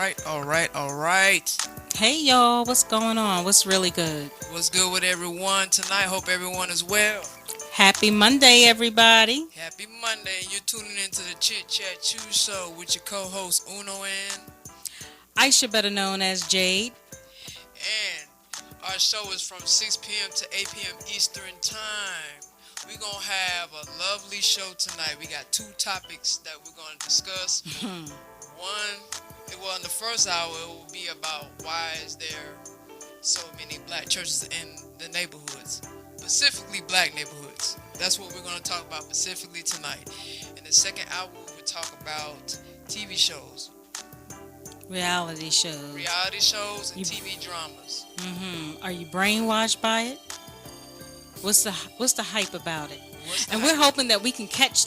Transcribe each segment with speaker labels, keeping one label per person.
Speaker 1: All right.
Speaker 2: Hey y'all, what's going on? What's really good?
Speaker 1: What's good with everyone tonight? Hope everyone is well.
Speaker 2: Happy Monday, everybody.
Speaker 1: Happy Monday. You're tuning into the Chit Chat Chew Show with your co-host Uno
Speaker 2: Aisha, better known as Jade.
Speaker 1: and our show is from 6 p.m. to 8 p.m. Eastern Time. We're going to have a lovely show tonight. We got two topics that we're going to discuss. One, well, in the first hour, it will be about why is there so many black churches in the neighborhoods, specifically black neighborhoods. That's what we're going to talk about specifically tonight. In the second hour, we will talk about TV shows,
Speaker 2: Reality shows.
Speaker 1: and TV dramas.
Speaker 2: Are you brainwashed by it? What's the hype about it?
Speaker 1: What's the
Speaker 2: And we're hoping that we can catch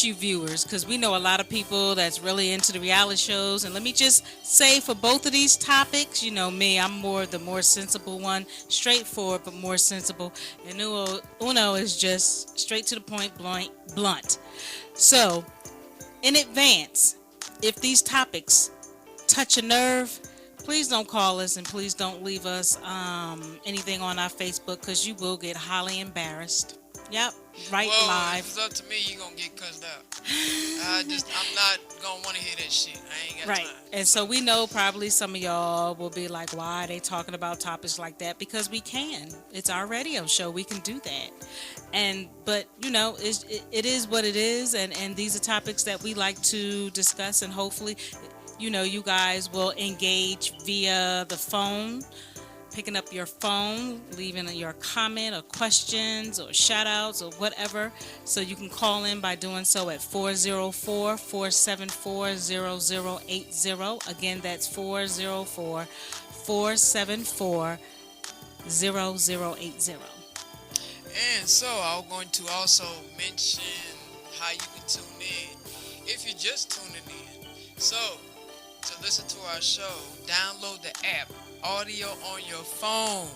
Speaker 2: you viewers, because we know a lot of people that's really into the reality shows. And let me just say, for both of these topics, you know me, I'm the more sensible one, straightforward but more sensible, and Uno is just straight to the point, blunt. So in advance, if these topics touch a nerve, please don't call us and please don't leave us anything on our Facebook, because you will get highly embarrassed. Yep, right,
Speaker 1: Well,
Speaker 2: live.
Speaker 1: if it's up to me, you're going to get cussed out. I'm not going to want to hear that shit. I ain't got
Speaker 2: Right.
Speaker 1: time.
Speaker 2: And so we know probably some of y'all will be like, why are they talking about topics like that? Because we can. It's our radio show. We can do that. But it is what it is. And these are topics that we like to discuss. And hopefully, you guys will engage via the phone, picking up your phone, leaving your comment or questions or shout outs or whatever. So you can call in by doing so at 404-474-0080. Again, that's 404-474-0080.
Speaker 1: And so I'm going to also mention how you can tune in if you're just tuning in. So to listen to our show, download the app Audio on your phone.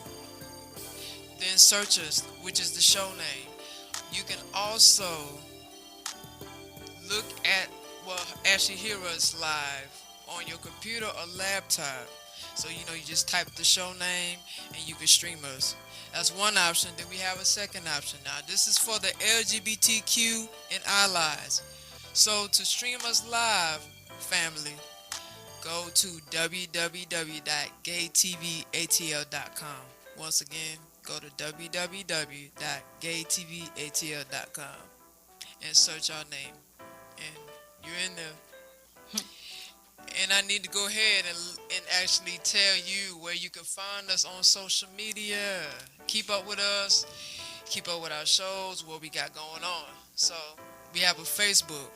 Speaker 1: Then search us, which is the show name. You can also look at, actually hear us live on your computer or laptop. So you just type the show name and you can stream us. That's one option. Then we have a second option. Now this is for the LGBTQ and allies. So to stream us live, family, go to www.gaytvatl.com. Once again, go to www.gaytvatl.com and search our name. And you're in there. And I need to go ahead and actually tell you where you can find us on social media. Keep up with us. Keep up with our shows, what we got going on. So we have a Facebook.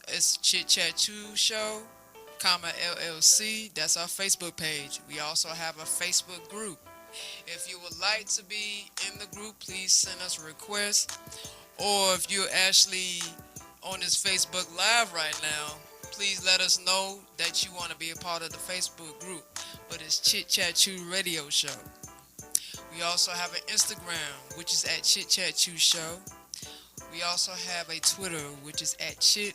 Speaker 1: It's Chit Chat Chew Show, LLC. That's our Facebook page. We also have a Facebook group. If you would like to be in the group, please send us a request. Or if you're actually on this Facebook Live right now, please let us know that you want to be a part of the Facebook group. But it's Chit Chat Chew Radio Show. We also have an Instagram, which is at Chit Chat Chew Show. We also have a Twitter, which is at chit_chat_chew.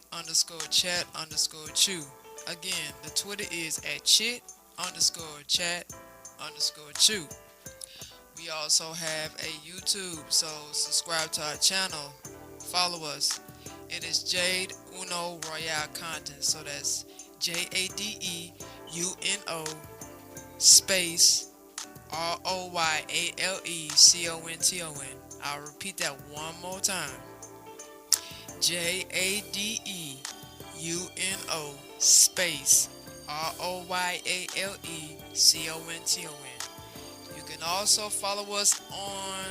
Speaker 1: Again, the Twitter is at chit_chat_chew. We also have a YouTube, so subscribe to our channel. Follow us. It is Jade Uno Royale Content. So that's JADEUNO space ROYALECONTON. I'll repeat that one more time. JADEUNO space ROYALECONTON. You can also follow us on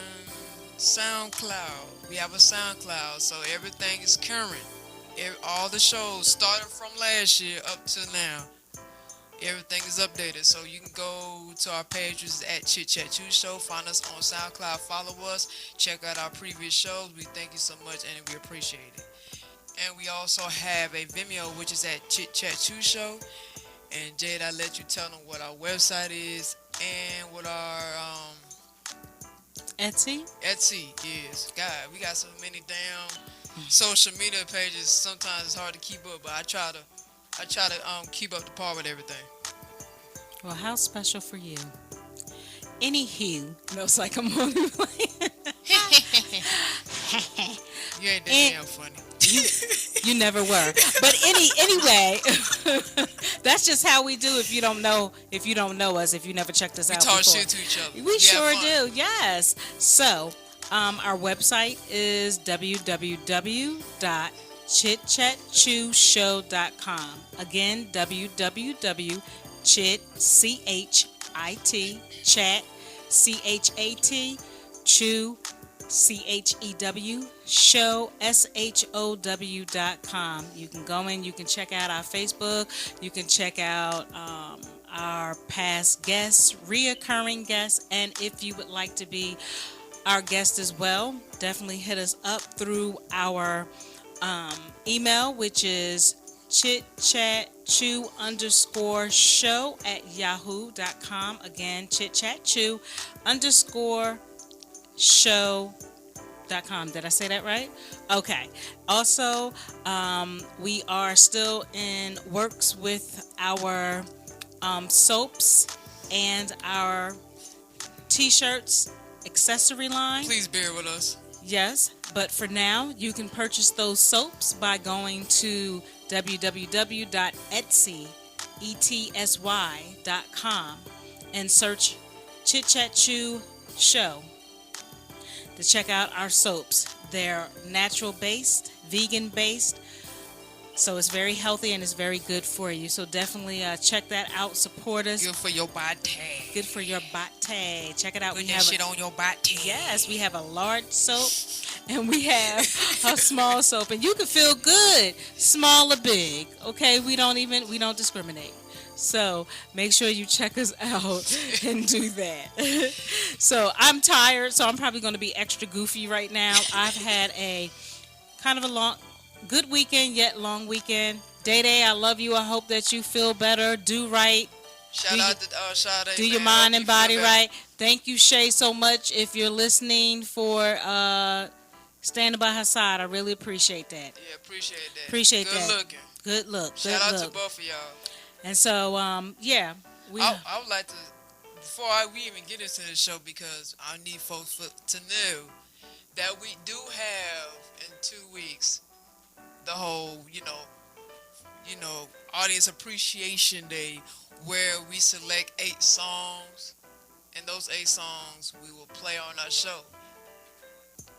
Speaker 1: SoundCloud. We have a SoundCloud, so everything is current. All the shows started from last year up to now. Everything is updated, so you can go to our pages at Chit Chat Chew Show. Find us on SoundCloud. Follow us. Check out our previous shows. We thank you so much, and we appreciate it. And we also have a Vimeo, which is at Chit Chat Chew Show. And Jade, I let you tell them what our website is and what our
Speaker 2: Etsy
Speaker 1: is. God, we got so many damn social media pages. Sometimes it's hard to keep up, but I try to I try to keep up to par with everything.
Speaker 2: Well, how special for you. Anywho, no, it's like I'm only playing.
Speaker 1: You ain't that
Speaker 2: And
Speaker 1: damn funny.
Speaker 2: you, you never were. But anyway, that's just how we do. If you don't know us, if you never checked us
Speaker 1: We
Speaker 2: out
Speaker 1: talk
Speaker 2: before,
Speaker 1: shit to each other.
Speaker 2: we
Speaker 1: have
Speaker 2: sure
Speaker 1: fun.
Speaker 2: do. Yes. So, our website is www.chitchatchewshow.com. Again, www.chit chat chew show show.com. You can go in, you can check out our Facebook, you can check out our past guests, reoccurring guests, and if you would like to be our guest as well, definitely hit us up through our email, which is chitchatchew_show@yahoo.com. Again, chitchatchew_show.com. Did I say that right? Okay. Also, we are still in works with our soaps and our t-shirts accessory line.
Speaker 1: Please bear with us.
Speaker 2: Yes, but for now, you can purchase those soaps by going to www.etsy.com and search Chit Chat Chew Show to check out our soaps. They're natural based, vegan based, so it's very healthy and it's very good for you. So definitely check that out. Support us.
Speaker 1: Good for your body.
Speaker 2: Good for your body. Check it out.
Speaker 1: Put that shit on your body.
Speaker 2: Yes, we have a large soap and we have a small soap, and you can feel good, small or big. Okay, we don't discriminate. So make sure you check us out and do that. So I'm tired, so I'm probably going to be extra goofy right now. I've had a kind of a good weekend, yet long weekend. Day, I love you. I hope that you feel better. Do right.
Speaker 1: Shout out to Sade.
Speaker 2: Do your mind and body right. Thank you, Shay, so much. If you're listening, for standing by her side, I really appreciate that.
Speaker 1: Yeah, appreciate that.
Speaker 2: Appreciate
Speaker 1: good
Speaker 2: that.
Speaker 1: Looking.
Speaker 2: Good look.
Speaker 1: Shout out to both of y'all.
Speaker 2: And so, yeah.
Speaker 1: I would like to, before we even get into the show, because I need folks to know that we do have in 2 weeks the whole, Audience Appreciation Day, where we select 8 songs, and those 8 songs we will play on our show.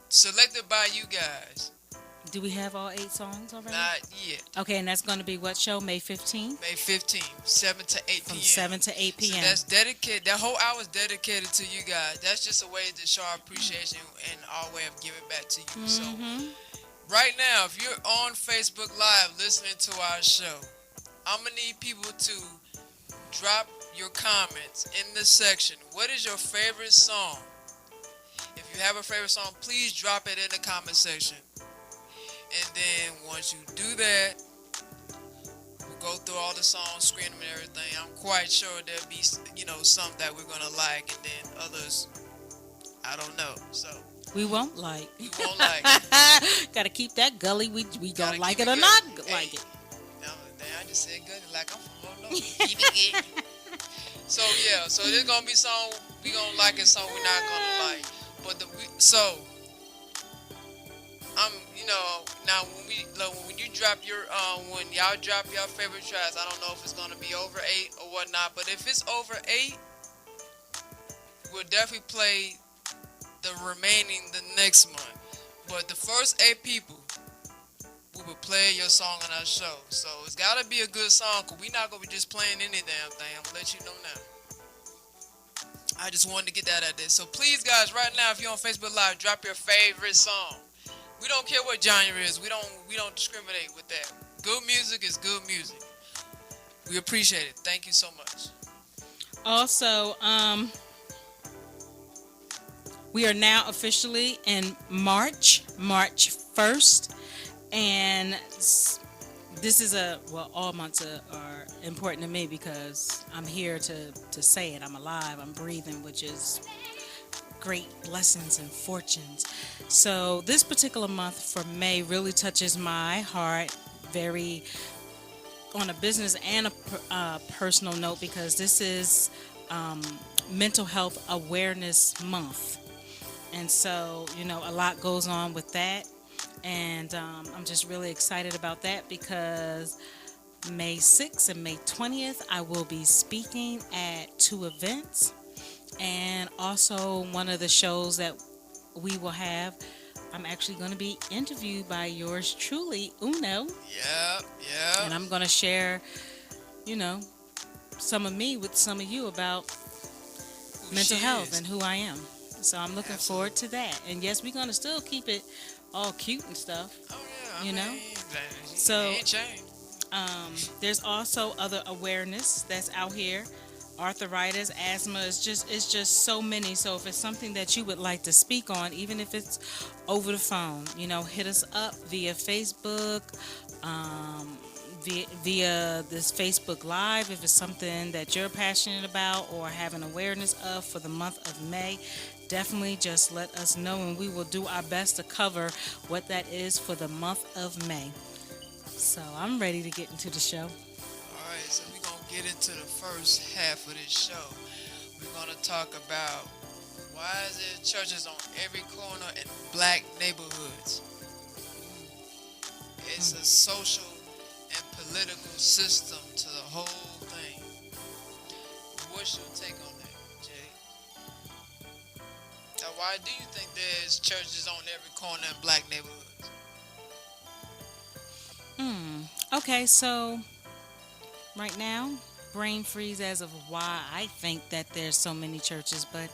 Speaker 1: Selected by you guys.
Speaker 2: Do we have all 8 songs already?
Speaker 1: Not yet.
Speaker 2: Okay, and that's going to be what show? May 15th?
Speaker 1: May 15th, 7 to 8 p.m.
Speaker 2: From 7 to 8 p.m.
Speaker 1: So that's dedicated. That whole hour is dedicated to you guys. That's just a way to show our appreciation and our way of giving back to you. So right now, if you're on Facebook Live listening to our show, I'm going to need people to drop your comments in the section. What is your favorite song? If you have a favorite song, please drop it in the comment section. And then once you do that, we'll go through all the songs, screen them and everything. I'm quite sure there'll be, some that we're going to like, and then others, I don't know. So
Speaker 2: we won't like.
Speaker 1: You won't like.
Speaker 2: Gotta keep that gully. We don't like it or
Speaker 1: good.
Speaker 2: not like it.
Speaker 1: No, I just said good like I'm from Low. Keep it good. So yeah, so there's gonna be some we gonna like and some we're not gonna like. But now when you drop your when y'all drop your favorite tracks, I don't know if it's gonna be over 8 or whatnot. But if it's over 8, we'll definitely play the remaining the next month. But the first 8 people, we will play your song on our show. So it's gotta be a good song, cause we're not gonna be just playing any damn thing. I'm gonna let you know now. I just wanted to get that out there. So please, guys, right now, if you're on Facebook Live, drop your favorite song. We don't care what genre it is. We don't discriminate with that. Good music is good music. We appreciate it. Thank you so much.
Speaker 2: Also, we are now officially in March 1st, and this is all months are important to me because I'm here to say it. I'm alive, I'm breathing, which is great blessings and fortunes. So this particular month for May really touches my heart. Very on a business and a personal note, because this is um, Mental Health Awareness Month. And so, a lot goes on with that. And I'm just really excited about that because May 6th and May 20th, I will be speaking at two events. And also, one of the shows that we will have, I'm actually going to be interviewed by yours truly, Uno.
Speaker 1: Yep, yep.
Speaker 2: And I'm going to share, you know, some of me with some of you about
Speaker 1: Who
Speaker 2: mental
Speaker 1: she
Speaker 2: health
Speaker 1: is.
Speaker 2: and who I am. So I'm looking forward
Speaker 1: Absolutely.
Speaker 2: to that. And yes, we're going to still keep it all cute and stuff,
Speaker 1: Oh yeah,
Speaker 2: you know?
Speaker 1: it
Speaker 2: So
Speaker 1: ain't changed.
Speaker 2: there's also other awareness that's out here. Arthritis, asthma is just it's just so many. So if it's something that you would like to speak on, even if it's over the phone, hit us up via Facebook, via this Facebook Live if it's something that you're passionate about or have an awareness of for the month of May. Definitely just let us know and we will do our best to cover what that is for the month of May. So I'm ready to get into the show.
Speaker 1: All right, so we're gonna get into the first half of this show. We're gonna talk about why is there churches on every corner in black neighborhoods. It's a social and political system to the whole thing. What's your take on that, Jay? Now, why do you think there's churches on every corner in black neighborhoods?
Speaker 2: Okay, so right now, brain freeze as of why I think that there's so many churches, but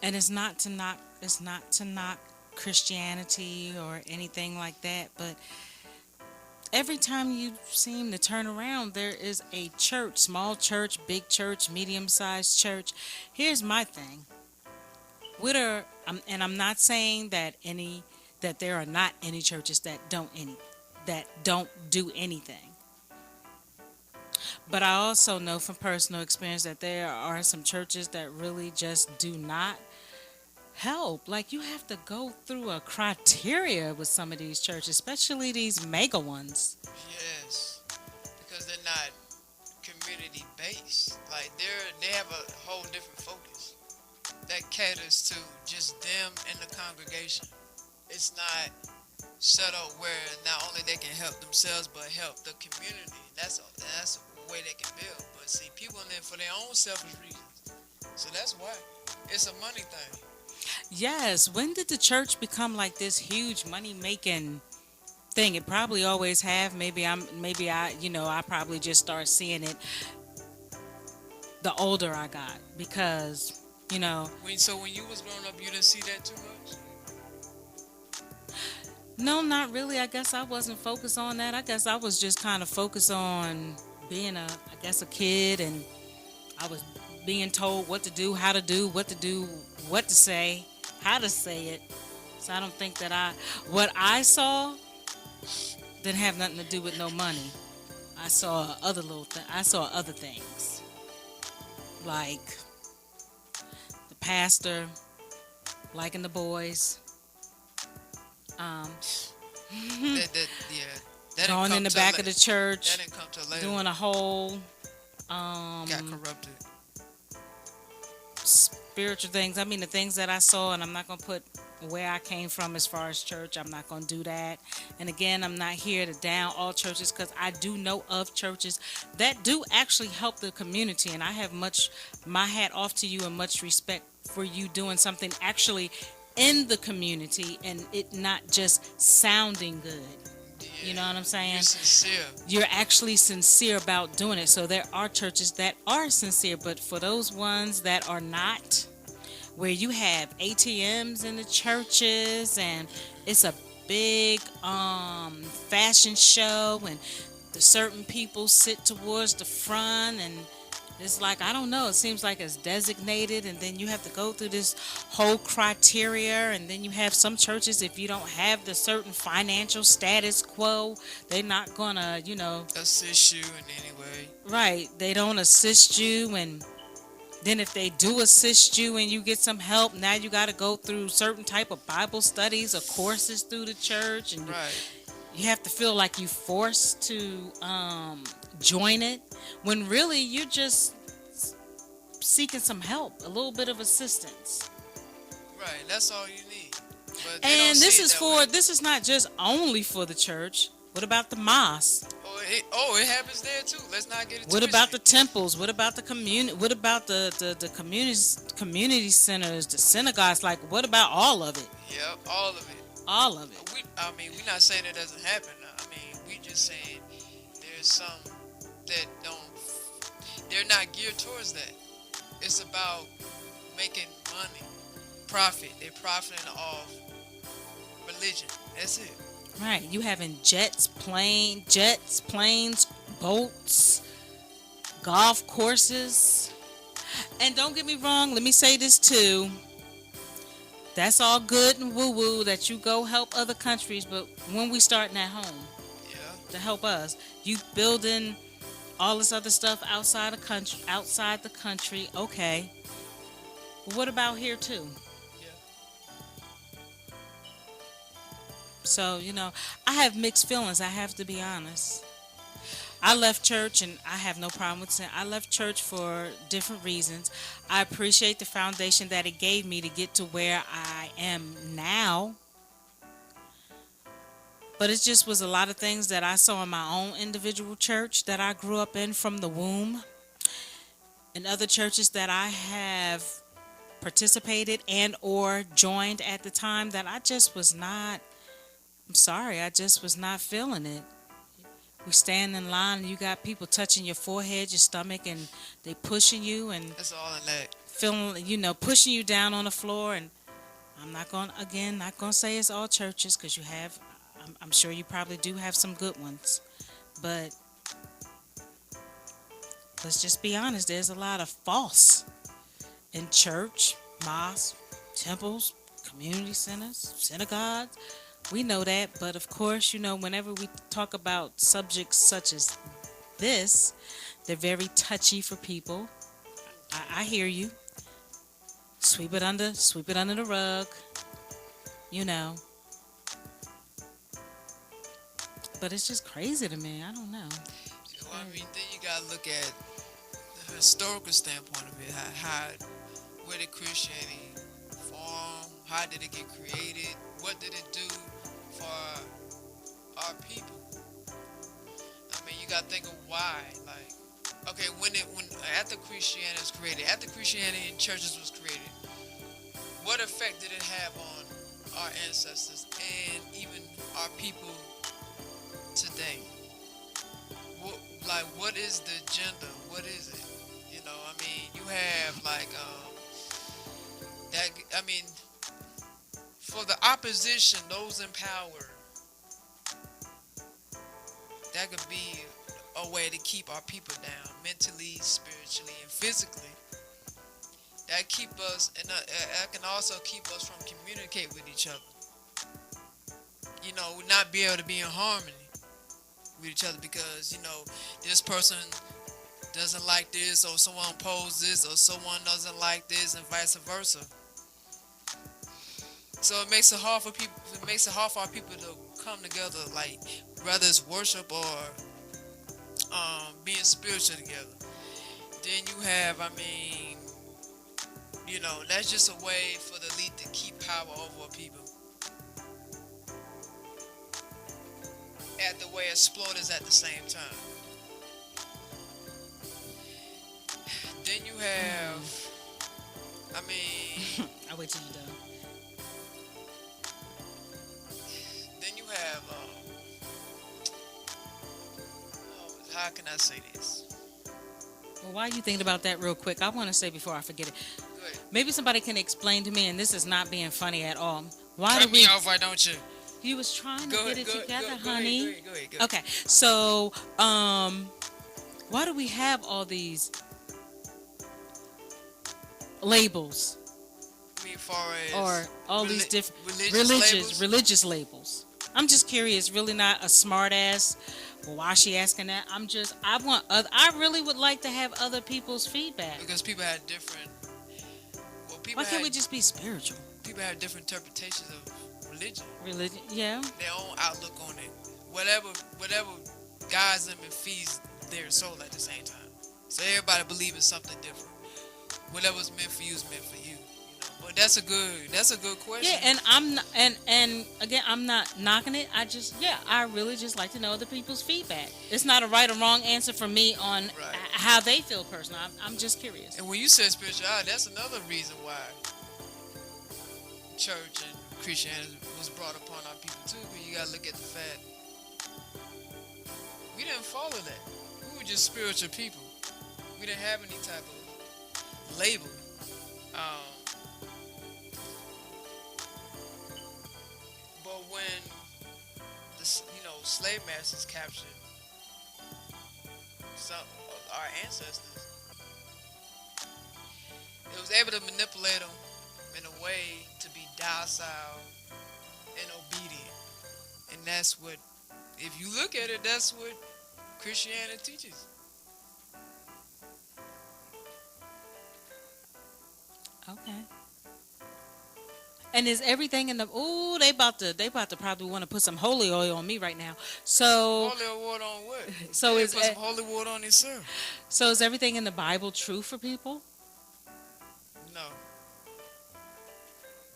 Speaker 2: and it's not to knock Christianity or anything like that, but every time you seem to turn around, there is a church, small church, big church, medium-sized church. Here's my thing. And I'm not saying that there are not any churches that don't do anything. But I also know from personal experience that there are some churches that really just do not help. Like you have to go through a criteria with some of these churches, especially these mega ones.
Speaker 1: Yes, because they're not community based. Like they have a whole different focus that caters to just them and the congregation. It's not set up where not only they can help themselves but help the community. That's a way they can build. But see, people in there for their own selfish reasons. So that's why it's a money thing.
Speaker 2: Yes, when did the church become like this huge money making thing? It probably always have. I probably just start seeing it the older I got because,
Speaker 1: When you was growing up, you didn't see that too much.
Speaker 2: no, not really. I guess I wasn't focused on that. I guess I was just kind of focused on being a kid, and I was being told what to do, how to do, what to say, how to say it. So I don't think that what I saw didn't have nothing to do with no money. I saw other things like the pastor liking the boys, um,
Speaker 1: Yeah, that didn't
Speaker 2: going
Speaker 1: come
Speaker 2: in the
Speaker 1: till
Speaker 2: back
Speaker 1: la-
Speaker 2: of the church,
Speaker 1: that didn't come till later.
Speaker 2: doing a whole
Speaker 1: Got corrupted.
Speaker 2: spiritual things. I mean, the things that I saw, and I'm not going to put where I came from as far as church. I'm not going to do that. And again, I'm not here to down all churches because I do know of churches that do actually help the community. And I have my hat off to you and much respect for you doing something actually in the community and it not just sounding good. You know what I'm saying?
Speaker 1: You're sincere.
Speaker 2: You're actually sincere about doing it. So there are churches that are sincere, but for those ones that are not, where you have ATMs in the churches and it's a big fashion show and the certain people sit towards the front and it's like, I don't know, it seems like it's designated and then you have to go through this whole criteria and then you have some churches, if you don't have the certain financial status quo, they're not gonna,
Speaker 1: Assist you in any way.
Speaker 2: right, they don't assist you. And then if they do assist you and you get some help, now you got to go through certain type of Bible studies or courses through the church, and
Speaker 1: Right.
Speaker 2: you have to feel like you forced to join it, when really you're just seeking some help, a little bit of assistance.
Speaker 1: Right, that's all you need. But they don't
Speaker 2: And
Speaker 1: see it that way.
Speaker 2: this is not just only for the church. What about the mosque?
Speaker 1: It happens there too. Let's not get it
Speaker 2: What about the
Speaker 1: twisted.
Speaker 2: temples? What about the community? What about the community centers, the synagogues? Like, what about all of it?
Speaker 1: Yep, all of it.
Speaker 2: All of it.
Speaker 1: I mean, we're not saying it doesn't happen. I mean, we just saying there's some that don't. They're not geared towards that. It's about making money, profit. They're profiting off religion. That's it.
Speaker 2: Right. You having jets, planes, boats, golf courses. And don't get me wrong, let me say this too. That's all good and woo woo that you go help other countries, but when we starting at home
Speaker 1: Yeah.
Speaker 2: to help us, you building all this other stuff outside the country, okay. But what about here too?
Speaker 1: Yeah.
Speaker 2: So, I have mixed feelings, I have to be honest. I left church, and I have no problem with saying I left church for different reasons. I appreciate the foundation that it gave me to get to where I am now. But it just was a lot of things that I saw in my own individual church that I grew up in from the womb, and other churches that I have participated and or joined at the time that I just was not, I'm sorry, I just was not feeling it. We stand in line and you got people touching your forehead, your stomach, and they pushing you and
Speaker 1: That's all in that.
Speaker 2: feeling, pushing you down on the floor. And I'm not going to say it's all churches, because you have, I'm sure you probably do have some good ones. But let's just be honest, there's a lot of false in church, mosques, temples, community centers, synagogues. We know that, but of course, whenever we talk about subjects such as this, they're very touchy for people. I hear you. Sweep it under the rug, you know. But it's just crazy to me. I don't know.
Speaker 1: I mean, then you gotta look at the historical standpoint of it. Where did Christianity form? How did it get created? What did it do for our people? I mean, you gotta think of why. Like, okay, when after Christianity was created, after Christianity and churches was created, what effect did it have on our ancestors and even our people today? What is the agenda? What is it? I mean, you have that. I mean, for the opposition, those in power, that could be a way to keep our people down mentally, spiritually, and physically. That keep us, and that can also keep us from communicate with each other. Not be able to be in harmony with each other because this person doesn't like this, or someone opposed this, or someone doesn't like this, and vice versa. So it makes it hard for people. It makes it hard for our people to come together, like whether it's worship or being spiritual together. Then you have, I mean, that's just a way for the elite to keep power over people. At the way exploiters at the same time. Then you have, I mean,
Speaker 2: I'll wait till you're done.
Speaker 1: then you have, how can I say this?
Speaker 2: Well, while you thinking about that real quick, I want to say before I forget it,
Speaker 1: Good.
Speaker 2: maybe somebody can explain to me, and this is not being funny at all. Why
Speaker 1: Cut
Speaker 2: do we?
Speaker 1: me off, why don't you?
Speaker 2: You was trying to
Speaker 1: Go
Speaker 2: get
Speaker 1: ahead,
Speaker 2: it together, honey.
Speaker 1: Go ahead.
Speaker 2: Okay, so why do we have all these labels
Speaker 1: I mean, far as
Speaker 2: or all these different
Speaker 1: religious
Speaker 2: religious labels? I'm just curious. Really, not a smart ass. Well, why is she asking that? I really would like to have other people's feedback.
Speaker 1: because people have different. Well, people
Speaker 2: Why can't
Speaker 1: have,
Speaker 2: we just be spiritual?
Speaker 1: people have different interpretations of religion,
Speaker 2: Religion, yeah.
Speaker 1: their own outlook on it. Whatever guides them and feeds their soul at the same time. So everybody believe in something different. Whatever's meant for you is meant for you. But that's a good
Speaker 2: Yeah,
Speaker 1: question.
Speaker 2: and I'm not, and again, I'm not knocking it. I really just like to know other people's feedback. It's not a right or wrong answer for me on
Speaker 1: Right.
Speaker 2: how they feel personally. I'm just curious.
Speaker 1: And when you said spirituality, that's another reason why church and Christianity was brought upon our people too. Because you gotta look at the fact we didn't follow that. We were just spiritual people. We didn't have any type of label. Um, but when slave masters captured some of our ancestors, it was able to manipulate them in a way to be docile and obedient. And that's what, if you look at it, that's what Christianity teaches.
Speaker 2: Okay. And is everything in the they about to probably want to put some holy oil on me right now. So
Speaker 1: Holy water on what?
Speaker 2: so
Speaker 1: Yeah,
Speaker 2: is
Speaker 1: put some holy water on yourself.
Speaker 2: so is everything in the Bible true for people?
Speaker 1: No,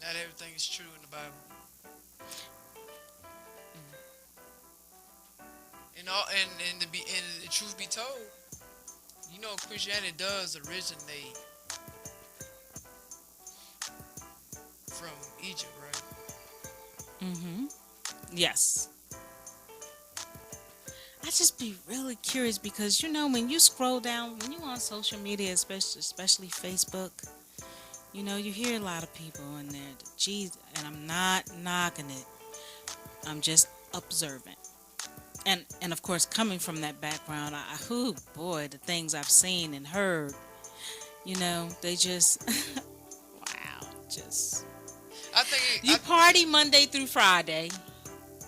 Speaker 1: not everything is true in the Bible. And the truth be told, Christianity does originate from Egypt, right?
Speaker 2: Mm-hmm. Yes. I just be really curious because when you scroll down, when you on social media, especially Facebook, you hear a lot of people in there. Geez, and I'm not knocking it. I'm just observant. And of course, coming from that background, oh boy, the things I've seen and heard, they just wow, just
Speaker 1: I think
Speaker 2: you party Monday through Friday.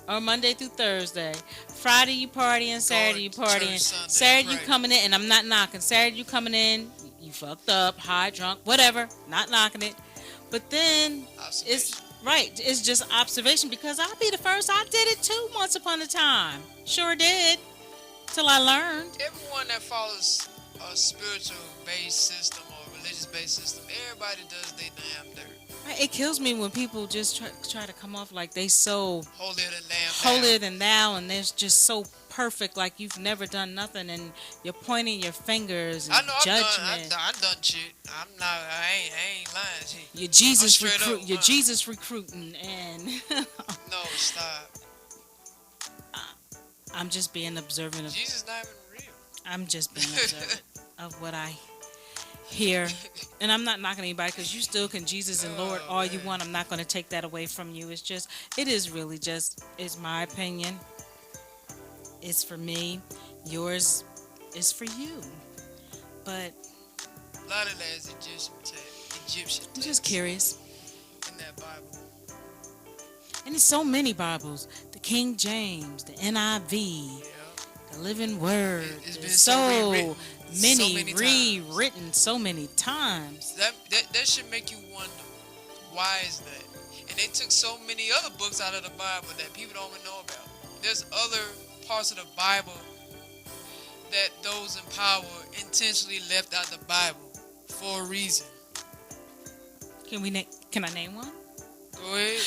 Speaker 2: Or Monday through Thursday. Friday you partying, Saturday you
Speaker 1: Going to church,
Speaker 2: partying.
Speaker 1: Sunday,
Speaker 2: Saturday you
Speaker 1: pray.
Speaker 2: coming in, and I'm not knocking. Saturday you coming in, you fucked up, high, drunk, whatever, not knocking it. But then it's right, it's just observation because I'll be the first. I did it too once upon a time. Sure did. Till I learned.
Speaker 1: everyone that follows a spiritual based system or religious based system, everybody does their damn dirt.
Speaker 2: Right, it kills me when people just try to come off like they so
Speaker 1: Holier than damn.
Speaker 2: holier than thou, and they're just so perfect, like you've never done nothing, and you're pointing your fingers and
Speaker 1: I know
Speaker 2: judgment.
Speaker 1: I've done shit. I ain't lying to you.
Speaker 2: You're Jesus
Speaker 1: straight up,
Speaker 2: You're
Speaker 1: huh?
Speaker 2: Jesus recruiting, and
Speaker 1: No, stop.
Speaker 2: I'm just being observant of.
Speaker 1: Jesus not even real.
Speaker 2: I'm just being observant of what I hear, and I'm not knocking anybody because you still can Jesus and Lord all you
Speaker 1: man.
Speaker 2: want. I'm not going to take that away from you. It is really just, it's my opinion. It's for me. Yours is for you. But
Speaker 1: A lot of that is Egyptian
Speaker 2: I'm just
Speaker 1: text
Speaker 2: curious.
Speaker 1: in that Bible.
Speaker 2: And there's so many Bibles. The King James, the NIV,
Speaker 1: Yeah.
Speaker 2: the Living Word.
Speaker 1: It's been
Speaker 2: There's
Speaker 1: so rewritten so many
Speaker 2: rewritten so many times.
Speaker 1: That should make you wonder, why is that? And they took so many other books out of the Bible that people don't even know about. There's other parts of the Bible that those in power intentionally left out the Bible for a reason.
Speaker 2: Can I name one?
Speaker 1: Go ahead.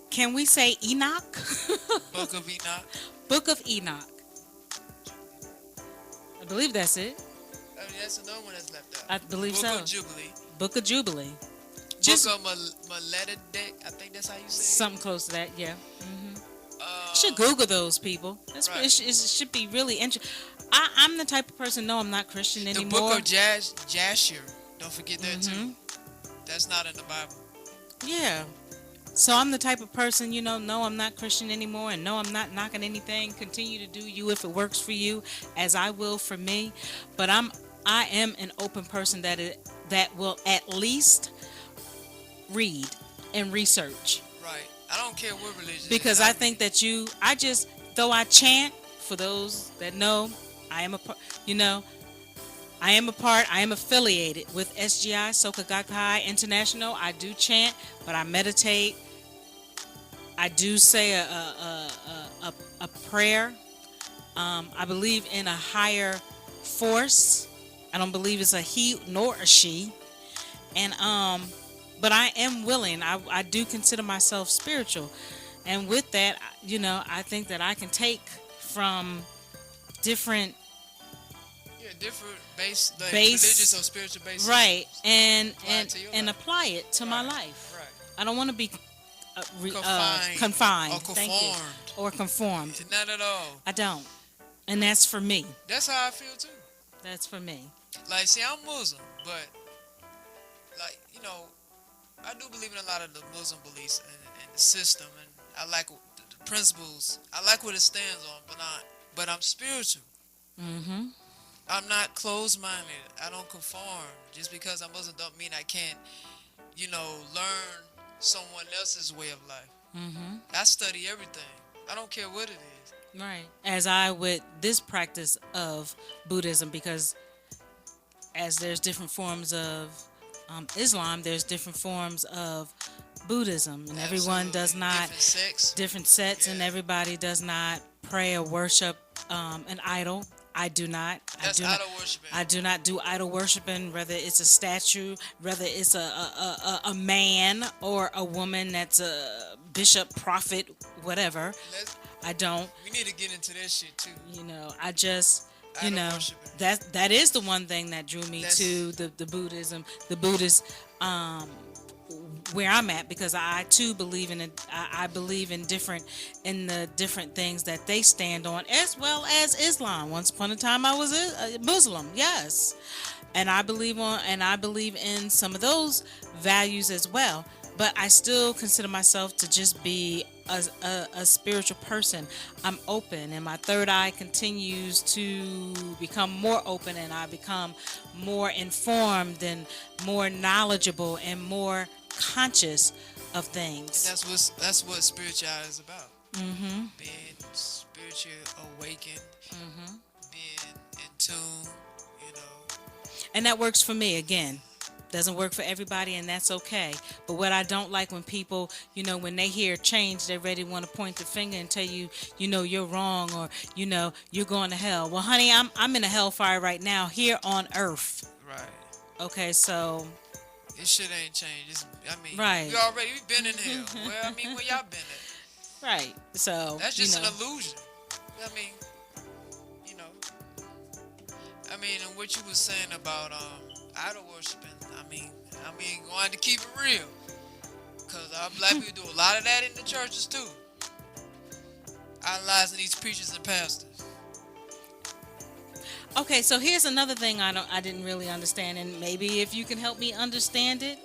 Speaker 2: Can we say Enoch?
Speaker 1: Book of Enoch.
Speaker 2: Book of Enoch. I believe that's it.
Speaker 1: I mean, that's another one that's left out.
Speaker 2: I believe
Speaker 1: Book
Speaker 2: so.
Speaker 1: of Jubilee.
Speaker 2: Book of Jubilee.
Speaker 1: Book of Melchizedek. I think that's how you say it.
Speaker 2: Something close to that, yeah. You should Google those people.
Speaker 1: Right.
Speaker 2: It should be really interesting. I'm the type of person, no, I'm not Christian
Speaker 1: The
Speaker 2: anymore.
Speaker 1: Book of Jasher. Don't forget that too. That's not in the Bible.
Speaker 2: Yeah. So I'm the type of person, no, I'm not Christian anymore, and no, I'm not knocking anything. Continue to do you if it works for you, as I will for me. But I am an open person that will at least read and research.
Speaker 1: Right. I don't care what religion.
Speaker 2: Because I think that though I chant, for those that know, I am affiliated with SGI, Soka Gakkai International. I do chant, but I meditate. I do say a prayer I believe in a higher force. I don't believe it's a he nor a she. And but I am willing. I do consider myself spiritual, and with that, I think that I can take from different
Speaker 1: Yeah, different base, like religious
Speaker 2: base,
Speaker 1: or spiritual base
Speaker 2: right,
Speaker 1: systems.
Speaker 2: and
Speaker 1: Apply it
Speaker 2: and
Speaker 1: to your
Speaker 2: and
Speaker 1: life.
Speaker 2: apply it to my
Speaker 1: Right,
Speaker 2: life.
Speaker 1: right.
Speaker 2: I don't want to be
Speaker 1: Confined
Speaker 2: confined.
Speaker 1: or
Speaker 2: Thank you.
Speaker 1: conformed.
Speaker 2: Or conformed.
Speaker 1: Not at all.
Speaker 2: I don't, and that's for me.
Speaker 1: That's how I feel too.
Speaker 2: That's for me.
Speaker 1: Like, see, I'm Muslim, but like, I do believe in a lot of the Muslim beliefs and the system, and I like the principles. I like what it stands on, but I'm spiritual.
Speaker 2: Mm-hmm.
Speaker 1: I'm not closed-minded. I don't conform. Just because I'm Muslim don't mean I can't, learn someone else's way of life.
Speaker 2: Mm-hmm.
Speaker 1: I study everything. I don't care what it is.
Speaker 2: Right. As I with this practice of Buddhism, because as there's different forms of Islam, there's different forms of Buddhism, and everyone
Speaker 1: Absolutely.
Speaker 2: does not
Speaker 1: Different sex.
Speaker 2: different sets, and
Speaker 1: Yeah.
Speaker 2: everybody does not pray or worship an idol. I do not.
Speaker 1: That's idol worshiping.
Speaker 2: I do not do idol worshiping. Whether it's a statue, whether it's a man or a woman that's a bishop, prophet, whatever. I don't.
Speaker 1: We need to get into that shit too.
Speaker 2: I just,
Speaker 1: Idol worshiping.
Speaker 2: that is the one thing that drew me to the Buddhism, the Buddhist, where I'm at, because I too believe in it. I believe in the different things that they stand on, as well as Islam. Once upon a time, I was a Muslim, yes, and I believe in some of those values as well. But I still consider myself to just be a spiritual person. I'm open, and my third eye continues to become more open, and I become more informed and more knowledgeable and more conscious of things.
Speaker 1: That's what spirituality is about.
Speaker 2: Mm-hmm.
Speaker 1: Being spiritually awakened,
Speaker 2: Mm-hmm.
Speaker 1: being in tune, you know.
Speaker 2: And that works for me. Again, doesn't work for everybody, and that's okay. But what I don't like when people, when they hear change, they're ready to want to point the finger and tell you, you're wrong, or you're going to hell. Well, honey, I'm in a hellfire right now here on earth.
Speaker 1: Right.
Speaker 2: Okay, so
Speaker 1: This shit ain't changed.
Speaker 2: Right.
Speaker 1: We've been in hell. Well, where y'all been at?
Speaker 2: right. So
Speaker 1: That's just an illusion. I mean, you know. And what you was saying about idol worshiping, going to keep it real. Because our black people do a lot of that in the churches too. Idolizing these preachers and pastors.
Speaker 2: Okay, so here's another thing I didn't really understand, and maybe if you can help me understand it.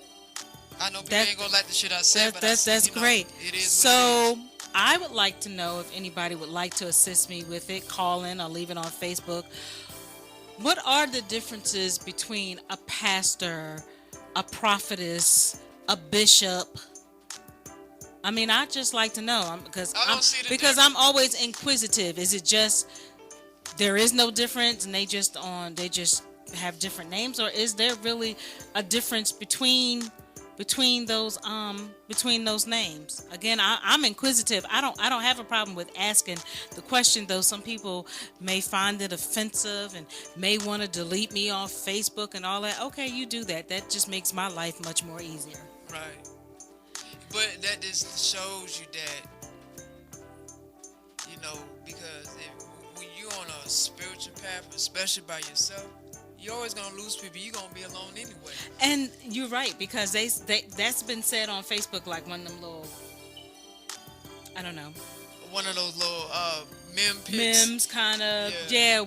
Speaker 1: I know people ain't gonna like the shit I said, but
Speaker 2: that's great.
Speaker 1: It is
Speaker 2: so
Speaker 1: what it is.
Speaker 2: I would like to know if anybody would like to assist me with it. Call in or leave it on Facebook. What are the differences between a pastor, a prophetess, a bishop? I'd just like to know, because I'm always inquisitive. Is it just there is no difference, and they just have different names, or is there really a difference between those names? Again, I'm inquisitive. I don't have a problem with asking the question, though some people may find it offensive and may want to delete me off Facebook and all that. Okay, you do that. That just makes my life much more easier.
Speaker 1: Right. But that just shows you that, because when you're on a spiritual path, especially by yourself, you're always gonna lose people. You're gonna be alone anyway.
Speaker 2: And you're right, because that's been said on Facebook, like one of them little, I don't know,
Speaker 1: one of those little memes
Speaker 2: kind of,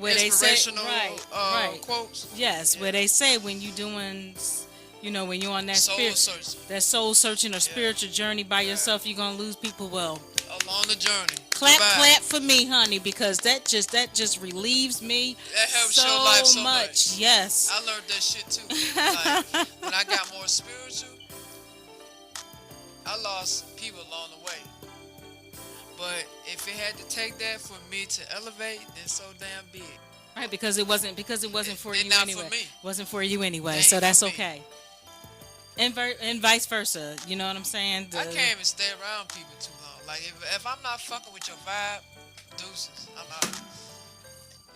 Speaker 2: where they say right
Speaker 1: quotes.
Speaker 2: Yes, where they say when you doing, when you're on that soul searching or spiritual journey by yourself, you're gonna lose people. Well,
Speaker 1: along the journey.
Speaker 2: Clap for me, honey, because that just relieves me.
Speaker 1: That helps your life so much.
Speaker 2: Yes.
Speaker 1: I learned that shit too. Like, when I got more spiritual, I lost people along the way. But if it had to take that for me to elevate, then so damn be it.
Speaker 2: Right, because it wasn't for you
Speaker 1: not
Speaker 2: anyway.
Speaker 1: For me.
Speaker 2: It wasn't for you anyway, so that's okay. And vice versa, you know what I'm saying?
Speaker 1: I can't even stay around people too long. Like if I'm not fucking with your vibe, deuces, I'm out.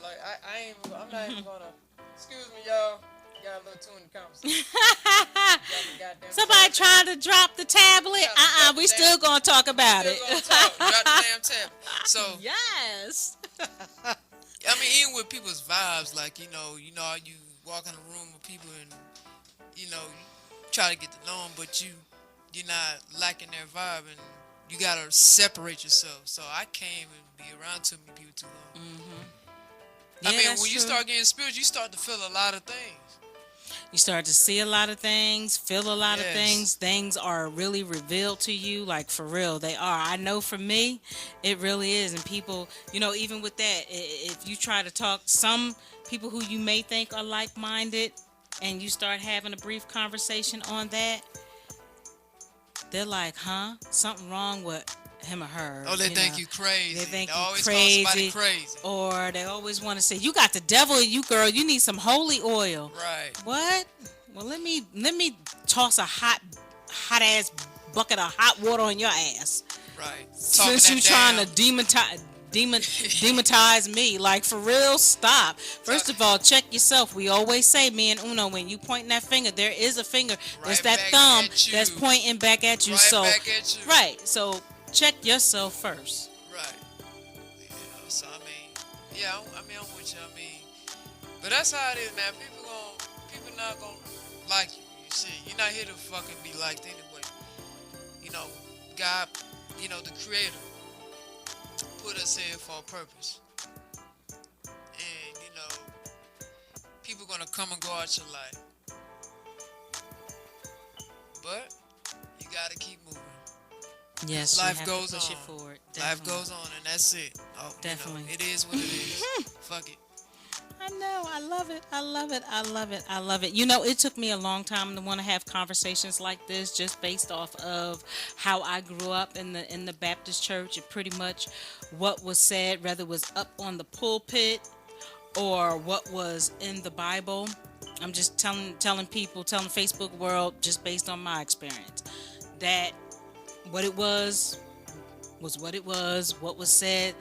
Speaker 1: Like I'm not even gonna. Excuse me, y'all. Got a little too in the conversation. Got the goddamn
Speaker 2: Somebody
Speaker 1: tablet.
Speaker 2: trying to drop the tablet.
Speaker 1: Trying to drop the
Speaker 2: We
Speaker 1: damn.
Speaker 2: still gonna talk
Speaker 1: We
Speaker 2: about
Speaker 1: still
Speaker 2: it.
Speaker 1: gonna talk. Drop the damn tablet. So
Speaker 2: Yes.
Speaker 1: I mean, even with people's vibes, like how you walk in a room with people and you try to get to know them, but you're not liking their vibe, and you gotta separate yourself. So I can't even be around too many people too long.
Speaker 2: Yeah,
Speaker 1: I mean,
Speaker 2: that's
Speaker 1: when you
Speaker 2: true.
Speaker 1: start getting spiritual, you start to feel a lot of things.
Speaker 2: You start to see a lot of things, feel a lot of
Speaker 1: Yes.
Speaker 2: things. Things are really revealed to you, like for real, they are. I know for me, it really is. And people, even with that, if you try to talk, some people who you may think are like minded, and you start having a brief conversation on that, they're like, huh? Something wrong with him or her.
Speaker 1: Oh, they think you
Speaker 2: They
Speaker 1: crazy. They
Speaker 2: think you
Speaker 1: always call somebody
Speaker 2: crazy.
Speaker 1: crazy.
Speaker 2: Or they always want to say, you got the devil in you, girl. You need some holy oil.
Speaker 1: Right.
Speaker 2: What? Well, let me toss a hot ass bucket of hot water on your ass.
Speaker 1: Right. Talking
Speaker 2: Since you
Speaker 1: that
Speaker 2: trying
Speaker 1: damn.
Speaker 2: to demonize me, like for real, stop. First of all, check yourself. We always say, me and Uno, when you pointing that finger, there is a finger. There's
Speaker 1: Right
Speaker 2: that
Speaker 1: back
Speaker 2: thumb
Speaker 1: at you.
Speaker 2: that's pointing back at you.
Speaker 1: Right
Speaker 2: So,
Speaker 1: back at you.
Speaker 2: right. So check yourself first.
Speaker 1: Right. So I mean, yeah. I mean, I'm with you. I mean, but that's how it is, man. People not gonna like you. You see, you're not here to fucking be liked anyway. You know, God, the Creator, put us here for a purpose, and people gonna come and go out your life, but you gotta keep moving.
Speaker 2: Yes,
Speaker 1: Life
Speaker 2: you have
Speaker 1: goes
Speaker 2: to push
Speaker 1: on.
Speaker 2: it forward.
Speaker 1: Life
Speaker 2: Definitely.
Speaker 1: goes on, and that's it. Oh,
Speaker 2: Definitely.
Speaker 1: it is what it is. Fuck it.
Speaker 2: I know. I love it. I love it. I love it. I love it. It took me a long time to want to have conversations like this, just based off of how I grew up in the Baptist church, and pretty much what was said, whether it was up on the pulpit or what was in the Bible. I'm just telling people, telling the Facebook world, just based on my experience, that what it was what it was, what was said,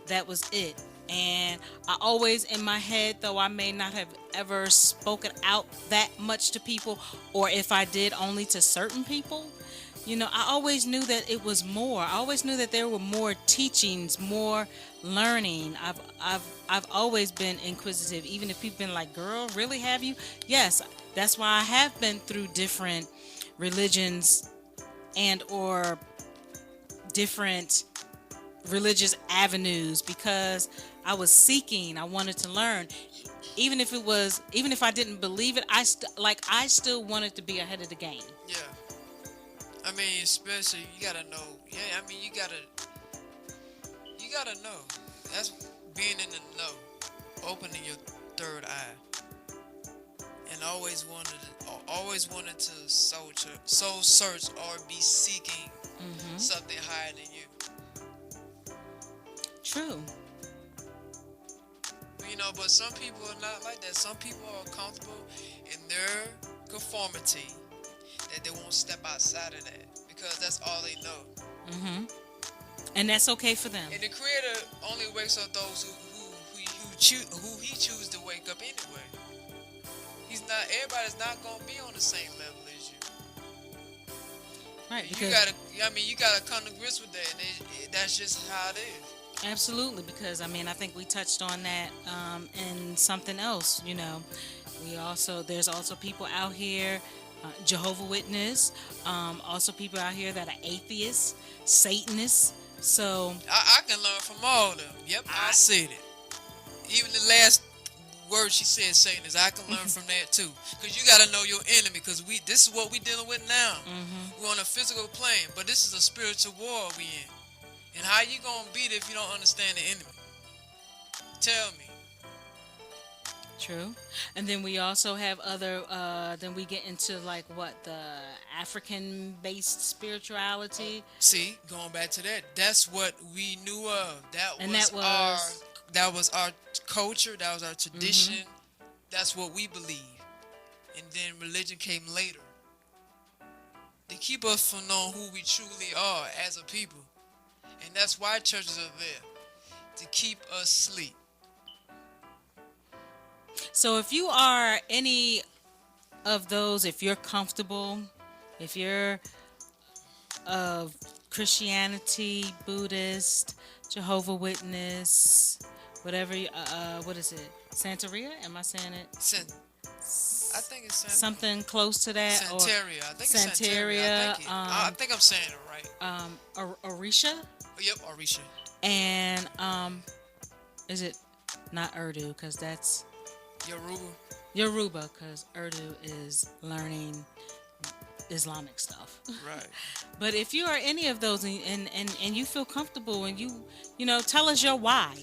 Speaker 2: that was it. And I always, in my head, though I may not have ever spoken out that much to people, or if I did, only to certain people, I always knew that it was more. I always knew that there were more teachings, more learning. I've always been inquisitive, even if people been like, "Girl, really have you?" Yes, that's why I have been through different religions and or different religious avenues, because I was seeking. I wanted to learn, even if I didn't believe it. I still wanted to be ahead of the game.
Speaker 1: Yeah. I mean, especially you gotta know. Yeah, I mean, you gotta know. That's being in the know, opening your third eye, and always wanted to soul search or be seeking something higher than you.
Speaker 2: True.
Speaker 1: But some people are not like that. Some people are comfortable in their conformity, that they won't step outside of that because that's all they know.
Speaker 2: And that's okay for them.
Speaker 1: And the Creator only wakes up those who He chooses to wake up anyway. Everybody's not gonna be on the same level as you.
Speaker 2: Right.
Speaker 1: You gotta come to grips with that, and that's just how it is.
Speaker 2: Absolutely, because I think we touched on that in something else. There's also people out here, Jehovah Witness, also people out here that are atheists, Satanists. So
Speaker 1: I can learn from all of them. Yep, I said it. Even the last word she said, Satan, is I can learn from that too. Because you got to know your enemy. Because this is what we're dealing with now. We're on a physical plane, but this is a spiritual war we in. And how you gonna beat it if you don't understand the enemy? Tell me.
Speaker 2: true. And then we also have other. Then we get into like the African-based spirituality.
Speaker 1: See, going back to that, that's what we knew of. That was our culture. That was our tradition. That's what we believe. And then religion came later. They keep us from knowing who we truly are as a people. And that's why churches are there, to keep us asleep.
Speaker 2: So if you are any of those, if you're comfortable, if you're of Christianity, Buddhist, Jehovah Witness, whatever, what is it? Santeria? Am I saying it?
Speaker 1: I think it's
Speaker 2: Something close to that, or
Speaker 1: Santeria. I think it's Santeria.
Speaker 2: Santeria,
Speaker 1: I think I'm saying it right.
Speaker 2: Orisha,
Speaker 1: Yep, Orisha.
Speaker 2: and is it not Urdu? Because that's
Speaker 1: Yoruba.
Speaker 2: Yoruba, because Urdu is learning Islamic stuff.
Speaker 1: Right.
Speaker 2: But if you are any of those, and you feel comfortable, and tell us your why.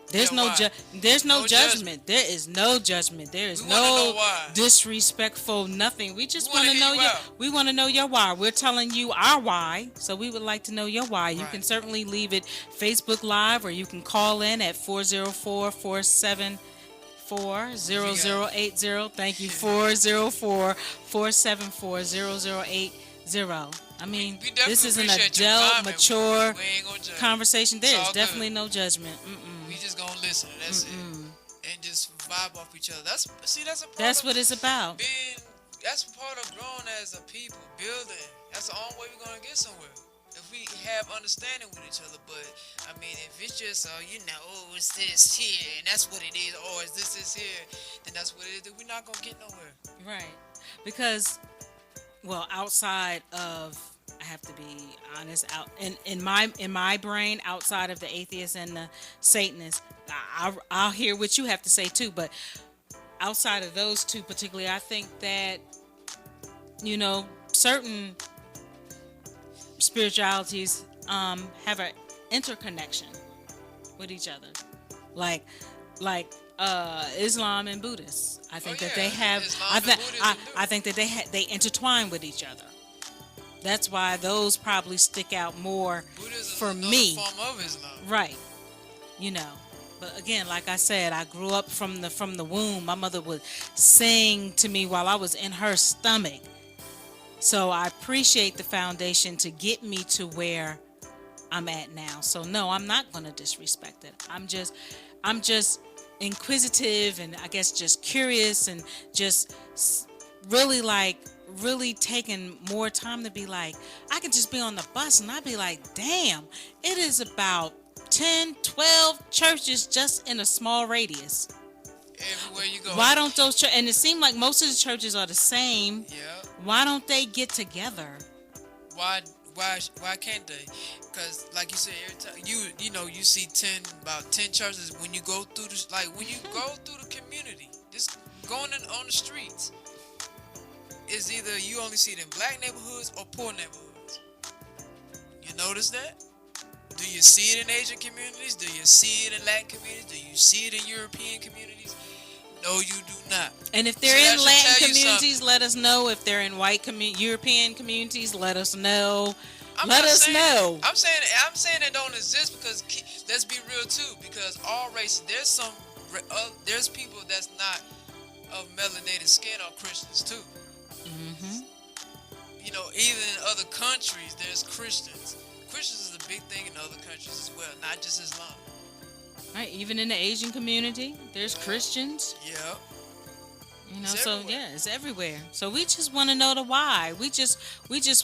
Speaker 2: There's
Speaker 1: Yeah,
Speaker 2: no
Speaker 1: why?
Speaker 2: there's no
Speaker 1: No
Speaker 2: judgment. There is no judgment. There is
Speaker 1: We wanna know
Speaker 2: no
Speaker 1: why.
Speaker 2: disrespectful nothing. We just
Speaker 1: We wanna
Speaker 2: want to
Speaker 1: hear
Speaker 2: know
Speaker 1: you
Speaker 2: your
Speaker 1: out.
Speaker 2: we want to know your why. We're telling you our why, so we would like to know your why. You can
Speaker 1: Right.
Speaker 2: certainly leave it Facebook Live, or you can call in at 404-474-0080. Thank you. 404-474-0080. I mean,
Speaker 1: We definitely
Speaker 2: this is an
Speaker 1: appreciate your
Speaker 2: adult,
Speaker 1: comment.
Speaker 2: mature
Speaker 1: We ain't gonna judge.
Speaker 2: conversation.
Speaker 1: It's
Speaker 2: There is
Speaker 1: all
Speaker 2: definitely
Speaker 1: good.
Speaker 2: no judgment.
Speaker 1: We just gonna listen. And that's it. And just vibe off each other. That's a part
Speaker 2: That's
Speaker 1: of
Speaker 2: what it's about.
Speaker 1: being. That's a part of growing as a people, building. That's the only way we're gonna get somewhere. If we have understanding with each other, but I mean, if it's just oh, it's this here and that's what it is, or it's this here, then that's what it is. Then we're not gonna get nowhere.
Speaker 2: Right. Because, well, outside of, I have to be honest, out in my brain, outside of the atheists and the Satanists, I'll hear what you have to say too. But outside of those two particularly, I think that certain spiritualities have an interconnection with each other, like Islam and Buddhists. I think that they have.
Speaker 1: Islam
Speaker 2: I,
Speaker 1: and
Speaker 2: th-
Speaker 1: Buddhism
Speaker 2: I,
Speaker 1: do.
Speaker 2: I think that they intertwine with each other. That's why those probably stick out more
Speaker 1: Buddhism
Speaker 2: for
Speaker 1: is another
Speaker 2: me.
Speaker 1: form of Islam.
Speaker 2: Right. You know. But again, like I said, I grew up from the womb. My mother would sing to me while I was in her stomach. So I appreciate the foundation to get me to where I'm at now. So no, I'm not going to disrespect it. I'm just inquisitive, and I guess just curious, and just really taking more time to be like, I can just be on the bus and I'd be like, damn, it is about 10, 12 churches just in a small radius.
Speaker 1: Everywhere you go.
Speaker 2: Why don't those and it seemed like most of the churches are the same.
Speaker 1: Yeah.
Speaker 2: Why don't they get together?
Speaker 1: Why can't they? Because like you said, every time you see about 10 churches when you go through when you go through the community, just going on the streets, is either you only see it in black neighborhoods or poor neighborhoods. You notice that? Do you see it in Asian communities? Do you see it in Latin communities? Do you see it in European communities? No, you do not.
Speaker 2: And if they're
Speaker 1: So
Speaker 2: in
Speaker 1: that should
Speaker 2: Latin
Speaker 1: tell you
Speaker 2: communities,
Speaker 1: something.
Speaker 2: let us know. If they're in white European communities, let us know.
Speaker 1: I'm
Speaker 2: Let
Speaker 1: not
Speaker 2: us
Speaker 1: saying-
Speaker 2: know.
Speaker 1: I'm saying it don't exist because let's be real too. Because all races, there's people that's not of melanated skin or Christians too.
Speaker 2: Mm-hmm.
Speaker 1: Even in other countries, there's Christians. Christians is a big thing in other countries as well, not just Islam.
Speaker 2: Right, even in the Asian community, there's Christians.
Speaker 1: Yeah.
Speaker 2: It's
Speaker 1: everywhere.
Speaker 2: yeah, it's everywhere. So we just want to know the why. We just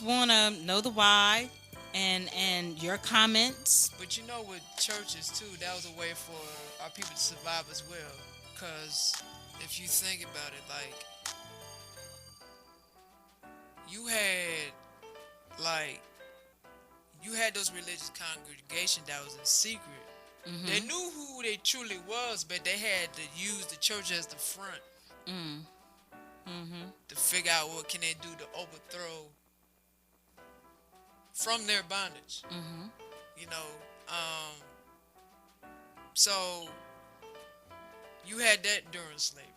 Speaker 2: want to know the why, and your comments.
Speaker 1: But with churches too, that was a way for our people to survive as well. Because if you think about it, like, you had those religious congregations that was in secret.
Speaker 2: Mm-hmm.
Speaker 1: They knew who they truly was, but they had to use the church as the front to figure out what can they do to overthrow from their bondage.
Speaker 2: Mm-hmm.
Speaker 1: So you had that during slavery.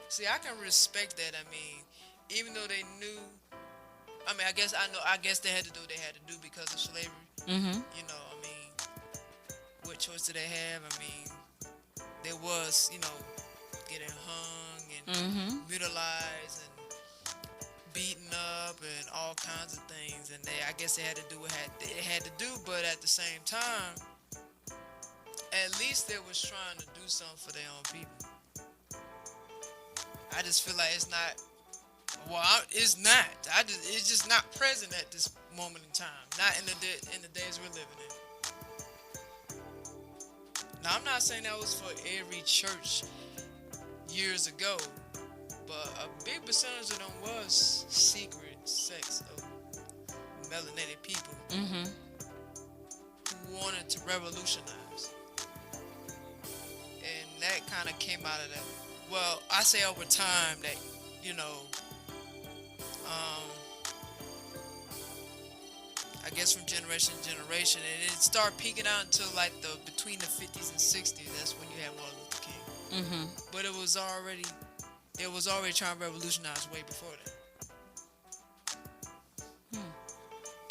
Speaker 1: See, I can respect that. I mean, even though they knew, I guess they had to do what they had to do because of slavery.
Speaker 2: Mm-hmm.
Speaker 1: What choice did they have? There was, getting hung and mutilized and beaten up and all kinds of things. And I guess they had to do what they had to do. But at the same time, at least they was trying to do something for their own people. I just feel like it's not. Well, it's not. It's just not present at this moment in time. Not in the days we're living in. Now, I'm not saying that was for every church years ago, but a big percentage of them was secret sex of melanated people
Speaker 2: Mm-hmm.
Speaker 1: who wanted to revolutionize, and that kind of came out of that. Well, I say over time that you know, I guess from generation to generation, and it started peaking out until like the between the 50s and 60s. That's when you had Martin Luther King.
Speaker 2: Mm-hmm.
Speaker 1: But it was already trying to revolutionize way before that.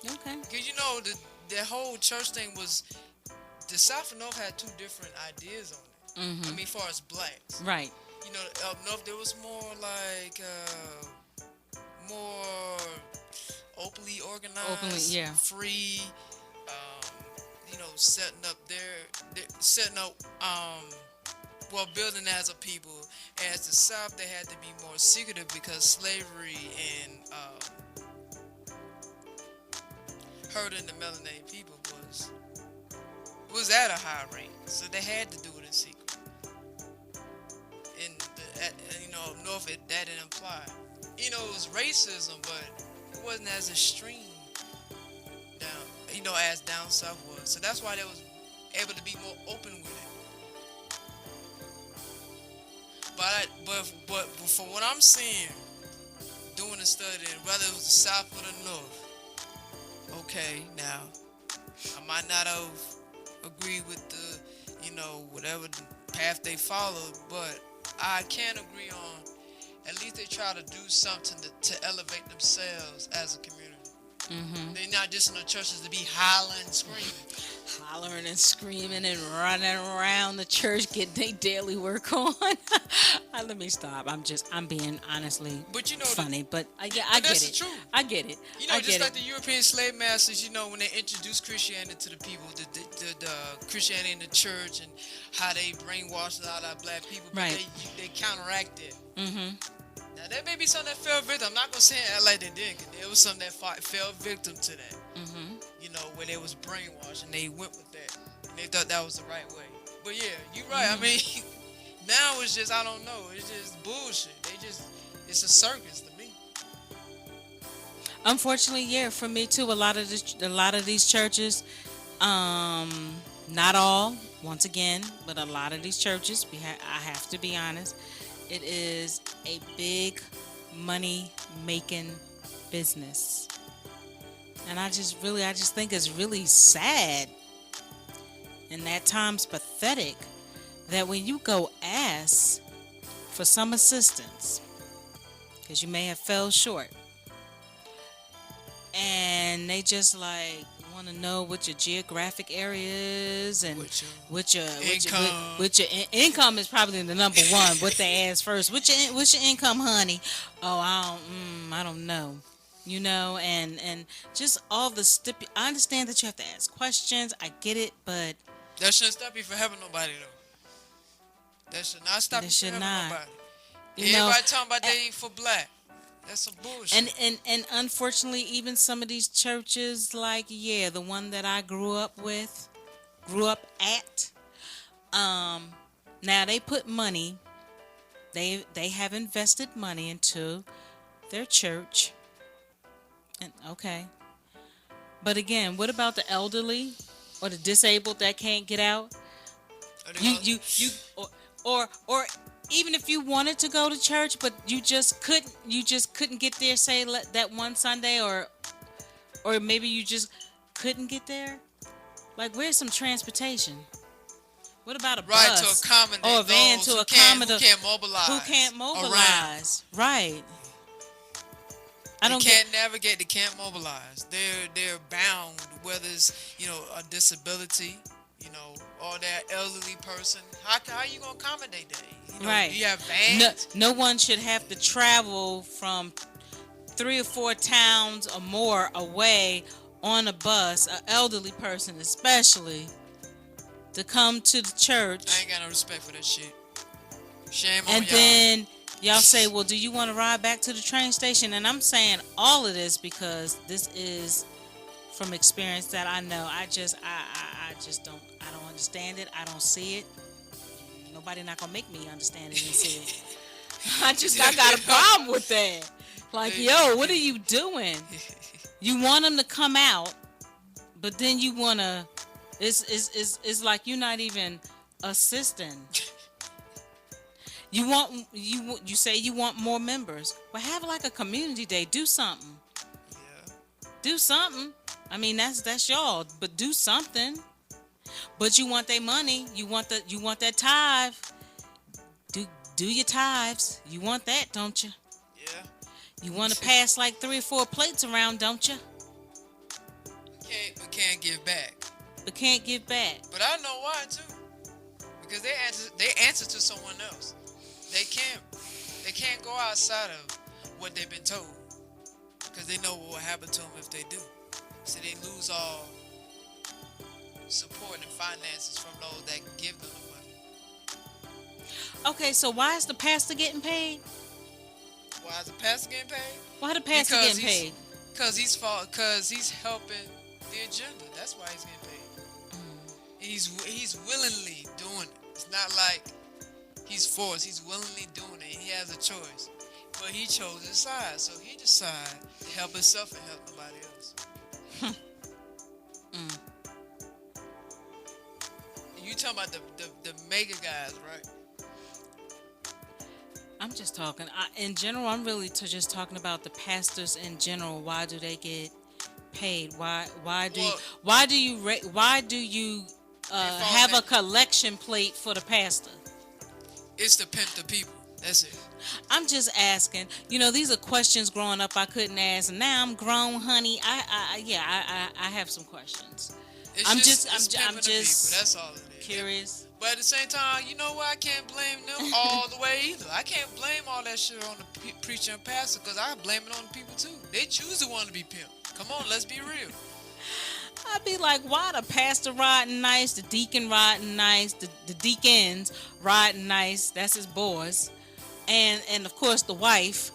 Speaker 2: Okay.
Speaker 1: Cause you know the whole church thing was the South and North had two different ideas on it.
Speaker 2: Mm-hmm.
Speaker 1: I mean, as far as blacks,
Speaker 2: Right.
Speaker 1: you know, up north there was more like more openly organized,
Speaker 2: Yeah.
Speaker 1: free. You know, setting up well, building as a people. As the South, they had to be more secretive because slavery and hurting the melanated people was at a high rate, so they had to do it in secret. You know, up north that didn't apply. You know, it was racism, but it wasn't as extreme down, you know, as down south was. So that's why they was able to be more open with it. But from what I'm seeing, doing a study, whether it was the South or the North, okay, now I might not have agreed with the, you know, whatever path they followed, but I can agree on at least they try to do something to elevate themselves as a community.
Speaker 2: Mm-hmm.
Speaker 1: They're not just in the churches to be hollering and screaming.
Speaker 2: Hollering and screaming and running around the church getting their daily work on. Let me stop. I'm being honestly
Speaker 1: But you know,
Speaker 2: funny, but yeah,
Speaker 1: but
Speaker 2: I
Speaker 1: that's
Speaker 2: get it.
Speaker 1: the truth.
Speaker 2: I get it.
Speaker 1: You know,
Speaker 2: I
Speaker 1: just
Speaker 2: get
Speaker 1: like
Speaker 2: it.
Speaker 1: the European slave masters, you know, when they introduced Christianity to the people, the Christianity in the church and how they brainwashed a lot of black people, but
Speaker 2: Right.
Speaker 1: they counteract it.
Speaker 2: Mm-hmm.
Speaker 1: Now, that may be something that fell victim. I'm not going to say it like they did, because there was something that fell victim to that.
Speaker 2: Mm-hmm.
Speaker 1: You know, where they was brainwashed and they went with that. And they thought that was the right way. But yeah, you're right.
Speaker 2: Mm-hmm.
Speaker 1: I mean, now it's just, I don't know. It's just bullshit. It's a circus to me.
Speaker 2: Unfortunately, yeah, for me too. A lot of these churches, not all, once again, but a lot of these churches, I have to be honest, it is a big money making business, and I just think it's really sad, and at times pathetic, that when you go ask for some assistance, because you may have fell short, and they just like want to know what your geographic area is and what your income is probably the number one. What they ask first, what's your income, honey? Oh, I don't know. You know, and just all the I understand that you have to ask questions. I get it, but
Speaker 1: that shouldn't stop you from helping nobody though. That should not stop you from helping nobody. Everybody talking about they ain't for black. That's some bullshit.
Speaker 2: And unfortunately, even some of these churches, like the one that I grew up at, now they put money, they have invested money into their church, and okay, but again, what about the elderly or the disabled that can't get out? Or even if you wanted to go to church, but you just couldn't get there, say that one Sunday, or maybe you just couldn't get there. Like, where's some transportation? What about a bus
Speaker 1: to accommodate
Speaker 2: or a van to accommodate
Speaker 1: who can't mobilize?
Speaker 2: Right.
Speaker 1: They can't navigate. They can't mobilize. They're bound, whether it's a disability, or that elderly person. How are you gonna accommodate that?
Speaker 2: Right.
Speaker 1: You have vans.
Speaker 2: No one should have to travel from 3 or 4 towns or more away on a bus. An elderly person, especially. to come to the
Speaker 1: I
Speaker 2: church,
Speaker 1: ain't got no respect for that shit. Shame on
Speaker 2: and
Speaker 1: y'all.
Speaker 2: then y'all say, well, do you want to ride back to the train station? And I'm saying all of this because this is from experience that I know. I just don't understand it. I don't see it. Nobody not gonna make me understand it and see it. I got a problem with that. Like, yo, what are you doing? You want them to come out, but then you wanna. It's like you're not even assisting. You say you want more members. Well, have like a community day. Do something.
Speaker 1: Yeah.
Speaker 2: Do something. I mean, that's y'all, but do something. But you want their money. You want that tithe. Do do your tithes. You want that, don't you?
Speaker 1: Yeah.
Speaker 2: You want to pass like 3 or 4 plates around, don't you?
Speaker 1: We can't give back.
Speaker 2: But can't give back.
Speaker 1: But I know why too. Because they answer to someone else. They can't go outside of what they've been told. Because they know what will happen to them if they do. So they lose all support and finances from those that give them the money.
Speaker 2: Okay, so why is the pastor getting paid?
Speaker 1: Why is the pastor getting paid?
Speaker 2: Why the pastor
Speaker 1: Because
Speaker 2: getting paid?
Speaker 1: Because he's helping the agenda. That's why he's getting paid. He's willingly doing it. It's not like he's forced. He's willingly doing it. He has a choice. But he chose his side. So he decided to help himself and help nobody else. And you talking about the mega guys, right?
Speaker 2: I'm just talking. In general, I'm really just talking about the pastors in general. Why do they get paid? Why do you have a collection plate for the pastor?
Speaker 1: It's to pimp the people. That's it.
Speaker 2: I'm just asking. You know, these are questions growing up I couldn't ask, and now I'm grown, honey. I have some questions. I'm just
Speaker 1: pimping the people. That's all it is.
Speaker 2: Curious.
Speaker 1: But at the same time, you know what? I can't blame them all the way either. I can't blame all that shit on the preacher and pastor because I blame it on the people too. They choose to want to be pimped. Come on, let's be real.
Speaker 2: I'd be like, why the pastor riding nice, the deacon riding nice, the deacons riding nice, that's his boys. And of course the wife,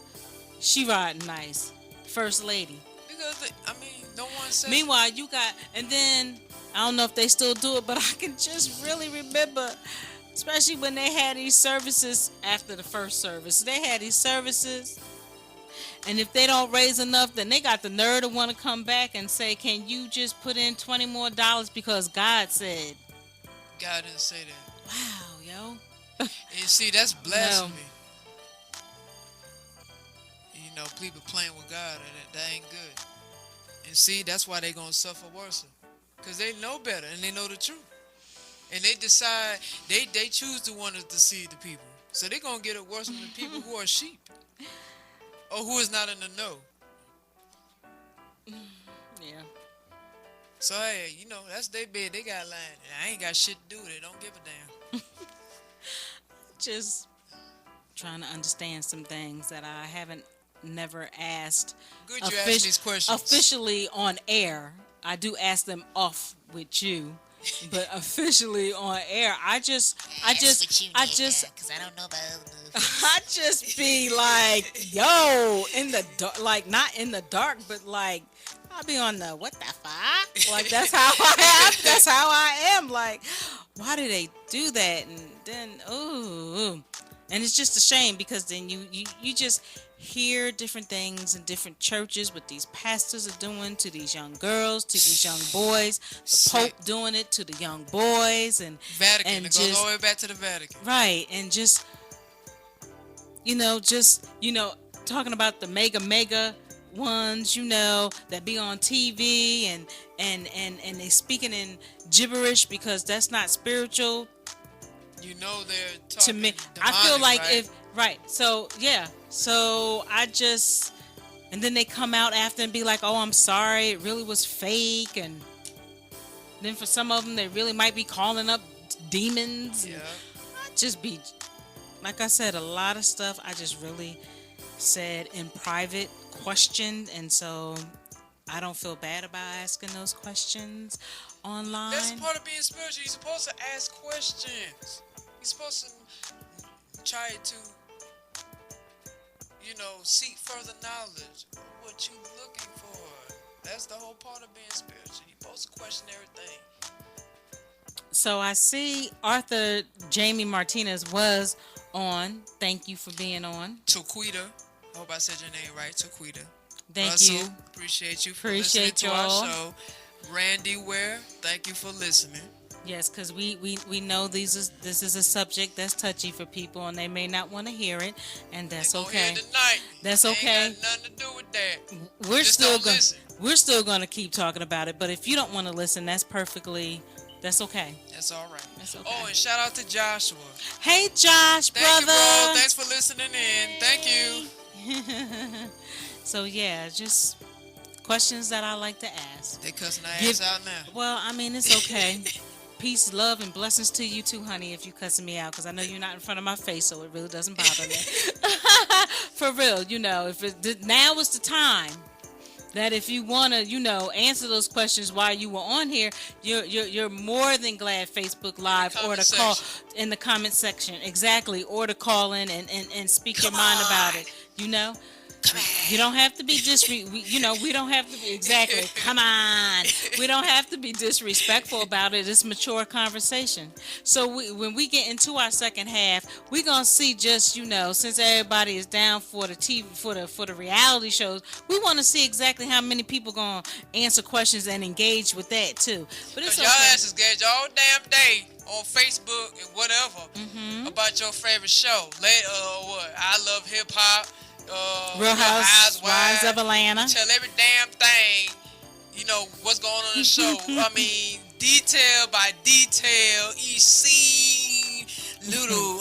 Speaker 2: she riding nice. First lady.
Speaker 1: Because, no one says...
Speaker 2: Meanwhile, you got, and then, I don't know if they still do it, but I can just really remember, especially when they had these services after the first service. They had these services, and if they don't raise enough, then they got the nerve to want to come back and say, can you just put in $20 more because God said.
Speaker 1: God didn't say that.
Speaker 2: Wow, yo.
Speaker 1: And you see, that's blasphemy.
Speaker 2: No.
Speaker 1: You know, people playing with God, and that ain't good. And see, that's why they gonna suffer worse. Because they know better, and they know the truth. And they decide, they choose to want to deceive the people. So they gonna get it worse than the people who are sheep. Or who is not in the know.
Speaker 2: Yeah.
Speaker 1: So, hey, you know, that's their bed. They got lying. I ain't got shit to do with it. Don't give a damn.
Speaker 2: Just trying to understand some things that I haven't never asked.
Speaker 1: Good you ask these questions.
Speaker 2: Officially on air. I do ask them off with you. But officially on air, I just
Speaker 3: because I don't know about other movies.
Speaker 2: I just be like, yo, in the dark, like not in the dark, but like I'll be on the what the fuck? Like that's how I am. That's how I am. Like, why do they do that? And then ooh, and it's just a shame because then you just hear different things in different churches what these pastors are doing to these young girls, to these young boys, the Pope doing it to the young boys, and
Speaker 1: Vatican,
Speaker 2: and
Speaker 1: it goes all the way back to the Vatican.
Speaker 2: Right, and just talking about the mega ones, that be on TV and they speaking in gibberish because that's not spiritual.
Speaker 1: You know they're talking
Speaker 2: to me.
Speaker 1: demonic,
Speaker 2: I feel like
Speaker 1: right?
Speaker 2: So yeah. So I just, and then they come out after and be like, "Oh, I'm sorry. It really was fake." And then for some of them, they really might be calling up demons.
Speaker 1: Yeah.
Speaker 2: I just be, like I said, a lot of stuff I just really said in private, questioned, and so I don't feel bad about asking those questions
Speaker 1: That's
Speaker 2: online.
Speaker 1: part of being spiritual. You're supposed to ask questions. You're supposed to try to, seek further knowledge of what you're looking for. That's the whole part of being spiritual. You're supposed to question everything.
Speaker 2: So I see Arthur Jamie Martinez was on. Thank you for being on.
Speaker 1: Taquita, I hope I said your name right, Taquita.
Speaker 2: Thank
Speaker 1: Russell,
Speaker 2: you.
Speaker 1: appreciate you for listening
Speaker 2: Appreciate
Speaker 1: to
Speaker 2: y'all.
Speaker 1: our show. Randy Ware, thank you for listening.
Speaker 2: Yes, because we know this is a subject that's touchy for people, and they may not want to hear it, and that's
Speaker 1: They gonna
Speaker 2: okay.
Speaker 1: hear it tonight.
Speaker 2: That's
Speaker 1: They
Speaker 2: okay.
Speaker 1: Ain't got nothing to do with that.
Speaker 2: We're
Speaker 1: Just
Speaker 2: still
Speaker 1: don't
Speaker 2: going
Speaker 1: listen.
Speaker 2: we're still going to keep talking about it. But if you don't want to listen, that's okay.
Speaker 1: That's all right.
Speaker 2: That's okay.
Speaker 1: Oh, and shout out to Joshua.
Speaker 2: Hey, Josh,
Speaker 1: Thank you,
Speaker 2: brother.
Speaker 1: bro. Thanks for listening in. Thank you.
Speaker 2: So yeah, just questions that I like to ask.
Speaker 1: They cussing our
Speaker 2: Give-
Speaker 1: ass out now.
Speaker 2: Well, I mean, it's okay. Peace, love, and blessings to you too, honey, if you cussing me out, because I know you're not in front of my face, so it really doesn't bother me. For real, now is the time that if you want to, answer those questions while you were on here, you're more than glad Facebook Live or to call in the comment section. Exactly, or to call in and speak your mind about it, You don't have to be we don't have to be exactly. Come on, we don't have to be disrespectful about it. It's mature conversation. So when we get into our second half, we're gonna see just since everybody is down for the TV for the reality shows, we want to see exactly how many people gonna answer questions and engage with that too. But it's
Speaker 1: y'all asses engage all damn day on Facebook and whatever about your favorite show. What? I Love Hip Hop.
Speaker 2: Real Housewives of Atlanta.
Speaker 1: You tell every damn thing, what's going on in the show. I mean, detail by detail, each scene, little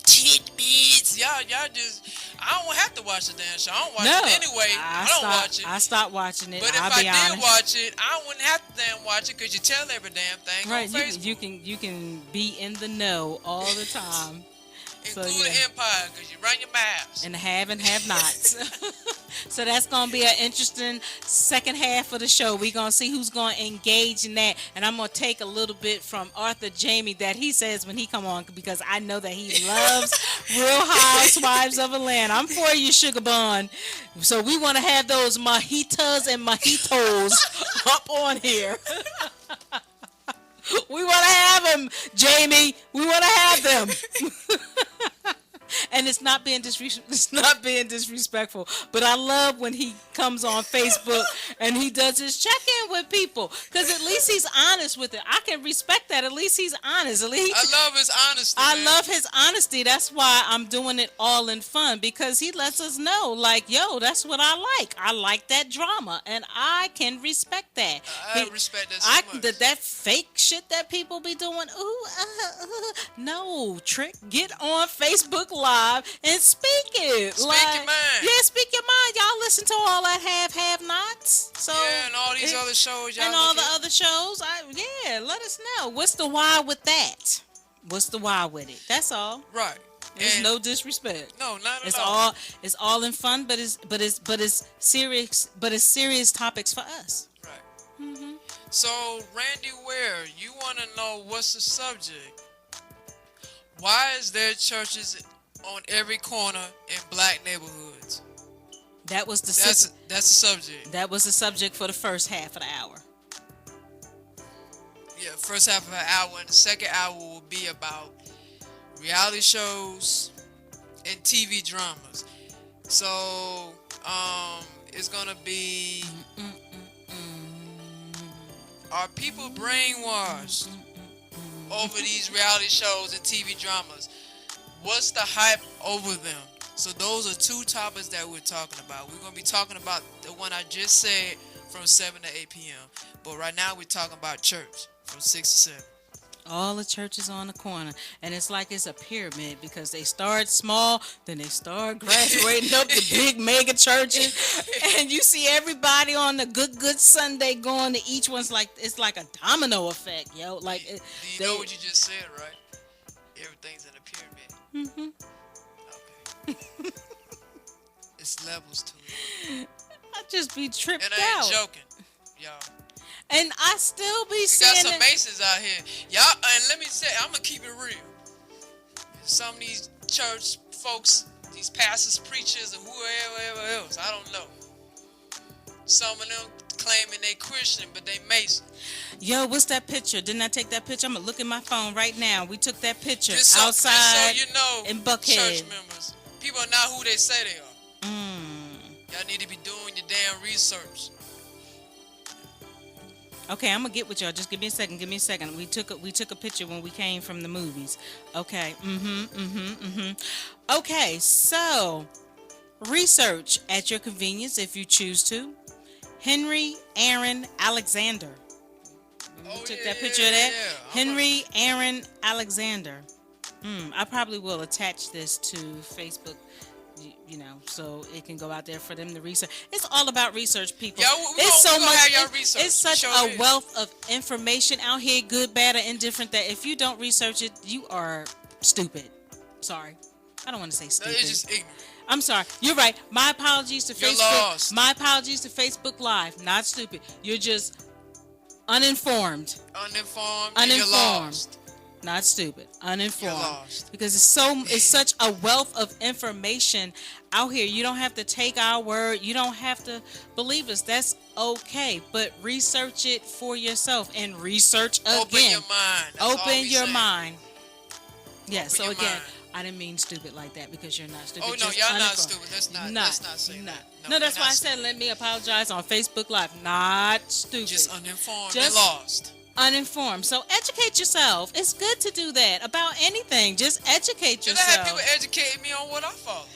Speaker 1: tidbits. Y'all just, I don't have to watch the damn show. I don't watch it anyway. I don't watch it.
Speaker 2: I stopped watching it.
Speaker 1: But if I did watch it, I wouldn't have to damn watch it because you tell every damn thing on Facebook.
Speaker 2: You can be in the know all the time.
Speaker 1: Include the Empire, because you run your mouths.
Speaker 2: And the have and have nots. So that's going to be an interesting second half of the show. We're going to see who's going to engage in that. And I'm going to take a little bit from Arthur Jamie that he says when he come on, because I know that he loves Real Housewives of Atlanta. I'm for you, Sugar Bun. So we want to have those mojitas and mojitos up on here. We want to have them, Jamie. We want to have them. And it's not being disrespectful, but I love when he comes on Facebook and he does his check-in with people, because at least he's honest with it. I can respect that. At least he's honest. I
Speaker 1: love his honesty.
Speaker 2: I love his honesty. That's why I'm doing it all in fun, because he lets us know, like, yo, that's what I like. I like that drama, and I can respect that.
Speaker 1: I respect that so much.
Speaker 2: That fake shit that people be doing. No, Trick, get on Facebook Live and speak it.
Speaker 1: Speak your mind.
Speaker 2: Yeah, speak your mind. Y'all listen to all that have nots. So
Speaker 1: yeah, and all these other shows. Y'all
Speaker 2: and all the other shows. Let us know. What's the why with that? What's the why with it? That's all.
Speaker 1: Right.
Speaker 2: There's no disrespect.
Speaker 1: No, not at all.
Speaker 2: It's all in fun, but it's serious topics for us.
Speaker 1: Right. So, Randy Ware, you want to know what's the subject? Why is there churches on every corner in black neighborhoods? That's the subject.
Speaker 2: That was the subject for the first half of the hour.
Speaker 1: Yeah, first half of an hour, and the second hour will be about reality shows and TV dramas. So, it's gonna be, are people brainwashed over these reality shows and TV dramas? What's the hype over them? So those are two topics that we're talking about. We're going to be talking about the one I just said from 7 to 8 p.m. But right now we're talking about church from 6 to 7.
Speaker 2: All the churches on the corner. And it's like it's a pyramid, because they start small, then they start graduating up to big mega churches. And you see everybody on the good Sunday going to each one's like, it's like a domino effect, yo. Like,
Speaker 1: do you know what you just said, right? Everything's in a pyramid. Okay. It's levels to it.
Speaker 2: I just be
Speaker 1: And
Speaker 2: tripped
Speaker 1: I ain't
Speaker 2: out.
Speaker 1: joking, y'all.
Speaker 2: And I still be
Speaker 1: You got
Speaker 2: seeing
Speaker 1: some
Speaker 2: it.
Speaker 1: Masons out here. Y'all, and let me say, I'm going to keep it real. Some of these church folks, these pastors, preachers, or whoever else, I don't know. Some of them claiming they Christian, but they Mason.
Speaker 2: Yo, what's that picture? Didn't I take that picture? I'm gonna look at my phone right now. We took that picture
Speaker 1: Just so
Speaker 2: outside
Speaker 1: you know,
Speaker 2: in
Speaker 1: church
Speaker 2: Buckhead.
Speaker 1: members, people are not who they say they are.
Speaker 2: Mm.
Speaker 1: Y'all need to be doing your damn research.
Speaker 2: Okay, I'm gonna get with y'all. Just give me a second. Give me a second. We took a picture when we came from the movies. Okay. Okay, so research at your convenience if you choose to. Henry Aaron Alexander. We
Speaker 1: Oh,
Speaker 2: took
Speaker 1: yeah,
Speaker 2: that
Speaker 1: yeah,
Speaker 2: picture of
Speaker 1: yeah,
Speaker 2: that.
Speaker 1: yeah.
Speaker 2: Henry Aaron Alexander. I probably will attach this to Facebook, so it can go out there for them to research. It's all about research, people.
Speaker 1: Yeah,
Speaker 2: It's so
Speaker 1: we gonna
Speaker 2: much.
Speaker 1: have y'all research.
Speaker 2: It's such
Speaker 1: Sure
Speaker 2: a
Speaker 1: is.
Speaker 2: wealth of information out here, good, bad, or indifferent, that if you don't research it, you are stupid. Sorry, I don't want to say
Speaker 1: No, it's
Speaker 2: stupid.
Speaker 1: just ignorant.
Speaker 2: I'm sorry. You're right. My apologies to
Speaker 1: You're
Speaker 2: Facebook.
Speaker 1: lost.
Speaker 2: My apologies to Facebook Live. Not stupid. You're just uninformed.
Speaker 1: Uninformed. And you're
Speaker 2: Uninformed.
Speaker 1: lost.
Speaker 2: Not stupid, uninformed.
Speaker 1: You're lost.
Speaker 2: Because it's such a wealth of information out here. You don't have to take our word. You don't have to believe us. That's okay. But research it for yourself and research again.
Speaker 1: Open your mind. That's all
Speaker 2: Open
Speaker 1: we
Speaker 2: your
Speaker 1: saying.
Speaker 2: mind. Yeah.
Speaker 1: Open
Speaker 2: So
Speaker 1: your
Speaker 2: again,
Speaker 1: mind.
Speaker 2: I didn't mean stupid like that because you're not stupid.
Speaker 1: Oh no,
Speaker 2: Just
Speaker 1: y'all not
Speaker 2: uninformed.
Speaker 1: stupid. Let's not say that.
Speaker 2: No, that's
Speaker 1: we're
Speaker 2: why
Speaker 1: not
Speaker 2: I said
Speaker 1: stupid.
Speaker 2: let me apologize on Facebook Live. Not stupid.
Speaker 1: Just uninformed
Speaker 2: Just-
Speaker 1: and lost.
Speaker 2: Uninformed. So educate yourself. It's good to do that about anything. Just educate
Speaker 1: Just I have
Speaker 2: yourself.
Speaker 1: people educate me on what I follow.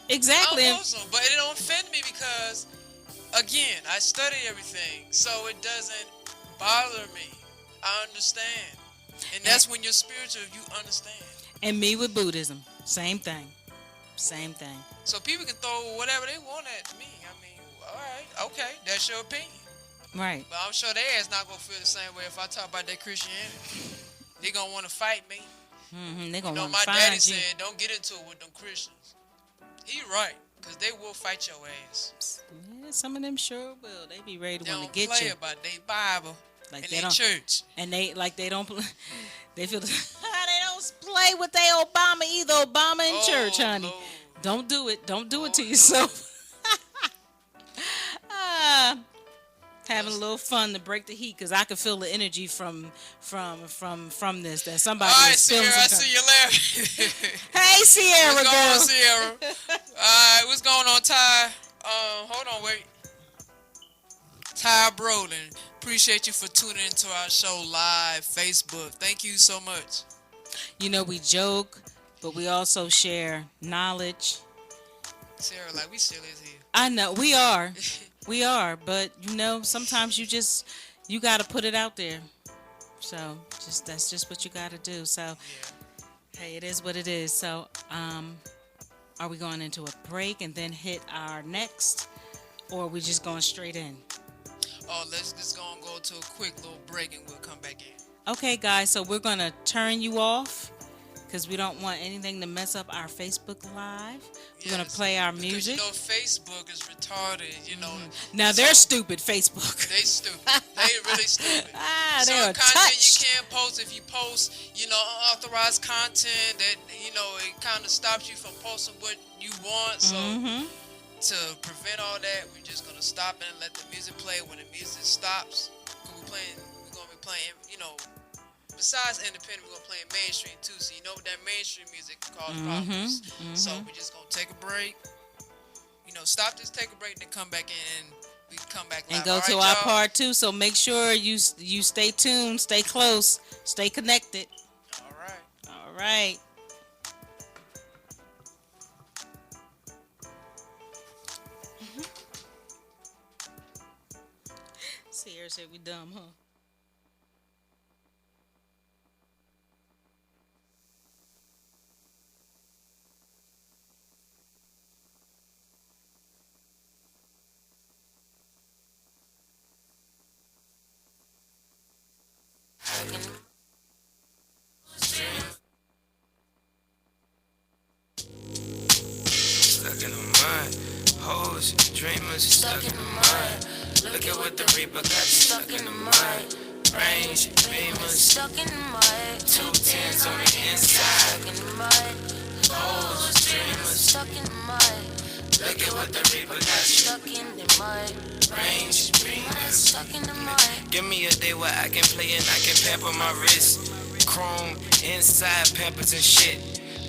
Speaker 2: Exactly.
Speaker 1: I'm awesome, but it don't offend me because, again, I study everything, so it doesn't bother me. I understand, and that's when you're spiritual. You understand.
Speaker 2: And me with Buddhism. Same thing. Same thing.
Speaker 1: So people can throw whatever they want at me. I mean, all right, okay, that's your opinion.
Speaker 2: Right.
Speaker 1: But I'm sure their ass not gonna feel the same way if I talk about their Christianity. They gonna want to fight me.
Speaker 2: They're going to
Speaker 1: No,
Speaker 2: want
Speaker 1: my
Speaker 2: to find
Speaker 1: daddy
Speaker 2: you.
Speaker 1: said don't get into it with them Christians. He right, cause they will fight your ass.
Speaker 2: Yeah, some of them sure will. They be ready
Speaker 1: They
Speaker 2: to want
Speaker 1: don't
Speaker 2: to get
Speaker 1: play
Speaker 2: you.
Speaker 1: about their Bible
Speaker 2: Like
Speaker 1: and
Speaker 2: they
Speaker 1: their
Speaker 2: don't.
Speaker 1: church.
Speaker 2: And they don't play. They feel they don't play with their Obama either. Obama in church, honey.
Speaker 1: Lord.
Speaker 2: Don't do it. Don't do it to
Speaker 1: Oh,
Speaker 2: yourself. Ah, having a little fun to break the heat because I can feel the energy from this that somebody
Speaker 1: All right,
Speaker 2: is feeling.
Speaker 1: Sierra, I
Speaker 2: some
Speaker 1: see you later.
Speaker 2: Hey, Sierra
Speaker 1: What's going
Speaker 2: girl.
Speaker 1: on, Sierra? Alright, what's going on, Ty? Hold on, wait. Ty Brolin, appreciate you for tuning into our show live, Facebook. Thank you so much.
Speaker 2: You know, we joke, but we also share knowledge.
Speaker 1: Sarah, like, we serious here.
Speaker 2: I know we are. We are, but sometimes you got to put it out there. So, that's just what you got to do. So,
Speaker 1: Yeah.
Speaker 2: hey, it is what it is. So, are we going into a break and then hit our next, or are we just going straight in?
Speaker 1: Oh, let's just go to a quick little break and we'll come back in.
Speaker 2: Okay, guys, so we're going to turn you off because we don't want anything to mess up our Facebook Live. We're going to
Speaker 1: Yes,
Speaker 2: play our
Speaker 1: because,
Speaker 2: music.
Speaker 1: Facebook is retarded,
Speaker 2: Now, they're stupid, Facebook.
Speaker 1: They stupid. They really stupid.
Speaker 2: They
Speaker 1: Certain
Speaker 2: are
Speaker 1: content
Speaker 2: touched.
Speaker 1: you can't post. If you post, unauthorized content that, it kind of stops you from posting what you want. So to prevent all that, we're just going to stop and let the music play. When the music stops, we're going to be playing, besides independent, we're going to play mainstream too. So that mainstream music cause problems. So we're just going to take a break. Stop this, take a break, then come back in and we come back live.
Speaker 2: And go
Speaker 1: All
Speaker 2: to
Speaker 1: right,
Speaker 2: our
Speaker 1: y'all?
Speaker 2: part 2. So make sure you stay tuned, stay close, stay connected.
Speaker 1: All right.
Speaker 2: All right. Sierra said we dumb, huh?
Speaker 4: Stuck in the mind, hoes dreamers stuck in the mud. Look at what the Reaper got you stuck in the mud. Range beamers stuck in the mud. Two tens on the inside stuck in the mud. Hoes dreamers stuck in the mud. Look at what the Reaper got you stuck in the mud. Range beamers stuck in the mud. Give me a day where I can play and I can pamper my wrist. Chrome inside pampers and shit.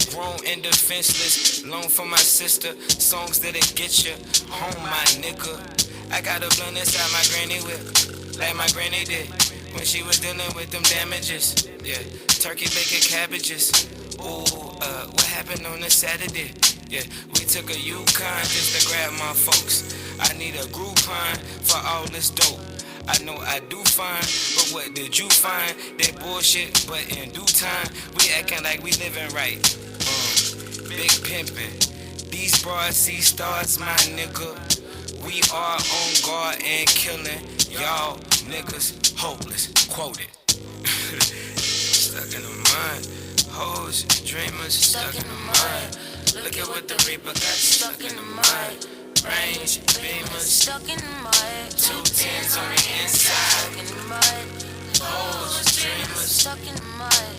Speaker 4: Grown and defenseless, loan for my sister. Songs that'll get you home, my nigga. I got a blunt inside my granny whip, like my granny did when she was dealing with them damages. Yeah, turkey, bacon, cabbages. Ooh, what happened on a Saturday? Yeah, we took a Yukon just to grab my folks. I need a Groupon for all this dope. I know I do fine, but what did you find? That bullshit, but in due time, we acting like we living right. Big pimpin', these broads see stars, my nigga. We are on guard and killing y'all niggas hopeless. Quoted. Stuck in the mud, hoes, dreamers stuck in the mud. Look at what the Reaper got you stuck in the mud. Range beamers stuck in the mud. Two tens on the inside stuck in the mud. Hoes, dreamers stuck in the mud.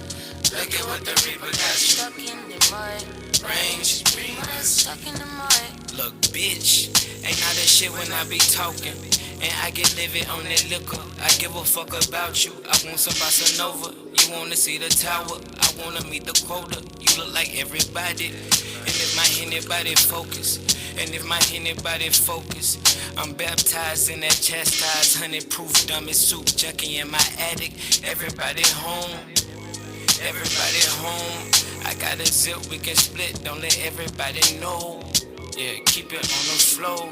Speaker 4: Look at what the Reaper got you stuck in the mud. Range beamers stuck in the mud. Look, bitch, ain't not that shit when I be talking. And I get livid on that liquor. I give a fuck about you. I want some bossa nova. You wanna see the tower. I wanna meet the quota. You look like everybody. And if my anybody focus, and if my anybody focus, I'm baptized in that chastised honey-proof dummy soup junkie in my attic. Everybody home. Everybody home. I got a zip we can split. Don't let everybody know. Yeah, keep it on the flow.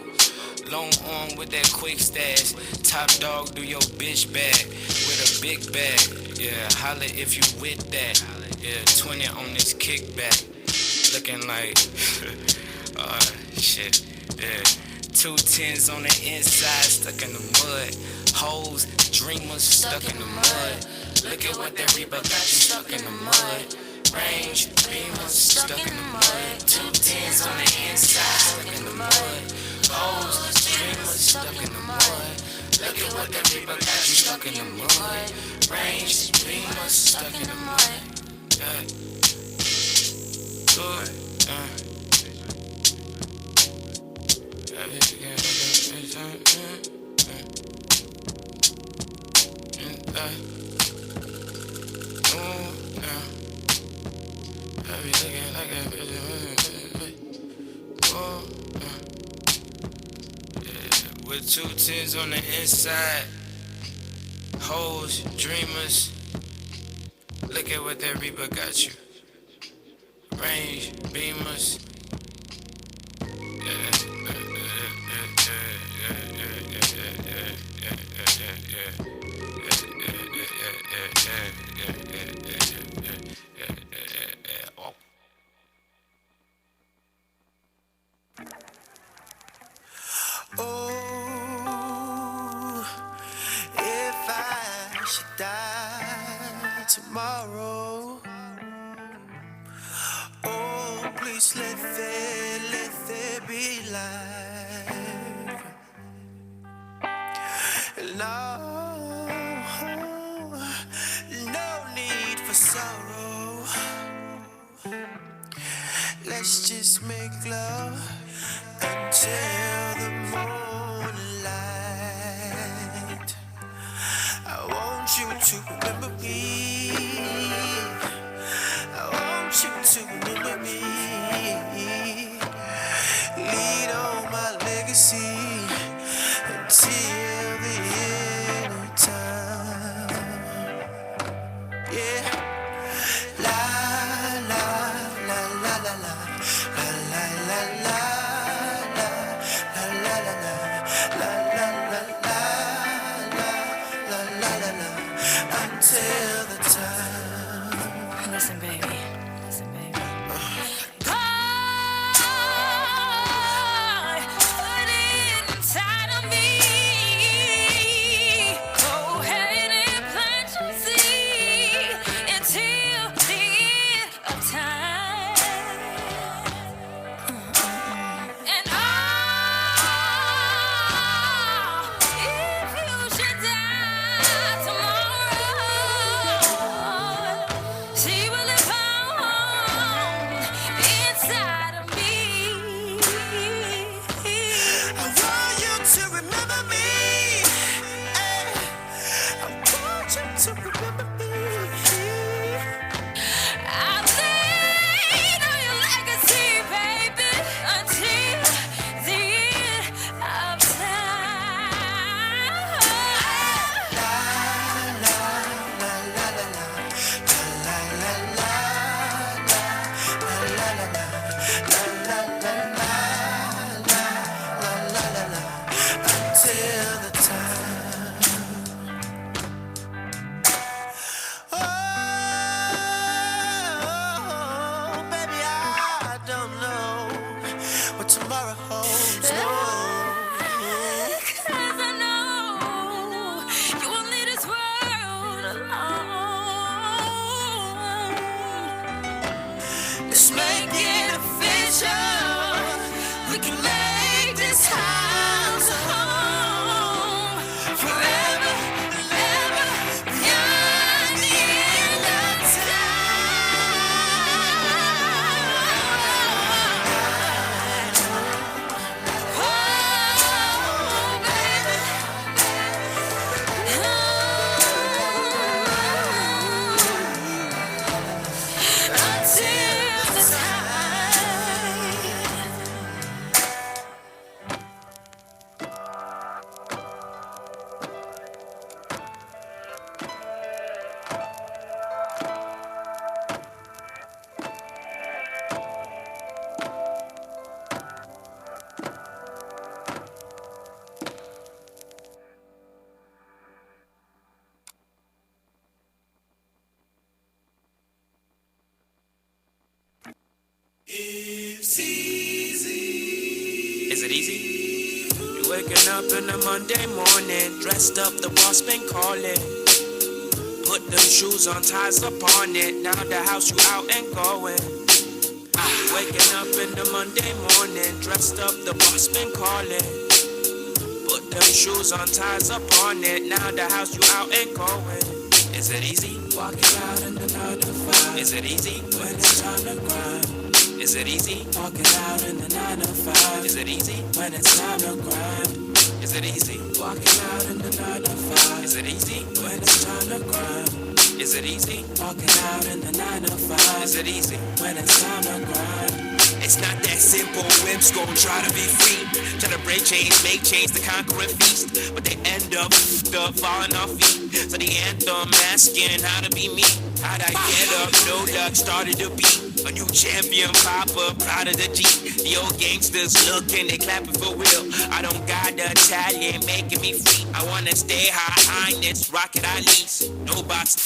Speaker 4: Long arm with that quick stash. Top dog, do your bitch bag with a big bag. Yeah, holla if you with that. Yeah, 20 on this kickback. Looking like, shit. Yeah, two tens on the inside, stuck in the mud. Hoes, dreamers, stuck in the mud. Look at what that Reaper got you stuck in the mud. Range, beamers, stuck in the mud. Two tens on the inside, stuck in the mud. Hoes, dreamers, stuck in the mud. Look at what that Reaper got you stuck in the mud. Range, beamers, stuck in the mud. Good. With two tens on the inside, hoes, dreamers. Look at what that Reaper got you. Range, beamers.
Speaker 5: Oh, if I should die tomorrow, oh, please let there be life. No, no need for sorrow. Let's just make love until the morning light. I want you to remember me. I want you to remember me. Lead on my legacy until the end of time. Yeah. La la la la la la la la la la. Until the time.
Speaker 3: Listen, baby. Listen, baby. God, put it inside of me. Go ahead and plant your seed until the end of time. And
Speaker 5: to remember me.
Speaker 3: I'll lean on your legacy, baby, until the end of time.
Speaker 5: La la la la la la la la la la la la la la la la la until the time. Oh, baby, I don't know what tomorrow holds. No.
Speaker 3: 'Cause I know you won't leave this world alone.
Speaker 5: Let's make it official. We can make this house a home forever, ever, beyond the end of
Speaker 3: Oh, baby. Until the time.
Speaker 4: Is it easy? You waking up in the Monday morning, dressed up, the boss been calling. Put them shoes on, ties upon it. Now the house you out and going. Waking up in the Monday morning, dressed up, the boss been calling. Put them shoes on, ties upon it. Now the house you out and going. Is it easy? Walking out in the 9 to 5. Is it easy? When it's time to grind. Is it easy? Walking out in the 9 to 5. Is it easy? When it's time to grind. Is it easy? Walking out in the 9 to 5. Is it easy? When it's time to grind. Is it easy? Walking out in the 9 to 5. Is it easy? When it's time to grind. It's not that simple. Wimps gon' try to be free, try to break chains, make change, the conquering feast, but they end up falling off feet. So the anthem asking how to be me. How'd I get up? No luck, started to beat. A new champion, Papa, proud of the G. The old gangsters looking, they clapping for real. I don't got the talent making me free. I wanna stay high, highness, rocket Ali. No box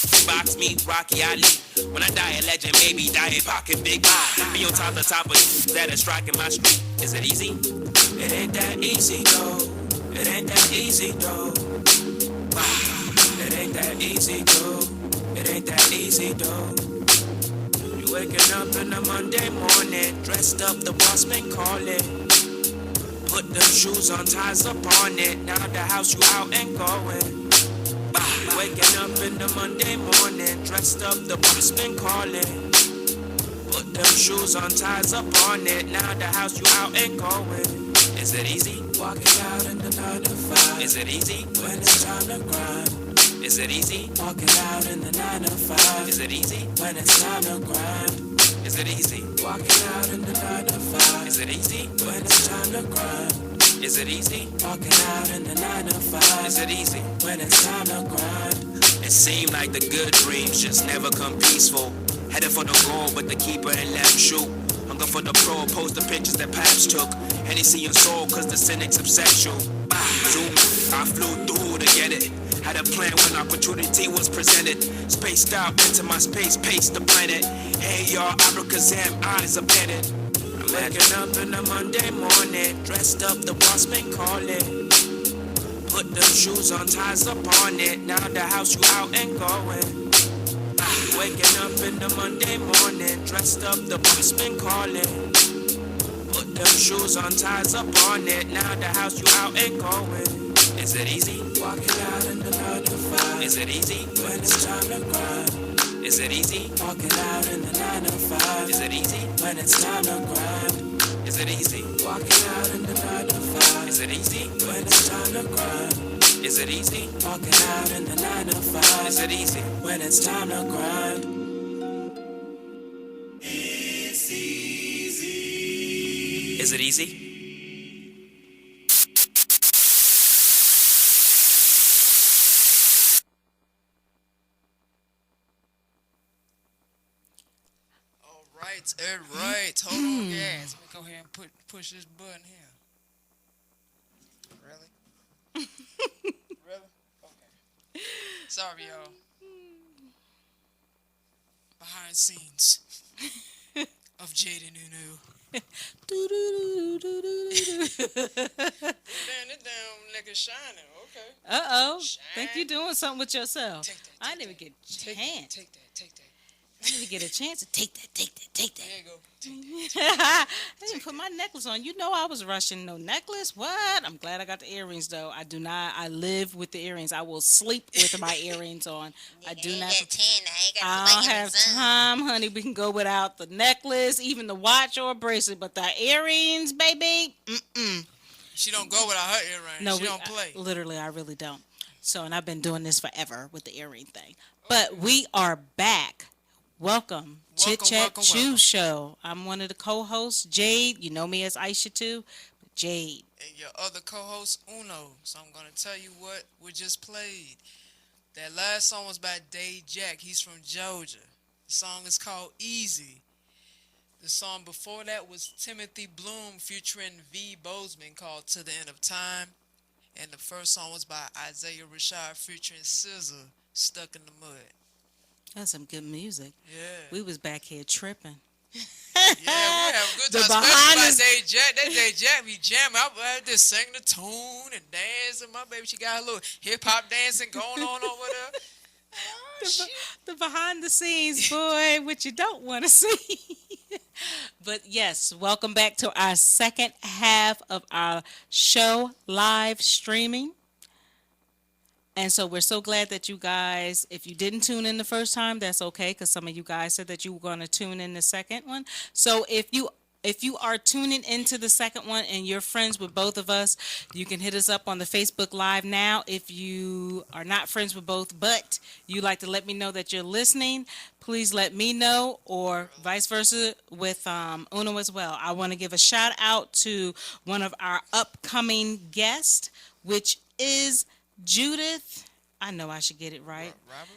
Speaker 4: me, Rocky Ali. When I die a legend, maybe die a pocket big. Be on top of that is striking my street. Is it easy? It ain't that easy though. It ain't that easy though. It ain't that easy though. It ain't that easy though. You waking up in the Monday morning, dressed up, the boss been calling. Put them shoes on, ties upon it. Now the house you out and going. Waking up in the Monday morning, dressed up, the boss been calling. Put them shoes on, ties upon it. Now the house you out and going. Is it easy? Walking out in the 9 to 5. Is it easy? When it's time to grind. Is it easy? Walking out in the 9 to 5. Is it easy? When it's time to grind. Is it easy? Walking out in the 9 to 5. Is it easy? When it's time to grind. Is it easy? Walking out in the 9 to 5. Is it easy? When it's time to grind. It seemed like the good dreams just never come peaceful. Headed for the goal, but the keeper ain't let him shoot. Hunger for the pro, post the pictures that Paps took. Hennessy and soul, cause the cynics obsess you. Zoom, I flew through to get it. Had a plan when opportunity was presented. Spaced out into my space, paced the planet. Hey y'all, abracazam, eyes are pennant. I'm waking up in the Monday morning, dressed up, the boss been calling. Put them shoes on, ties upon it. Now the house you out and going. Waking up in the Monday morning, dressed up, the boss been calling. Put them shoes on, ties upon it. Now the house you out and going. Is it easy? Walking out in the 9 to 5. Is it easy? When it's time to grind. Is it easy? Walking out in the 9 to 5. Is it easy? When it's time to grind. Is it easy? Walking out in the 9 to 5. Is it easy? When it's time to grind. Is it easy? Walking out in the 9 to 5. Is it easy? When it's time to grind. Is it easy?
Speaker 1: All right, all right. Hold on, guys. Let me go ahead and push this button here. Really? Really? Okay. Sorry, y'all. Behind scenes of Jade Uno. Damn, this damn nigga shining. Okay.
Speaker 2: Uh-oh.
Speaker 1: Shine.
Speaker 2: Think you doing something with yourself.
Speaker 1: Take that.
Speaker 2: I
Speaker 1: Take
Speaker 2: didn't even
Speaker 1: that.
Speaker 2: get a
Speaker 1: Take
Speaker 2: chance.
Speaker 1: that. Take that. Take that.
Speaker 2: I didn't even get a chance to take that.
Speaker 1: There you go. Take that.
Speaker 2: I didn't put my necklace on. You know I was rushing. No necklace? What? I'm glad I got the earrings though. I do not. I live with the earrings. I will sleep with my earrings on. I do not. I don't have time, honey. We can go without the necklace, even the watch or bracelet, but the earrings, baby. Mm-mm.
Speaker 1: She don't go without her earrings.
Speaker 2: No,
Speaker 1: she don't play.
Speaker 2: Literally, I really don't. So, and I've been doing this forever with the earring thing. But we are back. Welcome, Chit Chat Chew Show. I'm one of the co-hosts, Jade. You know me as Aisha too, but Jade.
Speaker 1: And your other co-host, Uno. So I'm gonna tell you what we just played. That last song was by Dave Jack. He's from Georgia. The song is called Easy. The song before that was Timothy Bloom featuring V. Bozeman called To the End of Time. And the first song was by Isaiah Rashad featuring SZA, Stuck in the Mud.
Speaker 2: That's some good music.
Speaker 1: Yeah.
Speaker 2: We was back here tripping.
Speaker 1: Yeah, we have a good
Speaker 2: The
Speaker 1: time.
Speaker 2: behind
Speaker 1: Especially
Speaker 2: the-
Speaker 1: by Dave Jack. That Dave Jack be jamming. I just sing the tune and dancing. My baby, she got a little hip-hop dancing going on over there. Oh, shit.
Speaker 2: The behind the scenes, boy, what you don't want to see. But yes, welcome back to our second half of our show live streaming. And so we're so glad that you guys, if you didn't tune in the first time, that's okay, because some of you guys said that you were going to tune in the second one. So if you are tuning into the second one and you're friends with both of us, you can hit us up on the Facebook Live now. If you are not friends with both, but you like to let me know that you're listening, please let me know, or vice versa with Uno as well. I want to give a shout out to one of our upcoming guests, which is Judith. I know I should get it right.
Speaker 1: Robert?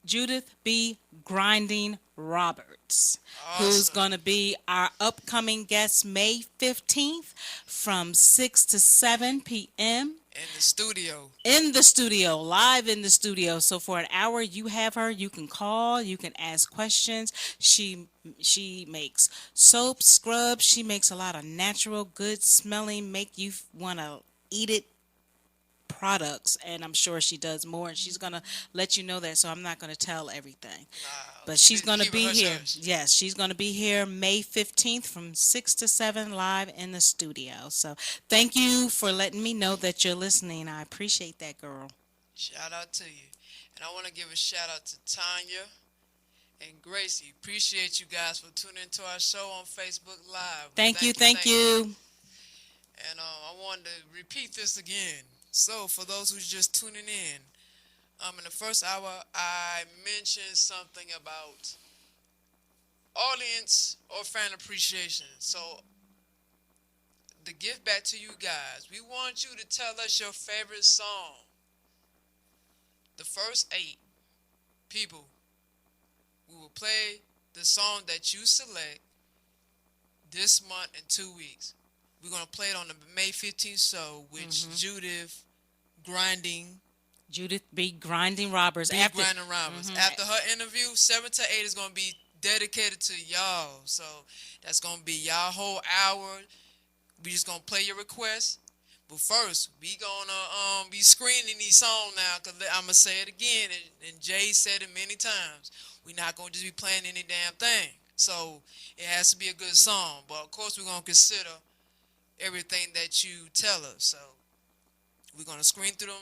Speaker 2: Judith B. Grinding Roberts, who's going to be our upcoming guest May 15th from 6 to 7 p.m.
Speaker 1: In the studio.
Speaker 2: In the studio, live in the studio. So for an hour, you have her. You can call. You can ask questions. She makes soap, scrubs. She makes a lot of natural, good smelling, make you want to eat it products, and I'm sure she does more, and she's gonna let you know that, so I'm not gonna tell everything, but she's gonna be here. Yes, she's gonna be here May 15th from 6 to 7 live in the studio. So thank you for letting me know that you're listening. I appreciate that, girl.
Speaker 1: Shout out to you. And I want to give a shout out to Tanya and Gracie. Appreciate you guys for tuning into our show on Facebook Live.
Speaker 2: Thank you.
Speaker 1: And I wanted to repeat this again. So, for those who's just tuning in the first hour, I mentioned something about audience or fan appreciation. So, the gift back to you guys, we want you to tell us your favorite song. The first 8 people, we will play the song that you select this month in 2 weeks. We're going to play it on the May 15th show, which Judith
Speaker 2: B. Grinding Roberts.
Speaker 1: After her interview, 7 to 8 is going to be dedicated to y'all. So that's going to be y'all whole hour. We just going to play your requests. But first, we going to be screening these songs now, because I'm going to say it again, and Jay said it many times. We're not going to just be playing any damn thing. So it has to be a good song. But, of course, we're going to consider everything that you tell us. So we're going to screen through them,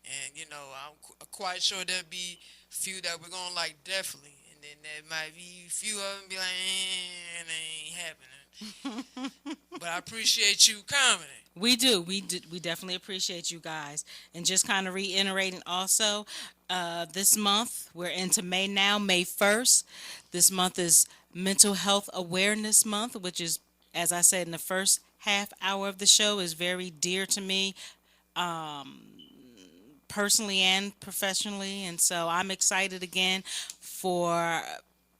Speaker 1: and I'm quite sure there'll be a few that we're going to like definitely, and then there might be a few of them be like, it ain't happening. But I appreciate you commenting.
Speaker 2: We do. We definitely appreciate you guys. And just kind of reiterating also, this month we're into May now, May 1st. This month is Mental Health Awareness Month, which is, as I said in the first half hour of the show, is very dear to me, personally and professionally. And so I'm excited again for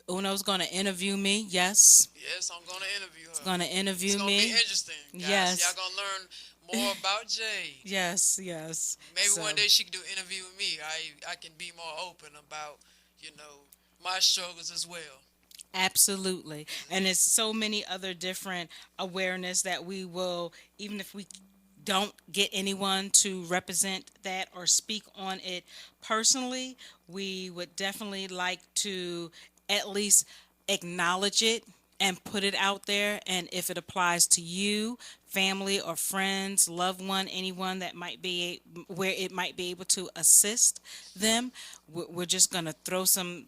Speaker 2: Uno's going to interview me. Yes,
Speaker 1: Yes, I'm gonna interview her.
Speaker 2: going to
Speaker 1: It's
Speaker 2: interview
Speaker 1: gonna be
Speaker 2: me.
Speaker 1: interesting, guys.
Speaker 2: Yes.
Speaker 1: Y'all gonna learn more about Jade.
Speaker 2: Yes, yes.
Speaker 1: Maybe
Speaker 2: So,
Speaker 1: one day she can do an interview with me. I can be more open about, my struggles as well.
Speaker 2: absolutely. And there's so many other different awareness that we will, even if we don't get anyone to represent that or speak on it personally, we would definitely like to at least acknowledge it and put it out there. And if it applies to you, family or friends, loved one, anyone that might be where it might be able to assist them, we're just gonna throw some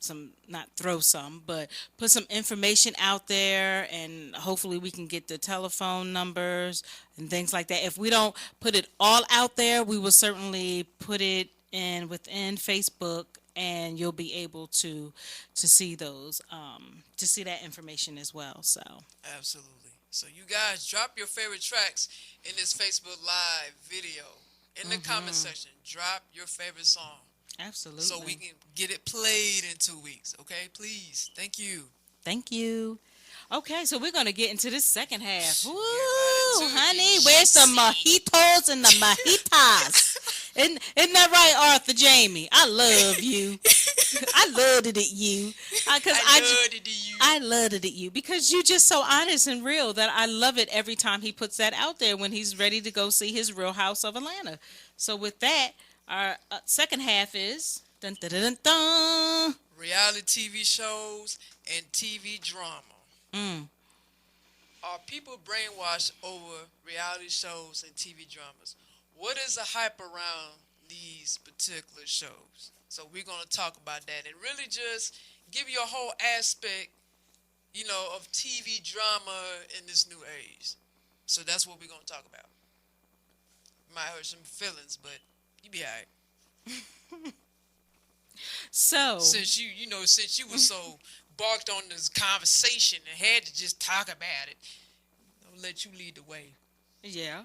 Speaker 2: not throw some, but put some information out there, and hopefully we can get the telephone numbers and things like that. If we don't put it all out there, we will certainly put it in within Facebook, and you'll be able to see those to see that information as well. So
Speaker 1: Absolutely. So you guys drop your favorite tracks in this Facebook Live video. In the comment section, drop your favorite song
Speaker 2: absolutely.
Speaker 1: so we can get it played in 2 weeks. Okay, please. Thank you.
Speaker 2: Thank you. Okay, so we're gonna get into this second half. Woo,
Speaker 1: right into it.
Speaker 2: honey, where's the mojitos and the mojitas? Isn't that right, Arthur Jamie? I love you. I loved it at you. Cause I loved it at you because you're just so honest and real that I love it every time he puts that out there when he's ready to go see his Real House of Atlanta. So with that, our second half is dun, dun, dun, dun, dun.
Speaker 1: Reality TV shows and TV drama.
Speaker 2: Mm.
Speaker 1: Are people brainwashed over reality shows and TV dramas? What is the hype around these particular shows? So we're going to talk about that and really just give you a whole aspect, of TV drama in this new age. So that's what we're going to talk about. Might hurt some feelings, but you be all right.
Speaker 2: So
Speaker 1: Since you were so barked on this conversation and had to just talk about it, I'll let you lead the way.
Speaker 2: yeah.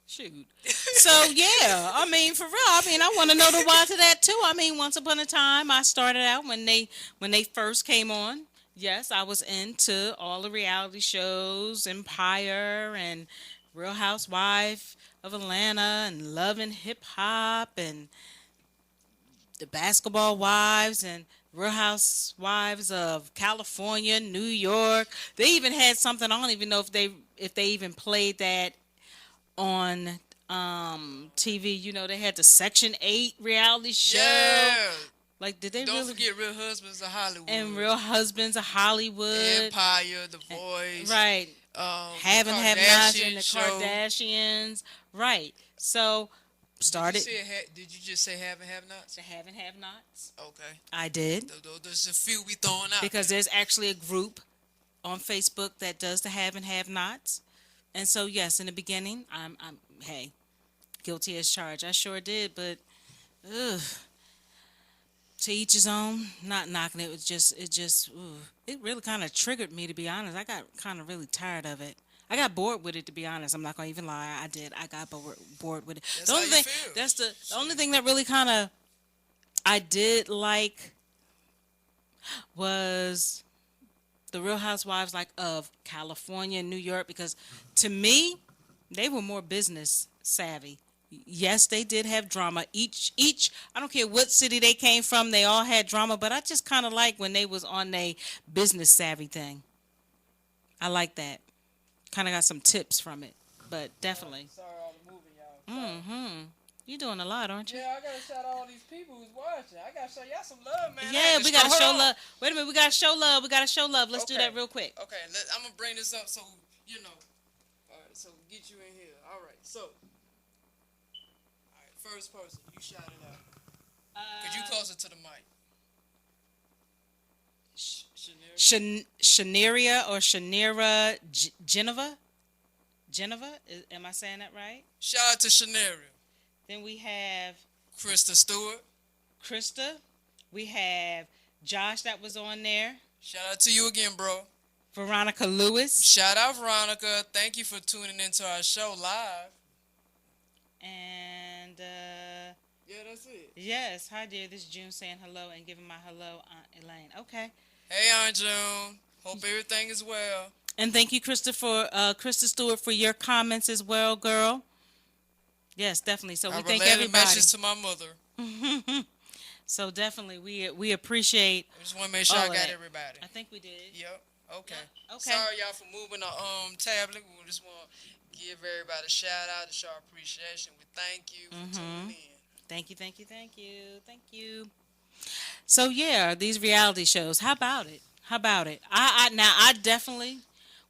Speaker 2: Shoot. So yeah, I mean for real. I want to know the why to that too. Once upon a time, I started out when they first came on. Yes, I was into all the reality shows, Empire and Real Housewife of Atlanta and Love and Hip Hop and the Basketball Wives and Real Housewives of California, New York. They even had something. I don't even know if they even played that on TV. They had the Section 8 reality show.
Speaker 1: Yeah.
Speaker 2: Like, did they
Speaker 1: Don't
Speaker 2: really?
Speaker 1: forget Real Husbands of Hollywood.
Speaker 2: And Real Husbands of Hollywood.
Speaker 1: Empire, The Voice.
Speaker 2: Right. Have and Have Nots and the
Speaker 1: Kardashian show.
Speaker 2: Kardashians. Right. So, started.
Speaker 1: Did you just say Have and Have Nots?
Speaker 2: The Have and Have Nots.
Speaker 1: Okay.
Speaker 2: I did.
Speaker 1: There's a few we throwing out.
Speaker 2: Because there's actually a group on Facebook that does the Have and Have Nots. And so, yes, in the beginning, I'm hey, guilty as charged. I sure did, but, ugh. To each his own. Not knocking it. It really kind of triggered me, to be honest. I got kind of really tired of it. I got bored with it, to be honest. I'm not gonna even lie. I did. I got bored with it.
Speaker 1: That's how you feel.
Speaker 2: That's the only thing that really kind of I did like was the Real Housewives of California and New York, because to me they were more business savvy. Yes, they did have drama. Each I don't care what city they came from, they all had drama, but I just kind of like when they was on a business savvy thing. I like that. Kind of got some tips from it, but definitely.
Speaker 1: Sorry, all the moving, y'all.
Speaker 2: You're doing a lot, aren't you?
Speaker 1: Yeah, I gotta shout out all these people who's watching. I gotta show y'all some love, man.
Speaker 2: Yeah, we gotta show love. Wait a minute, we gotta show love. Let's do
Speaker 1: Okay.
Speaker 2: that real quick.
Speaker 1: Okay, I'm gonna bring this up so you know. All right, so get you in here. All right, so. All right, first person, you shout it out. Cause you closer to the mic.
Speaker 2: Shaneria or Shanira Geneva. Geneva, am I saying that right?
Speaker 1: Shout out to Shanaria.
Speaker 2: Then we have
Speaker 1: Krista Stewart.
Speaker 2: Krista. We have Josh that was on there.
Speaker 1: Shout out to you again, bro.
Speaker 2: Veronica Lewis.
Speaker 1: Shout out, Veronica. Thank you for tuning into our show live.
Speaker 2: And,
Speaker 1: yeah, that's it.
Speaker 2: yes. Hi, dear. This is June saying hello and giving my hello, Aunt Elaine. Okay.
Speaker 1: Hey, Aunt June. Hope everything is well.
Speaker 2: And thank you, Krista Stewart, for your comments as well, girl. Yes, definitely. So we thank everybody.
Speaker 1: A message to my mother.
Speaker 2: So definitely, we appreciate.
Speaker 1: I just want to make sure I got everybody.
Speaker 2: I think we did.
Speaker 1: Yep. Okay.
Speaker 2: Yeah. Okay.
Speaker 1: Sorry, y'all, for moving the tablet. We just want to give everybody a shout out to show our appreciation. We thank you for tuning in.
Speaker 2: Thank you. So yeah, these reality shows. How about it? I definitely.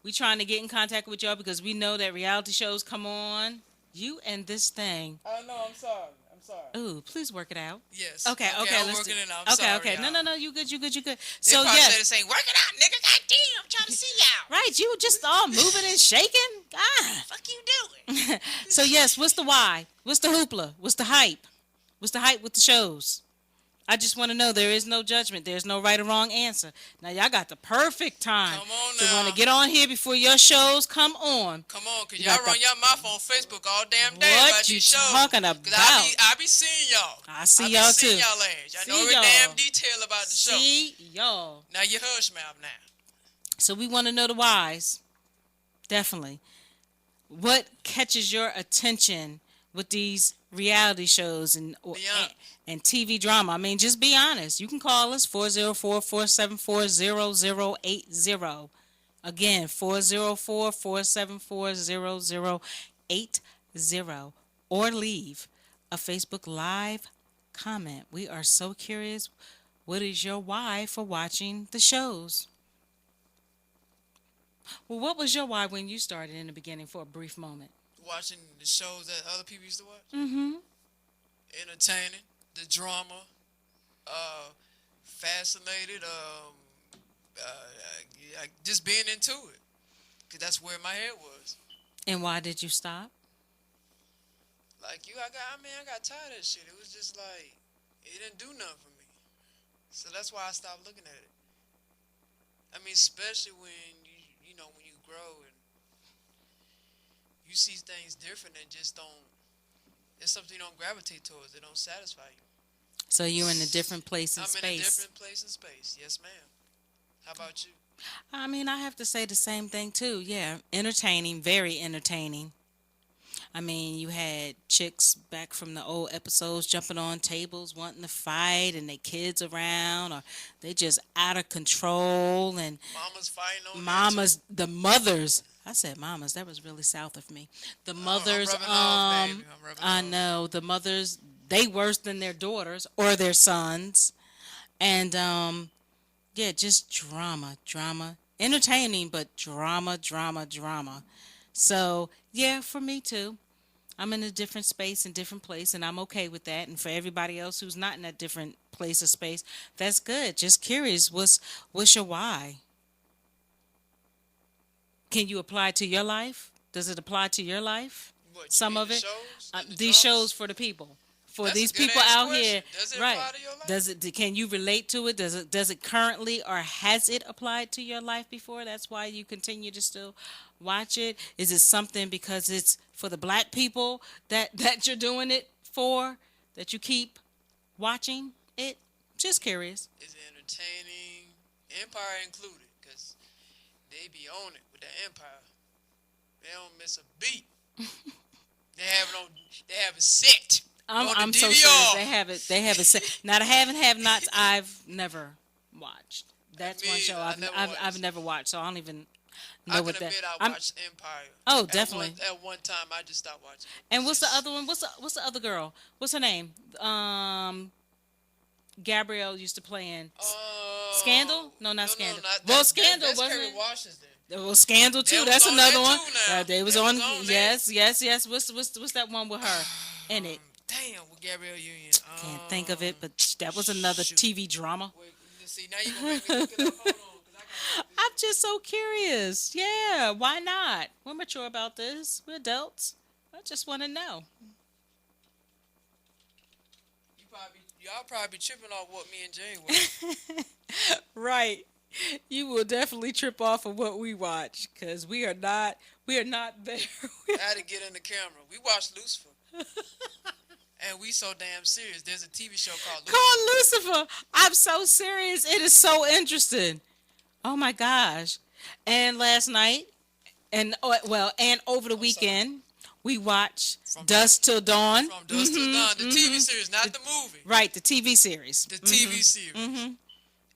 Speaker 2: We trying to get in contact with y'all because we know that reality shows come on. You and this thing.
Speaker 1: Oh no, I'm sorry.
Speaker 2: Ooh, please work it out.
Speaker 1: Yes.
Speaker 2: Okay.
Speaker 1: I'm
Speaker 2: Let's
Speaker 1: working
Speaker 2: do.
Speaker 1: it out. I'm sorry,
Speaker 2: No.
Speaker 1: y'all.
Speaker 2: You good.
Speaker 1: They
Speaker 2: So
Speaker 1: probably
Speaker 2: yeah.
Speaker 1: said the same. Work it out, nigga. Goddamn, I'm trying to see y'all.
Speaker 2: Right, you just all moving and shaking. Ah.
Speaker 1: Fuck you doing?
Speaker 2: So yes, what's the why? What's the hoopla? What's the hype? What's the hype with the shows? I just want to know. There is no judgment. There's no right or wrong answer. Now y'all got the perfect time
Speaker 1: Come on
Speaker 2: to
Speaker 1: now.
Speaker 2: want to get on here before your shows come on.
Speaker 1: Come on, cause
Speaker 2: You
Speaker 1: y'all
Speaker 2: got
Speaker 1: run
Speaker 2: the-
Speaker 1: your mouth on Facebook all damn day
Speaker 2: What
Speaker 1: about
Speaker 2: you
Speaker 1: these shows.
Speaker 2: talking
Speaker 1: 'Cause
Speaker 2: about?
Speaker 1: I be seeing y'all.
Speaker 2: I see
Speaker 1: I be
Speaker 2: y'all
Speaker 1: seeing
Speaker 2: too.
Speaker 1: y'all ass. I
Speaker 2: See
Speaker 1: know every
Speaker 2: y'all.
Speaker 1: damn detail about the show.
Speaker 2: See y'all.
Speaker 1: Now you hush mouth now.
Speaker 2: So we want to know the whys. Definitely. What catches your attention with these reality shows and TV drama? I mean, just be honest. You can call us 404-474-0080. Again, 404-474-0080. Or leave a Facebook Live comment. We are so curious. What is your why for watching the shows? Well, what was your why when you started in the beginning for a brief moment?
Speaker 1: Watching the shows that other people used to watch.
Speaker 2: Mm-hmm.
Speaker 1: Entertaining, the drama, fascinated, just being into it. Cause that's where my head was.
Speaker 2: And why did you stop?
Speaker 1: Like you, I got tired of that shit. It was just like, it didn't do nothing for me. So that's why I stopped looking at it. I mean, especially when when you grow and you see things different and just don't, it's something you don't gravitate towards. It don't satisfy you.
Speaker 2: So you're in a different place and
Speaker 1: I'm
Speaker 2: space.
Speaker 1: in a different place and space. Yes, ma'am. How about you?
Speaker 2: I mean, I have to say the same thing too. Yeah, entertaining, very entertaining. I mean, you had chicks back from the old episodes jumping on tables, wanting to fight, and their kids around, or they just out of control. And
Speaker 1: Mama's fighting on
Speaker 2: the mothers. I said mamas. That was really south of me. The mothers.
Speaker 1: I'm rubbing off, baby. I'm rubbing
Speaker 2: I
Speaker 1: off.
Speaker 2: know the mothers. They worse than their daughters or their sons, and yeah, just drama, entertaining, but drama. So yeah, for me too. I'm in a different space and different place, and I'm okay with that. And for everybody else who's not in that different place or space, that's good. Just curious, what's your why? Can you apply it to your life? Does it apply to your life?
Speaker 1: What, you
Speaker 2: Some
Speaker 1: mean
Speaker 2: of
Speaker 1: the
Speaker 2: it.
Speaker 1: shows? The
Speaker 2: These
Speaker 1: dramas?
Speaker 2: shows for the people. For
Speaker 1: That's a
Speaker 2: these
Speaker 1: good
Speaker 2: people
Speaker 1: ass
Speaker 2: out
Speaker 1: question.
Speaker 2: here,
Speaker 1: Does it
Speaker 2: right?
Speaker 1: apply to your life?
Speaker 2: Does it? Can you relate to it? Does it currently, or has it applied to your life before? That's why you continue to still watch it. Is it something because it's for the black people that you're doing it for? That you keep watching it? Just curious.
Speaker 1: Is it entertaining? Empire included, because they be on it with the Empire. They don't miss a beat. They have it set.
Speaker 2: I'm
Speaker 1: the
Speaker 2: so
Speaker 1: DVR.
Speaker 2: serious. They have it set. Now the have nots. I've never watched. That's
Speaker 1: Me
Speaker 2: one show
Speaker 1: either.
Speaker 2: I've never watched. So I don't even
Speaker 1: I
Speaker 2: know
Speaker 1: can
Speaker 2: what that.
Speaker 1: admit I
Speaker 2: I'm-
Speaker 1: watched Empire.
Speaker 2: Oh, definitely.
Speaker 1: At one time, I just stopped watching.
Speaker 2: And what's the other one? What's the other girl? What's her name? Gabrielle used to play in Scandal? No, not Scandal. Well, Scandal
Speaker 1: that's
Speaker 2: wasn't
Speaker 1: Kerry
Speaker 2: it?
Speaker 1: Washington.
Speaker 2: Well, Scandal too.
Speaker 1: They was
Speaker 2: That's
Speaker 1: on
Speaker 2: another
Speaker 1: that
Speaker 2: one.
Speaker 1: too now.
Speaker 2: They was
Speaker 1: They
Speaker 2: on.
Speaker 1: was on
Speaker 2: Yes. What's that one with her in it?
Speaker 1: Damn, with Gabrielle Union.
Speaker 2: Can't think of it, but that was another
Speaker 1: shoot.
Speaker 2: TV drama.
Speaker 1: Wait, see, now you gonna make me look it up. Hold on, 'cause I
Speaker 2: I'm just so curious. Yeah, why not? We're mature about this. We're adults. I just want to know.
Speaker 1: Y'all probably be tripping off what me and Jane watch.
Speaker 2: Right. You will definitely trip off of what we watch because we are not there.
Speaker 1: I had to get in the camera. We watched Lucifer, and we so damn serious. There's a TV show called
Speaker 2: Call
Speaker 1: Lucifer.
Speaker 2: Lucifer. I'm so serious. It is so interesting. Oh my gosh. And last night and well, and over the
Speaker 1: I'm sorry.
Speaker 2: weekend, we watched
Speaker 1: From
Speaker 2: Dusk Till Dawn.
Speaker 1: From Dust Till Dawn, the TV series, not the movie.
Speaker 2: Right, the TV series.
Speaker 1: The TV series.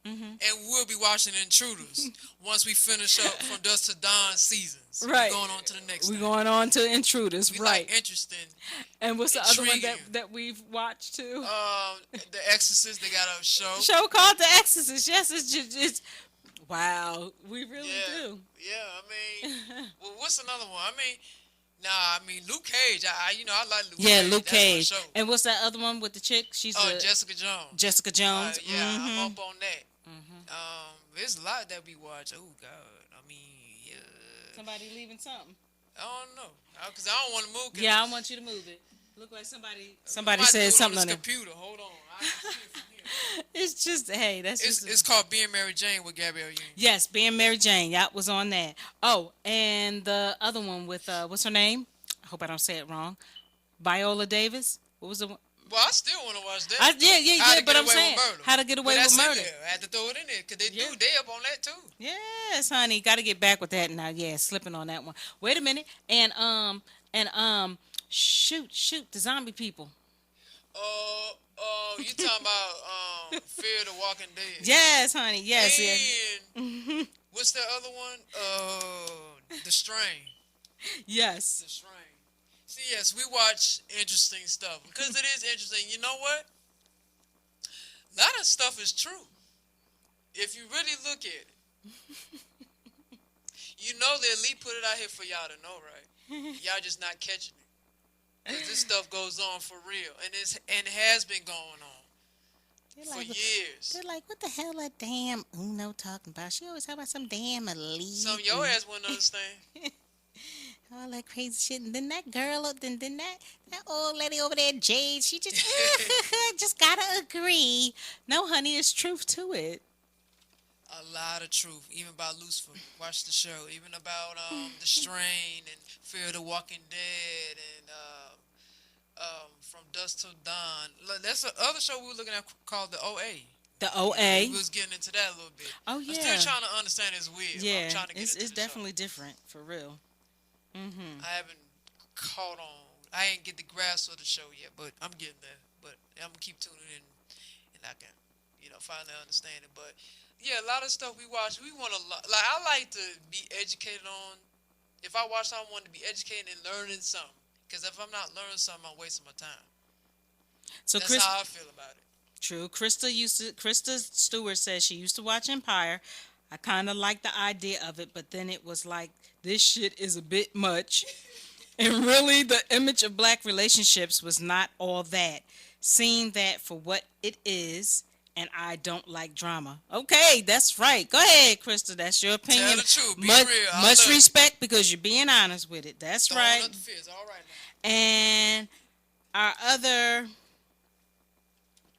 Speaker 1: And we'll be watching Intruders once we finish up from Dusk to Dawn seasons.
Speaker 2: Right.
Speaker 1: We're going on to the next
Speaker 2: We're
Speaker 1: thing.
Speaker 2: going on to Intruders,
Speaker 1: We
Speaker 2: right?
Speaker 1: like interesting.
Speaker 2: And what's the other one
Speaker 1: intriguing.
Speaker 2: that we've watched too?
Speaker 1: The Exorcist, they got a show.
Speaker 2: Show called The Exorcist. Yes, it's just wow. We really do.
Speaker 1: Yeah, I mean, well, what's another one? I mean, Luke Cage. I like Luke
Speaker 2: Yeah,
Speaker 1: Cage.
Speaker 2: Luke
Speaker 1: That's my
Speaker 2: Cage.
Speaker 1: show.
Speaker 2: And what's that other one with the chick? She's the
Speaker 1: Jessica Jones.
Speaker 2: Jessica Jones.
Speaker 1: Yeah, I'm up on that.
Speaker 2: Mm-hmm.
Speaker 1: There's a lot that we watch. Oh God, I mean, yeah.
Speaker 2: Somebody leaving something.
Speaker 1: I don't know, cause I don't want to move.
Speaker 2: Yeah, I want you to move it. Look like somebody
Speaker 1: I might
Speaker 2: said
Speaker 1: do it
Speaker 2: something
Speaker 1: on
Speaker 2: on
Speaker 1: this
Speaker 2: it.
Speaker 1: computer. Hold on, I can see it from here.
Speaker 2: It's just hey, that's just
Speaker 1: It's called Being Mary Jane with Gabrielle Union.
Speaker 2: yes, being Mary Jane. That was on that. Oh, and the other one with what's her name? I hope I don't say it wrong. Viola Davis. What was the one?
Speaker 1: Well, I still want to watch that.
Speaker 2: Yeah.
Speaker 1: to
Speaker 2: But
Speaker 1: Get
Speaker 2: I'm
Speaker 1: Away
Speaker 2: saying
Speaker 1: with Murder.
Speaker 2: how to get away
Speaker 1: But
Speaker 2: with
Speaker 1: that's in
Speaker 2: murder.
Speaker 1: there. I had to throw it in there because they
Speaker 2: Yeah.
Speaker 1: they up on that too.
Speaker 2: Yes, honey, got to get back with that now. Yeah, slipping on that one. Wait a minute, and shoot, the zombie people.
Speaker 1: You talking about Fear the Walking Dead?
Speaker 2: Yes, honey. Yes,
Speaker 1: And what's the other one? The Strain.
Speaker 2: yes.
Speaker 1: The Strain. See, yes, we watch interesting stuff because it is interesting. You know what? A lot of stuff is true if you really look at it. You know the elite put it out here for y'all to know, right? Y'all just not catching it. Because this stuff goes on for real, and it has been going on for years.
Speaker 2: They're like, what the hell that damn Uno talking about? She always talk about some damn elite.
Speaker 1: Some of your ass wouldn't understand.
Speaker 2: All that crazy shit. And then that girl, then that old lady over there, Jade, she just, just gotta agree. No, honey, it's truth to it.
Speaker 1: A lot of truth, even about Lucifer. Watch the show. Even about The Strain and Fear the Walking Dead and From Dusk Till Dawn. Look, that's the other show we were looking at called the OA.
Speaker 2: The OA.
Speaker 1: We was getting into that a little bit.
Speaker 2: Oh,
Speaker 1: I'm
Speaker 2: yeah.
Speaker 1: still trying to understand. It's weird.
Speaker 2: Yeah,
Speaker 1: I'm trying to get
Speaker 2: it's
Speaker 1: into the
Speaker 2: definitely different, for real. Mm-hmm.
Speaker 1: show. I haven't caught on. I ain't get the grasp of the show yet, but I'm getting there. But I'm gonna keep tuning in, and I can, finally understand it. But yeah, a lot of stuff we watch, we want to like. I like to be educated on. If I watch something, I want to be educated and learning something. Because if I'm not learning something, I'm wasting my time.
Speaker 2: So
Speaker 1: That's how I feel about it.
Speaker 2: True. Krista Stewart says she used to watch Empire. I kind of like the idea of it, but then it was like, this shit is a bit much. And really, the image of black relationships was not all that. Seeing that for what it is, and I don't like drama. Okay, that's right. Go ahead, Krista. That's your opinion.
Speaker 1: Tell the truth. Be
Speaker 2: much,
Speaker 1: real. I
Speaker 2: Much
Speaker 1: love it.
Speaker 2: respect because you're being honest with it. That's
Speaker 1: Throwing
Speaker 2: right.
Speaker 1: up the fist. All right now.
Speaker 2: And our other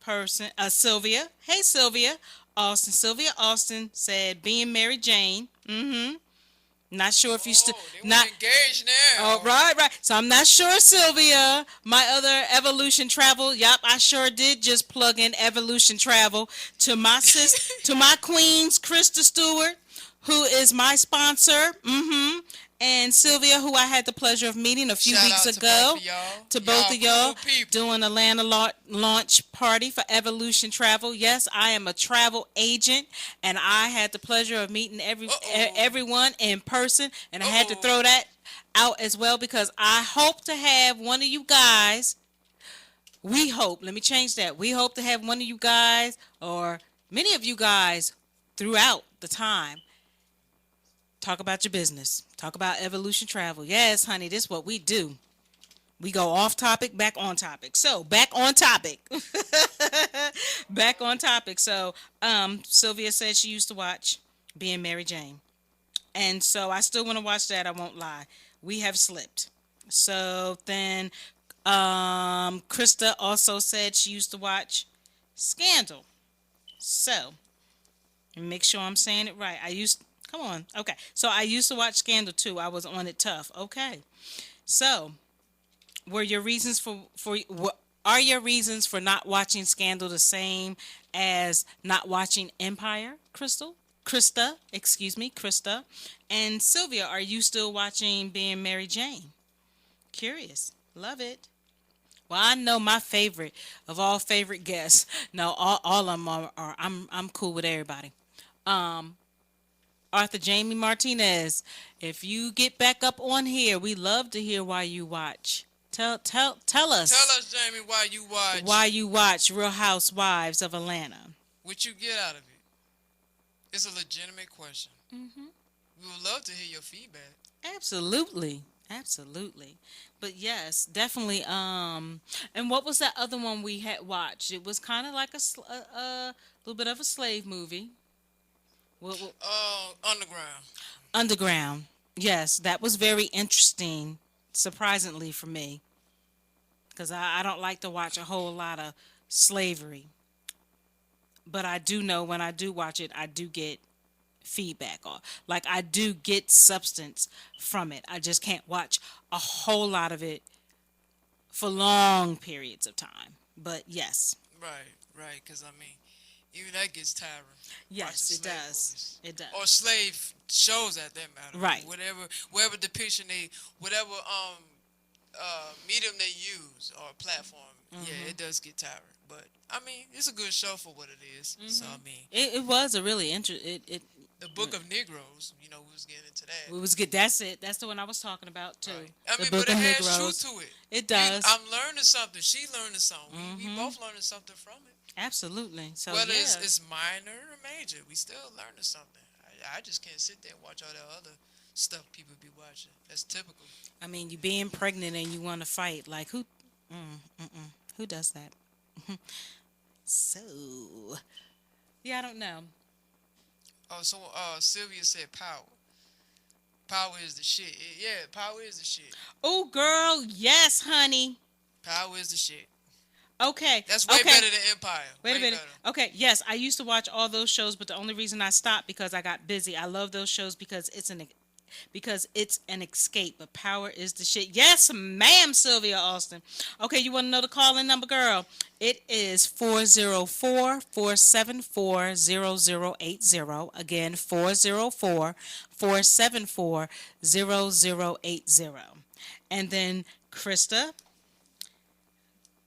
Speaker 2: person, Sylvia. Hey, Sylvia Austin said, being Mary Jane. Mm-hmm. Not sure if you still
Speaker 1: They
Speaker 2: not.
Speaker 1: engaged now.
Speaker 2: Oh, right. So I'm not sure, Sylvia. My other Evolution Travel. Yup, I sure did just plug in Evolution Travel to my to my queens, Krista Stewart, who is my sponsor. Mm-hmm. And Sylvia, who I had the pleasure of meeting a few
Speaker 1: Shout
Speaker 2: weeks
Speaker 1: out
Speaker 2: ago.
Speaker 1: To
Speaker 2: both of y'all
Speaker 1: cool people.
Speaker 2: doing Atlanta launch party for Evolution Travel. Yes, I am a travel agent, and I had the pleasure of meeting everyone in person, and I had to throw that out as well because I hope to have one of you guys. We hope. Let me change that. We hope to have one of you guys or many of you guys throughout the time. Talk about your business. Talk about Evolution Travel. Yes, honey, this is what we do. We go off topic, back on topic. So, back on topic. Back on topic. So, Sylvia said she used to watch being Mary Jane. And so I still want to watch that. I won't lie. We have slipped. So then, Krista also said she used to watch Scandal. So make sure I'm saying it right. I used. Come on. Okay. So I used to watch Scandal too. I was on it tough. Okay. So were your reasons are your reasons for not watching Scandal the same as not watching Empire, Crystal? Krista, excuse me, Krista. And Sylvia, are you still watching Being Mary Jane? Curious. Love it. Well, I know my favorite of all favorite guests. No, all of them are I'm cool with everybody. Um, Arthur Jamie Martinez, if you get back up on here, we love to hear why you watch. Tell
Speaker 1: Tell
Speaker 2: us
Speaker 1: us, Jamie, why you watch.
Speaker 2: why you watch Real Housewives of Atlanta.
Speaker 1: What you get out of it. It's a legitimate question. We would love to hear your feedback.
Speaker 2: Absolutely. Absolutely. But yes, definitely and what was that other one we had watched? It was kind of like a little bit of a slave movie. What,
Speaker 1: Underground.
Speaker 2: Underground. Yes, that was very interesting surprisingly for me because I don't like to watch a whole lot of slavery. But I do know when I do watch it, I do get feedback or like I do get substance from it. I just can't watch a whole lot of it for long periods of time. But yes,
Speaker 1: Right, right. Because, I mean, even that gets tiring. Watching
Speaker 2: yes, it
Speaker 1: slave
Speaker 2: does.
Speaker 1: movies.
Speaker 2: It does.
Speaker 1: Or slave shows at that matter.
Speaker 2: Right.
Speaker 1: Whatever depiction whatever medium they use or platform, yeah, it does get tiring. But I mean, it's a good show for what it is. So I mean,
Speaker 2: It was a really interesting.
Speaker 1: the Book of Negroes, we was getting into that.
Speaker 2: It was good. That's it. That's the one I was talking about too.
Speaker 1: Right. I
Speaker 2: The
Speaker 1: mean,
Speaker 2: Book
Speaker 1: but it
Speaker 2: of
Speaker 1: has
Speaker 2: Negroes.
Speaker 1: truth to it.
Speaker 2: It does.
Speaker 1: I'm learning something. She learning something. We both learning something from it.
Speaker 2: Absolutely. So
Speaker 1: Whether
Speaker 2: yeah.
Speaker 1: it's minor or major, we still learning something. I just can't sit there and watch all that other stuff people be watching. That's typical.
Speaker 2: I mean, you being pregnant and you want to fight. Like who does that? So yeah, I don't know.
Speaker 1: Oh, so Sylvia said power. Power is the shit. Yeah, power is the shit.
Speaker 2: Oh, girl, yes, honey.
Speaker 1: Power is the shit.
Speaker 2: Okay.
Speaker 1: That's way
Speaker 2: okay.
Speaker 1: better than Empire.
Speaker 2: Wait a
Speaker 1: Way
Speaker 2: minute.
Speaker 1: better.
Speaker 2: Okay, yes, I used to watch all those shows, but the only reason I stopped because I got busy. I love those shows because it's an escape. But Power is the shit. Yes, ma'am, Sylvia Austin. Okay, you want to know the call-in number, girl? It is 404-474-0080. Again, 404-474-0080. And then Krista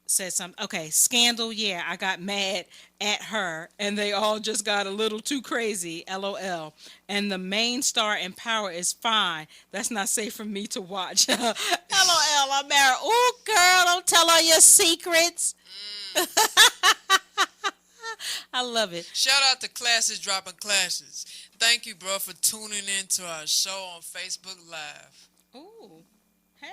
Speaker 2: said something. Okay, Scandal. Yeah, I got mad at her, and they all just got a little too crazy. LOL. And the main star in Power is fine. That's not safe for me to watch. LOL. I'm married. Oh, girl, don't tell all your secrets. I love it.
Speaker 1: Shout out to Classes Dropping Classes. Thank you, bro, for tuning in to our show on Facebook Live.
Speaker 2: Ooh, hey.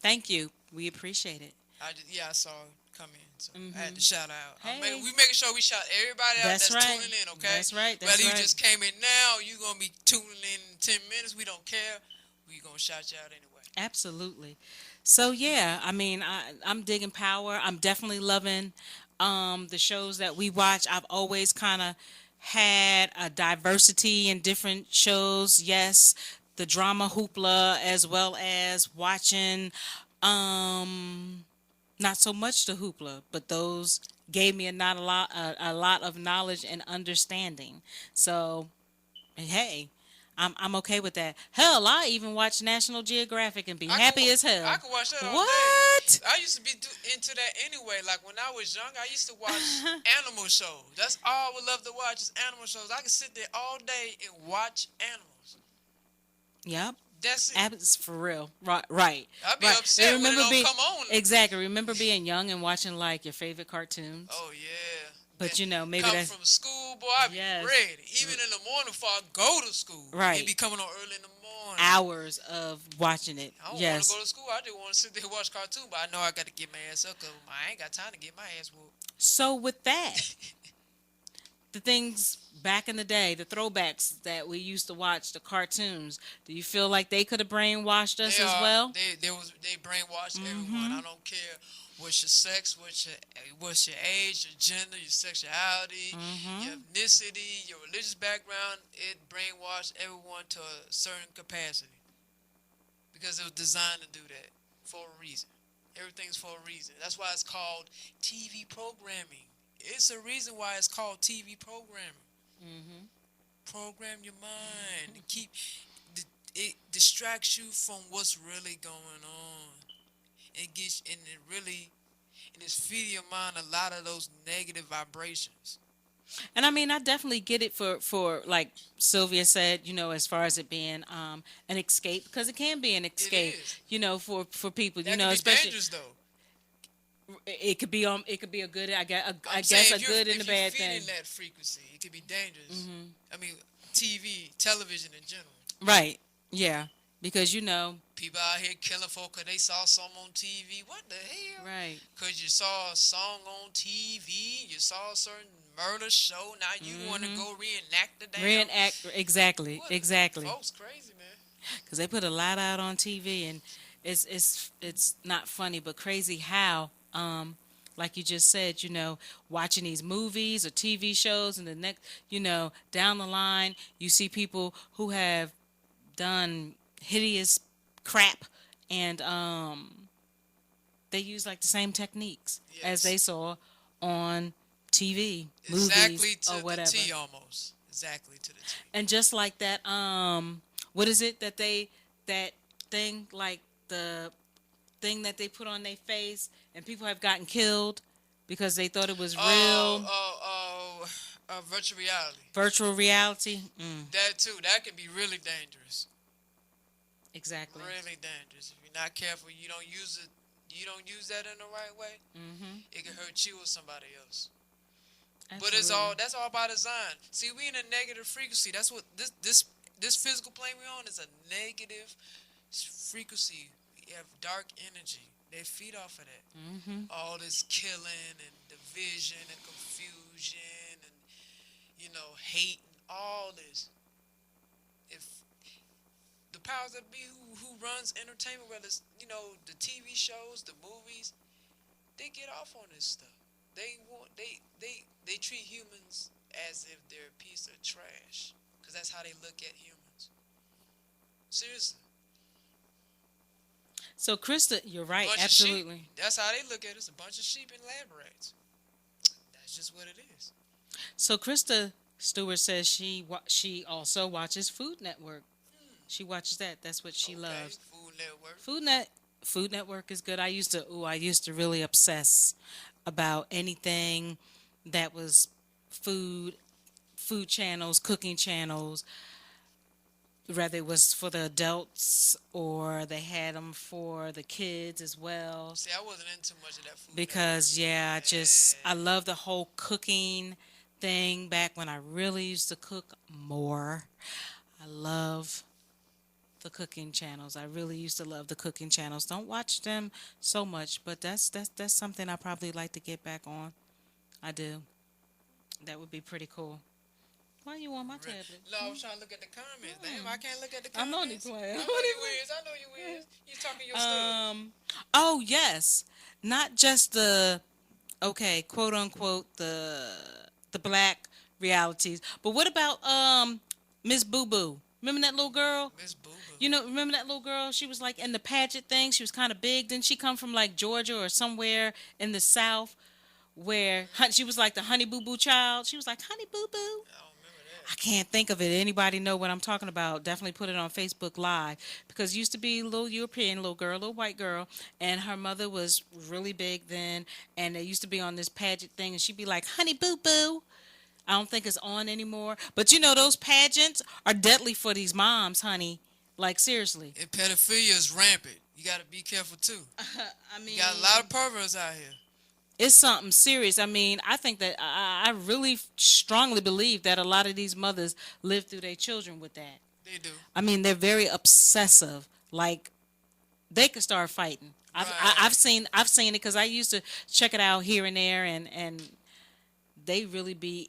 Speaker 2: Thank you. We appreciate it.
Speaker 1: I saw it come in, so I had to shout out.
Speaker 2: Hey.
Speaker 1: We making sure we shout everybody out that's
Speaker 2: right.
Speaker 1: tuning in, okay?
Speaker 2: That's right.
Speaker 1: Whether you just came in now, you gonna be tuning in 10 minutes. We don't care. We gonna shout you out anyway.
Speaker 2: Absolutely. So yeah, I mean, I'm digging Power. I'm definitely loving the shows that we watch. I've always kind of had a diversity in different shows. Yes, the drama hoopla as well as watching not so much the hoopla, but those gave me a lot of knowledge and understanding. So, hey, I'm okay with that. Hell, I even watch National Geographic and be happy as hell.
Speaker 1: I could watch that all
Speaker 2: What?
Speaker 1: day. I used to be into that anyway. Like when I was young, I used to watch animal shows. That's all I would love to watch is animal shows. I could sit there all day and watch animals.
Speaker 2: Yep.
Speaker 1: That's it.
Speaker 2: It's for real. Right.
Speaker 1: I'd be
Speaker 2: right.
Speaker 1: upset when it don't come on.
Speaker 2: Exactly. Remember being young and watching like your favorite cartoons?
Speaker 1: Oh, yeah.
Speaker 2: But
Speaker 1: and
Speaker 2: maybe
Speaker 1: come
Speaker 2: that's
Speaker 1: from school, boy, I'd be ready. Even in the morning before I go to school.
Speaker 2: Right.
Speaker 1: It'd be coming on early in the morning.
Speaker 2: Hours of watching it.
Speaker 1: I don't want to go to school. I just want to sit there and watch cartoon, but I know I got to get my ass up because I ain't got time to get my ass whooped.
Speaker 2: So with that, the things back in the day, the throwbacks that we used to watch, the cartoons. Do you feel like they could have brainwashed us
Speaker 1: They
Speaker 2: as
Speaker 1: are.
Speaker 2: well?
Speaker 1: They brainwash everyone.
Speaker 2: Mm-hmm.
Speaker 1: I don't care what's your sex, what's your age, your gender, your sexuality, your
Speaker 2: Mm-hmm.
Speaker 1: ethnicity, your religious background. It brainwashed everyone to a certain capacity because it was designed to do that for a reason. Everything's for a reason. That's why it's called TV programming. It's a reason why it's called TV programming.
Speaker 2: Mm-hmm.
Speaker 1: Program your mind. It distracts you from what's really going on. It really and it's feeding your mind a lot of those negative vibrations.
Speaker 2: And I mean, I definitely get it for like Sylvia said, as far as it being an escape, because it can be an
Speaker 1: It
Speaker 2: escape,
Speaker 1: is.
Speaker 2: For people,
Speaker 1: That can be
Speaker 2: especially
Speaker 1: dangerous though.
Speaker 2: it could be a good, I
Speaker 1: I'm
Speaker 2: guess
Speaker 1: saying
Speaker 2: a good and a
Speaker 1: if you're
Speaker 2: bad thing.
Speaker 1: feeding that frequency, it can be dangerous.
Speaker 2: Hmm.
Speaker 1: I mean, TV, television in general.
Speaker 2: Right. Yeah. Because
Speaker 1: People out here killing folk 'cause they saw something on TV. What the hell?
Speaker 2: right.
Speaker 1: 'Cause you saw a song on TV, you saw a certain murder show. Now you want to
Speaker 2: Hmm.
Speaker 1: go reenact the damn.
Speaker 2: Reenact exactly,
Speaker 1: What?
Speaker 2: exactly.
Speaker 1: Folks crazy, man.
Speaker 2: Because they put a lot out on TV, and it's not funny, but crazy how like you just said, watching these movies or TV shows, and the next, down the line, you see people who have done hideous crap, and they use like the same techniques as
Speaker 1: Yes.
Speaker 2: they saw on TV,
Speaker 1: Exactly
Speaker 2: movies, or
Speaker 1: to the
Speaker 2: whatever.
Speaker 1: T almost. Exactly to the T.
Speaker 2: And just like that, what is it that thing, like the thing that they put on their face, and people have gotten killed because they thought it was
Speaker 1: Oh,
Speaker 2: real
Speaker 1: oh, oh, virtual reality.
Speaker 2: virtual reality.
Speaker 1: That too. That can be really dangerous.
Speaker 2: Exactly.
Speaker 1: Really dangerous. If you're not careful, you don't use it. You don't use that in the right way.
Speaker 2: Mm-hmm.
Speaker 1: It can hurt you or somebody else. But
Speaker 2: Absolutely.
Speaker 1: that's all by design. See, we in a negative frequency. That's what this physical plane we on is a negative frequency. We have dark energy. They feed off of that.
Speaker 2: Mm-hmm.
Speaker 1: All this killing and division and confusion and hate and all this. If the powers that be who runs entertainment, whether it's the TV shows, the movies, they get off on this stuff. They treat humans as if they're a piece of trash, because that's how they look at humans. Seriously.
Speaker 2: So Krista, you're right.
Speaker 1: Bunch of
Speaker 2: Absolutely.
Speaker 1: sheep. That's how they look at us. A bunch of sheep in lab rats. That's just what it is.
Speaker 2: So Krista Stewart says she also watches Food Network. She watches that. That's what she
Speaker 1: Okay,
Speaker 2: loves.
Speaker 1: Food Network.
Speaker 2: Food Network is good. I used to really obsess about anything that was food channels, cooking channels, whether it was for the adults or they had them for the kids as well.
Speaker 1: See, I wasn't into much of that Food
Speaker 2: Because
Speaker 1: Network.
Speaker 2: yeah, I love the whole cooking thing back when I really used to cook more. I love the cooking channels. I really used to love the cooking channels. Don't watch them so much, but that's something I probably like to get back on. I do. That would be pretty cool. Why you on my tablet?
Speaker 1: No, I was trying to look at the comments. Damn, I can't look at the
Speaker 2: I'm only
Speaker 1: comments.
Speaker 2: playing.
Speaker 1: I know you is. I know you is. You talking your stuff.
Speaker 2: Oh yes, not just the quote unquote the black realities, but what about Miss Boo Boo? Remember that little girl?
Speaker 1: Miss Boo Boo.
Speaker 2: Remember that little girl? She was like in the pageant thing. She was kind of big. Didn't she come from like Georgia or somewhere in the South where she was like the Honey Boo Boo child? She was like Honey Boo Boo.
Speaker 1: I don't remember that.
Speaker 2: I can't think of it. Anybody know what I'm talking about? Definitely put it on Facebook Live, because it used to be a little European little girl, little white girl, and her mother was really big then, and they used to be on this pageant thing, and she'd be like, Honey Boo Boo. I don't think it's on anymore. But those pageants are deadly for these moms, honey. Like, seriously.
Speaker 1: And pedophilia is rampant. You got to be careful too.
Speaker 2: I mean,
Speaker 1: You got a lot of perverts out here.
Speaker 2: it's something serious. I mean, I think that I really strongly believe that a lot of these mothers live through their children with that.
Speaker 1: They do.
Speaker 2: I mean, they're very obsessive. Like, they could start fighting. I've seen it because I used to check it out here and there, and they really be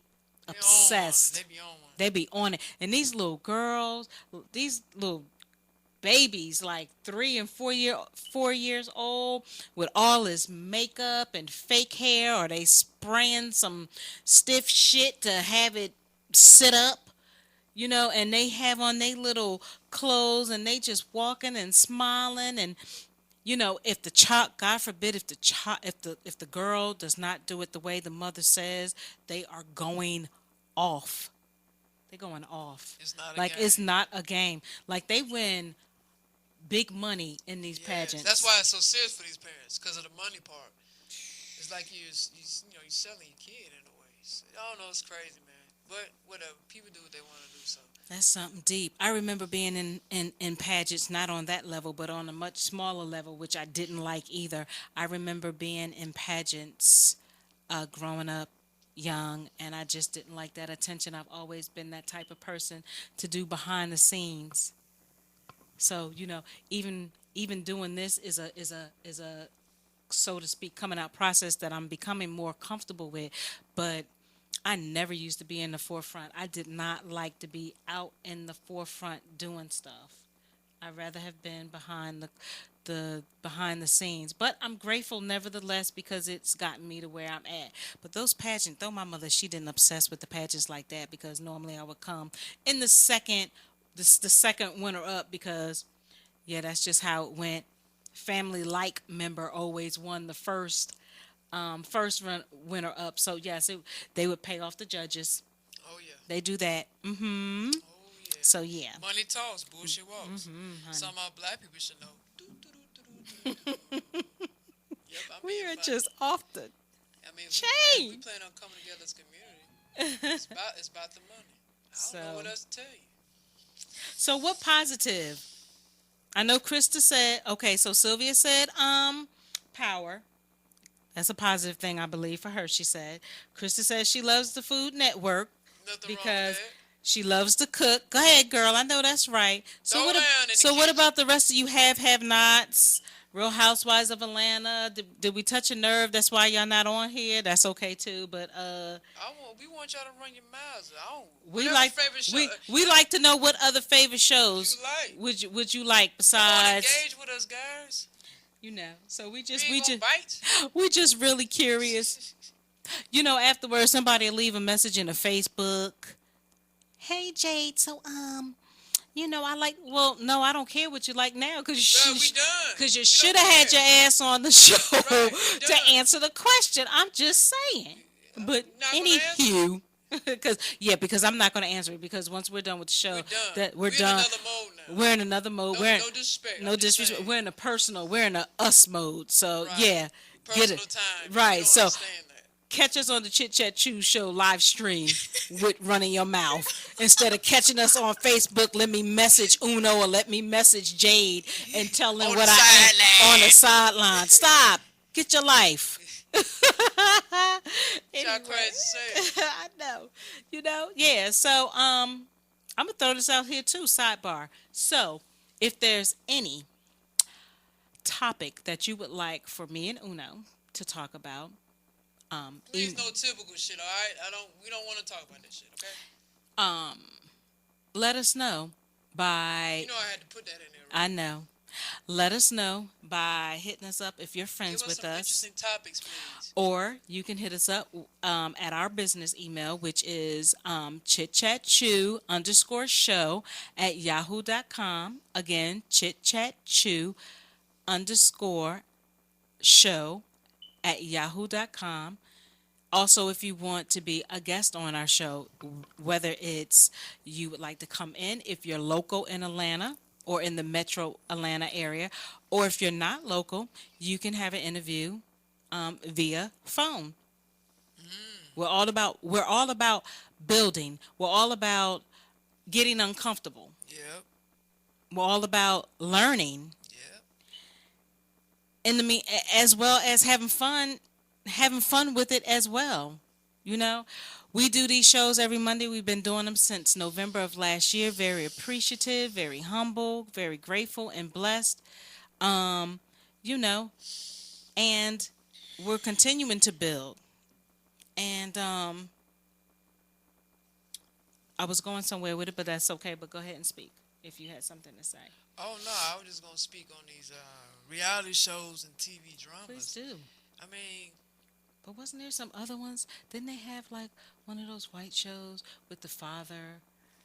Speaker 1: They on one. They
Speaker 2: obsessed.
Speaker 1: be on one.
Speaker 2: They be on it. And these little girls, these little babies like 4 years old with all this makeup and fake hair, or they spraying some stiff shit to have it sit up, and they have on their little clothes, and they just walking and smiling. And if the child, God forbid, if the child, if the girl does not do it the way the mother says, they are going off. They're going off.
Speaker 1: It's not a
Speaker 2: Like,
Speaker 1: game.
Speaker 2: it's not a game. Like, they win big money in these
Speaker 1: Yes.
Speaker 2: pageants.
Speaker 1: That's why it's so serious for these parents, because of the money part. It's like you're selling your kid in a way. I don't know, it's crazy, man. But whatever, people do what they want to do. So
Speaker 2: That's something deep. I remember being in pageants, not on that level, but on a much smaller level, which I didn't like either. I remember being in pageants growing up young, and I just didn't like that attention. I've always been that type of person to do behind the scenes. So, even doing this is a so to speak coming out process that I'm becoming more comfortable with. But I never used to be in the forefront. I did not like to be out in the forefront doing stuff. I'd rather have been behind the scenes. But I'm grateful nevertheless, because it's gotten me to where I'm at. But those pageants, though my mother, she didn't obsess with the pageants like that, because normally I would come in the second winner up, because yeah, that's just how it went. Family like member always won the winner up. So yes, they would pay off the judges.
Speaker 1: oh yeah,
Speaker 2: They do that. Mm-hmm.
Speaker 1: oh yeah.
Speaker 2: So yeah.
Speaker 1: Money talks, bullshit walks. Some of our black people should know. Yep, I mean,
Speaker 2: We are
Speaker 1: if
Speaker 2: just off the
Speaker 1: I mean, if we
Speaker 2: chain.
Speaker 1: plan on coming together as a community, it's about the money. I don't know
Speaker 2: So
Speaker 1: what else to tell you.
Speaker 2: so what positive? I know Krista said, okay, so Sylvia said power. That's a positive thing, I believe, for her, she said. Krista says she loves the Food Network
Speaker 1: Nothing wrong
Speaker 2: because
Speaker 1: with that.
Speaker 2: she loves to cook. Go ahead, girl. I know that's right. So
Speaker 1: Throw
Speaker 2: what?
Speaker 1: down in the
Speaker 2: So what
Speaker 1: kitchen.
Speaker 2: about the rest of you? Have nots. Real Housewives of Atlanta. Did we touch a nerve? That's why y'all not on here. That's okay too. But
Speaker 1: We want y'all to run your mouths. I don't.
Speaker 2: we
Speaker 1: Whatever
Speaker 2: like
Speaker 1: favorite show
Speaker 2: we like to know what other favorite shows
Speaker 1: you like.
Speaker 2: would you like
Speaker 1: Come on,
Speaker 2: besides
Speaker 1: engage with us, guys.
Speaker 2: So we
Speaker 1: We
Speaker 2: just
Speaker 1: ain't
Speaker 2: we
Speaker 1: gonna
Speaker 2: just
Speaker 1: bite.
Speaker 2: we just really curious. Afterwards somebody will leave a message in a Facebook. Hey Jade, so I like. Well, no, I don't care what you like now, because
Speaker 1: Girl, we done.
Speaker 2: you
Speaker 1: We
Speaker 2: should
Speaker 1: don't
Speaker 2: have had your
Speaker 1: care.
Speaker 2: ass on the show
Speaker 1: Right, we
Speaker 2: to
Speaker 1: done.
Speaker 2: answer the question. I'm just saying. But
Speaker 1: Not gonna answer?
Speaker 2: anywho, because I'm not going to answer it, because once we're done with the show,
Speaker 1: We're done.
Speaker 2: that we're
Speaker 1: We're in
Speaker 2: done.
Speaker 1: another mode now.
Speaker 2: We're in another mode.
Speaker 1: No,
Speaker 2: we're
Speaker 1: no disrespect.
Speaker 2: no
Speaker 1: I'm just
Speaker 2: disrespect.
Speaker 1: saying.
Speaker 2: We're in a personal. We're in a us mode. So
Speaker 1: Right.
Speaker 2: yeah, get
Speaker 1: Personal
Speaker 2: it
Speaker 1: time.
Speaker 2: right.
Speaker 1: You don't
Speaker 2: So
Speaker 1: understand that.
Speaker 2: catch us on the Chit Chat Chew Show live stream with running your mouth. Instead of catching us on Facebook, let me message Uno or let me message Jade and tell them
Speaker 1: On
Speaker 2: what
Speaker 1: the
Speaker 2: I am
Speaker 1: sideline.
Speaker 2: on the sideline. Stop. Get your life.
Speaker 1: Y'all crazy to say.
Speaker 2: I know. Yeah. So I'm gonna throw this out here too. Sidebar. So if there's any topic that you would like for me and Uno to talk about,
Speaker 1: Please, no typical shit. All right. We don't want to talk about that shit. Okay.
Speaker 2: let us know by
Speaker 1: You know I had to put that in there. Right?
Speaker 2: I know. Let us know by hitting us up if you're
Speaker 1: Give
Speaker 2: friends
Speaker 1: us
Speaker 2: with
Speaker 1: some
Speaker 2: us.
Speaker 1: interesting topics, please.
Speaker 2: Or you can hit us up at our business email, which is chitchatchew_show at yahoo.com. Again, chitchatchew_show at yahoo.com. Also, if you want to be a guest on our show, whether it's you would like to come in, if you're local in Atlanta or in the metro Atlanta area, or if you're not local, you can have an interview via phone. We're all about building. We're all about getting uncomfortable.
Speaker 1: Yep.
Speaker 2: We're all about learning,
Speaker 1: Yep.
Speaker 2: as well as having fun with it as well. We do these shows every Monday. We've been doing them since November of last year. Very appreciative, very humble, very grateful and blessed. You know, and we're continuing to build. And I was going somewhere with it, but that's okay. But go ahead and speak if you had something to say.
Speaker 1: Oh no, I was just gonna speak on these reality shows and TV
Speaker 2: Please
Speaker 1: dramas.
Speaker 2: do.
Speaker 1: I mean,
Speaker 2: But wasn't there some other ones? Didn't they have like one of those white shows with the father?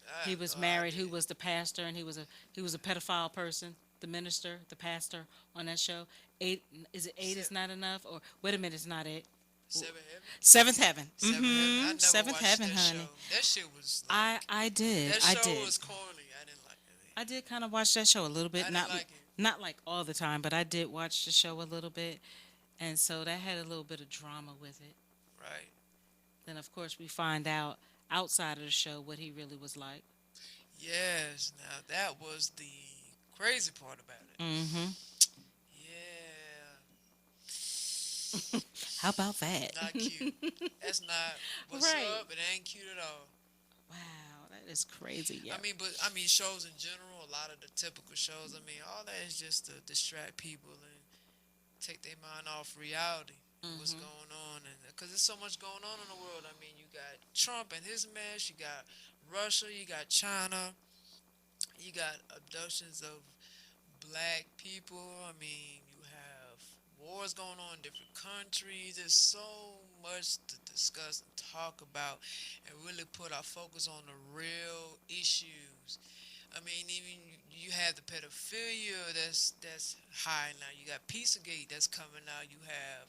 Speaker 1: I
Speaker 2: He
Speaker 1: have
Speaker 2: was
Speaker 1: no
Speaker 2: married. Who
Speaker 1: idea.
Speaker 2: was the pastor? And he was a pedophile person. The minister, the pastor on that show. Eight is it eight?
Speaker 1: Se-
Speaker 2: Is not enough? Or wait a minute, it's not it.
Speaker 1: Seven Heaven.
Speaker 2: Seventh Heaven.
Speaker 1: Seven Heaven. I never
Speaker 2: Seventh
Speaker 1: watched
Speaker 2: Heaven,
Speaker 1: that
Speaker 2: honey.
Speaker 1: show. That shit was
Speaker 2: I
Speaker 1: like
Speaker 2: I did.
Speaker 1: that
Speaker 2: I
Speaker 1: show
Speaker 2: did.
Speaker 1: was corny. I didn't like it.
Speaker 2: I did kind of watch that show a little bit.
Speaker 1: I didn't
Speaker 2: Not
Speaker 1: like it.
Speaker 2: not like all the time, but I did watch the show a little bit, and so that had a little bit of drama with it.
Speaker 1: Right.
Speaker 2: Then of course we find out outside of the show what he really was like.
Speaker 1: Yes. Now that was the crazy part about it.
Speaker 2: Mm-hmm.
Speaker 1: Yeah.
Speaker 2: How about that?
Speaker 1: Not cute. That's not what's
Speaker 2: Right.
Speaker 1: up. It ain't cute at all.
Speaker 2: Wow, that is crazy. Yeah.
Speaker 1: I mean, shows in general. A lot of the typical shows. I mean, all that is just to distract people and take their mind off reality. What's going on, and because there's so much going on in the world. I mean, you got Trump and his mess. You got Russia. You got China. You got abductions of black people. I mean, you have wars going on in different countries. There's so much to discuss and talk about and really put our focus on the real issues. I mean, even you have the pedophilia that's high now. You got Pizzagate that's coming out. You have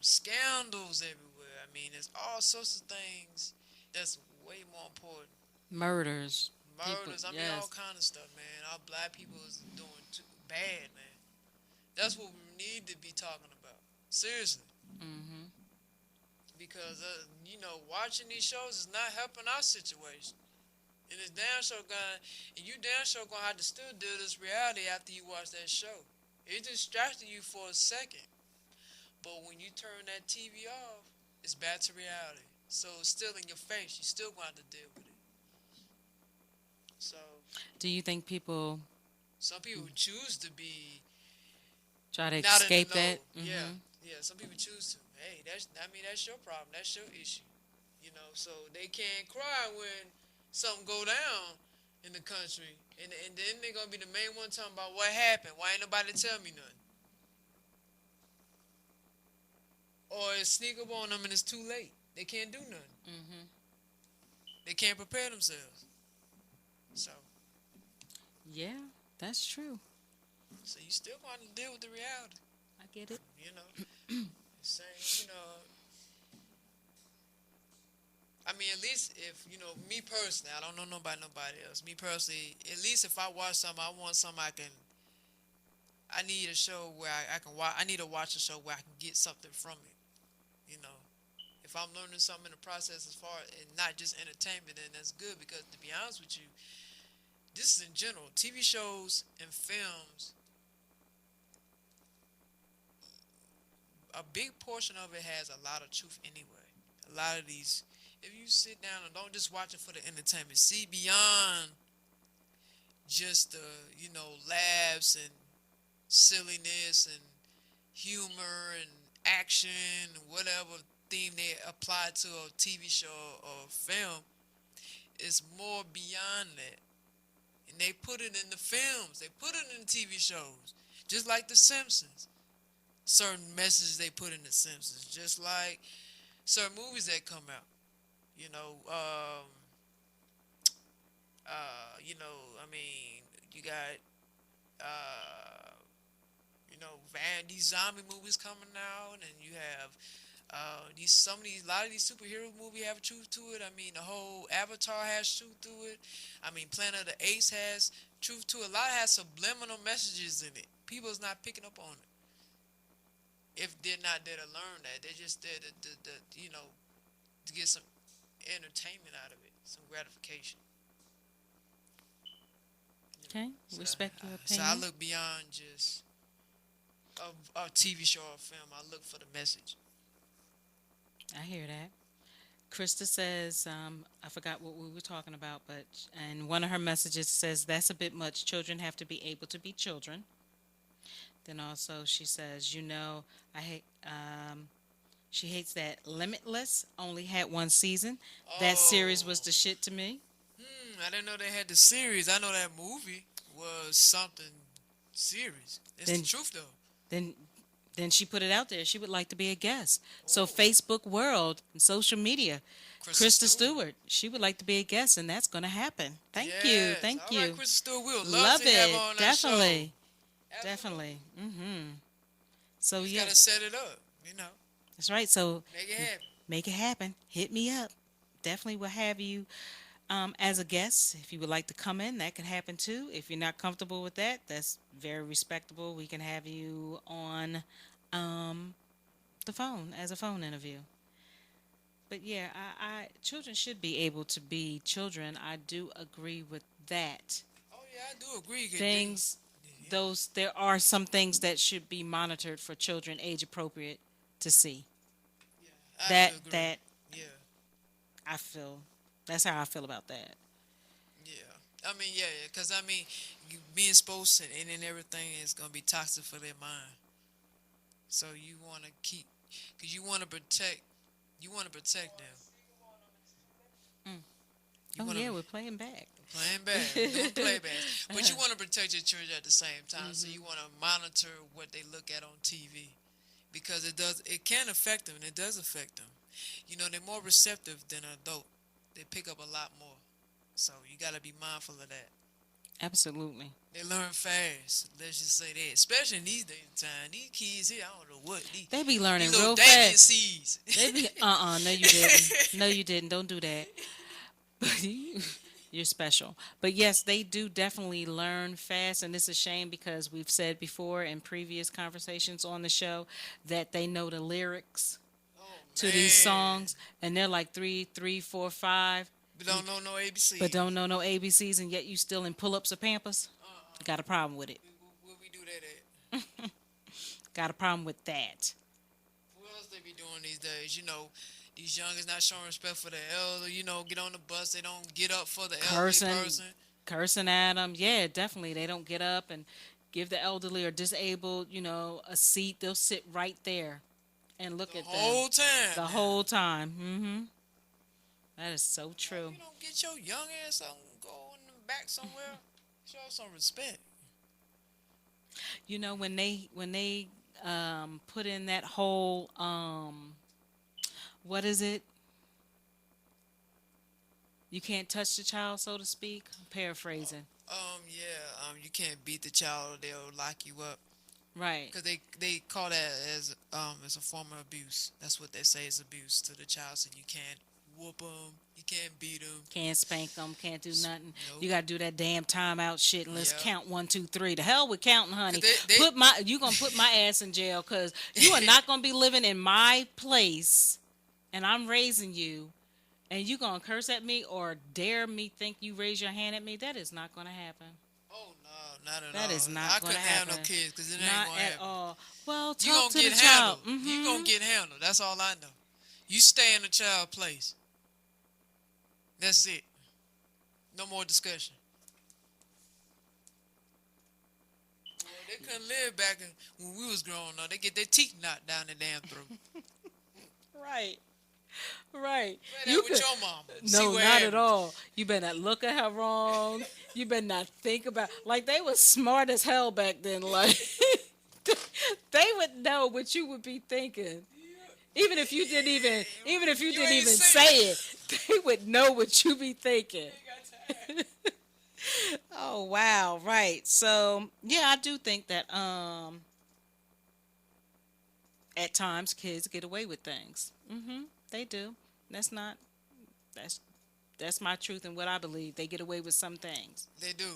Speaker 1: scandals everywhere. I mean, there's all sorts of things that's way more important.
Speaker 2: Murders. People.
Speaker 1: Murders, I mean, all
Speaker 2: Yes.
Speaker 1: kind of stuff, man. Our black people is doing too bad, man. That's what we need to be talking about. Seriously.
Speaker 2: Mm-hmm.
Speaker 1: Because, watching these shows is not helping our situation. And it's damn sure gonna, and you damn sure gonna have to still deal with this reality after you watch that show. It distracted you for a second. But when you turn that TV off, it's back to reality. So it's still in your face. You still gonna have to deal with it. So
Speaker 2: Do you think people
Speaker 1: some people choose to be
Speaker 2: try to
Speaker 1: not in the
Speaker 2: escape
Speaker 1: know.
Speaker 2: that?
Speaker 1: Yeah,
Speaker 2: Mm-hmm.
Speaker 1: yeah. Some people choose to. Hey, that's your problem. That's your issue. So they can't cry when something go down in the country, and then they're gonna be the main one talking about what happened. Why ain't nobody tell me nothing? Or it sneak up on them and it's too late. They can't do nothing.
Speaker 2: Mm-hmm.
Speaker 1: They can't prepare themselves. So,
Speaker 2: Yeah, that's true.
Speaker 1: so you still going to deal with the reality.
Speaker 2: I get it.
Speaker 1: You know, saying, I mean, at least if, me personally, I don't know nobody else. Me personally, at least if I watch something, I want something I need a show where I can watch, I need to watch a show where I can get something from it. If I'm learning something in the process as far, and not just entertainment, then that's good because to be honest with you, this is in general, TV shows and films, a big portion of it has a lot of truth anyway. A lot of these, if you sit down and don't just watch it for the entertainment, see beyond just the, laughs and silliness and humor and action, whatever theme they apply to a TV show or film, it's more beyond that. And they put it in the films, they put it in TV shows, just like The Simpsons. Certain messages they put in The Simpsons, just like certain movies that come out. You know, I mean, you got, these zombie movies coming out, and you have a lot of these superhero movies have truth to it. I mean, the whole Avatar has truth to it. I mean, Planet of the Apes has truth to it. A lot has subliminal messages in it. People is not picking up on it. If they're not there to learn that, they're just there to get some entertainment out of it, some gratification.
Speaker 2: Okay, respect your
Speaker 1: So
Speaker 2: opinion.
Speaker 1: I look beyond just a TV show or film. I look for the message.
Speaker 2: I hear that. Krista says, I forgot what we were talking about, but and one of her messages says that's a bit much. Children have to be able to be children. Then also she says, I hate. She hates that Limitless only had one season. That series was
Speaker 1: Oh,
Speaker 2: the shit to me.
Speaker 1: I didn't know they had the series. I know that movie was something serious. It's the
Speaker 2: Then
Speaker 1: truth though.
Speaker 2: then then she put it out there. She would like to be a guest. So
Speaker 1: Oh,
Speaker 2: Facebook world and social media,
Speaker 1: Kristen
Speaker 2: Krista
Speaker 1: Stewart.
Speaker 2: Stewart, she would like to be a guest, and that's going to happen. Thank you,
Speaker 1: Yes.
Speaker 2: thank
Speaker 1: All right,
Speaker 2: you.
Speaker 1: Kristen Stewart. We would love
Speaker 2: Love
Speaker 1: to have her
Speaker 2: it,
Speaker 1: on that show.
Speaker 2: definitely,
Speaker 1: Absolutely.
Speaker 2: definitely. So
Speaker 1: We just
Speaker 2: yeah,
Speaker 1: gotta set it up. You know,
Speaker 2: that's right. So
Speaker 1: make it happen.
Speaker 2: make it happen. Hit me up. Definitely will have you as a guest. If you would like to come in, that can happen too. If you're not comfortable with that, that's very respectable. We can have you on um, the phone as a phone interview. But yeah, I children should be able to be children. I do agree with that.
Speaker 1: Oh yeah, I do agree. 'Cause
Speaker 2: Things
Speaker 1: yeah,
Speaker 2: those there are some things that should be monitored for children age appropriate to see.
Speaker 1: I have to agree.
Speaker 2: That
Speaker 1: Yeah,
Speaker 2: I feel that's how I feel about that.
Speaker 1: yeah. I mean, yeah, because I mean, you being exposed to it and everything is gonna be toxic for their mind. So you want to keep, cause you want to protect them.
Speaker 2: Mm.
Speaker 1: You
Speaker 2: Oh
Speaker 1: want to
Speaker 2: yeah, we're playing back.
Speaker 1: playing bad, we're doing playback, but you
Speaker 2: Uh-huh.
Speaker 1: want to protect your children at the same time. So
Speaker 2: Mhm.
Speaker 1: you want to monitor what they look at on TV because it can affect them and it does affect them. You know, they're more receptive than an adult. They pick up a lot more. So you got to be mindful of that.
Speaker 2: Absolutely.
Speaker 1: They learn fast. Let's just say that, especially in these days and time. These kids here, I don't know what
Speaker 2: They be
Speaker 1: these
Speaker 2: learning
Speaker 1: little
Speaker 2: real
Speaker 1: dating
Speaker 2: fast.
Speaker 1: seeds.
Speaker 2: They be no you didn't. No you didn't. Don't do that. You're special. But yes, they do definitely learn fast, and it's a shame because we've said before in previous conversations on the show that they know the lyrics
Speaker 1: Oh
Speaker 2: to these
Speaker 1: man,
Speaker 2: songs, and they're like three, four, five,
Speaker 1: but
Speaker 2: you,
Speaker 1: don't know no
Speaker 2: but
Speaker 1: ABC.
Speaker 2: don't know no ABCs, and yet you still in pull-ups or Pampers. Got a problem with it.
Speaker 1: Where we do that at?
Speaker 2: Got a problem with that.
Speaker 1: What else they be doing these days? You know, these youngins not showing respect for the elder. You know, get on the bus, they don't get up for the elderly
Speaker 2: Cursing,
Speaker 1: person.
Speaker 2: cursing at them. Yeah, definitely. They don't get up and give the elderly or disabled, a seat. They'll sit right there and look
Speaker 1: The
Speaker 2: at them
Speaker 1: whole time
Speaker 2: the
Speaker 1: now.
Speaker 2: whole time. That is so
Speaker 1: If
Speaker 2: true.
Speaker 1: you don't get your young ass on, go in the back somewhere. Show some respect.
Speaker 2: When they put in that whole what is it? You can't touch the child, so to speak. I'm paraphrasing.
Speaker 1: Yeah. You can't beat the child; or they'll lock you up.
Speaker 2: Right.
Speaker 1: Cause they call that as a form of abuse. That's what they say is abuse to the child. So you can't whoop them, you can't beat them.
Speaker 2: Can't spank them. Can't do nothing.
Speaker 1: Nope.
Speaker 2: You gotta do that damn timeout shit and let's
Speaker 1: Yeah.
Speaker 2: count 1, 2, 3. The hell with counting,
Speaker 1: Cause
Speaker 2: honey.
Speaker 1: they
Speaker 2: You gonna put my ass in jail because you are not gonna be living in my place, and I'm raising you, and you gonna curse at me or dare me think you raise your hand at me. That is not gonna happen.
Speaker 1: oh no, not at
Speaker 2: That is
Speaker 1: all.
Speaker 2: not
Speaker 1: I
Speaker 2: gonna
Speaker 1: couldn't have no
Speaker 2: happen.
Speaker 1: kids because it ain't
Speaker 2: Not
Speaker 1: gonna
Speaker 2: at
Speaker 1: happen.
Speaker 2: all. Well,
Speaker 1: You
Speaker 2: talk
Speaker 1: gonna
Speaker 2: to the
Speaker 1: get
Speaker 2: child.
Speaker 1: handled. You gonna get handled. That's all I know. You stay in the child place. That's it. No more discussion. Well, they couldn't live back when we was growing up. They get their teeth knocked down the damn throat.
Speaker 2: Right. Right.
Speaker 1: Play that with your mama. See
Speaker 2: No,
Speaker 1: what
Speaker 2: not at
Speaker 1: happens.
Speaker 2: all. You better not look at her wrong. You better not think about like they was smart as hell back then. Like they would know what you would be thinking. Even if you
Speaker 1: You
Speaker 2: didn't
Speaker 1: ain't
Speaker 2: even
Speaker 1: say
Speaker 2: say it, they would know what you be thinking. Oh wow, right. So yeah, I do think that at times kids get away with things. They do. That's not that's that's my truth and what I believe. They get away with some things.
Speaker 1: They do.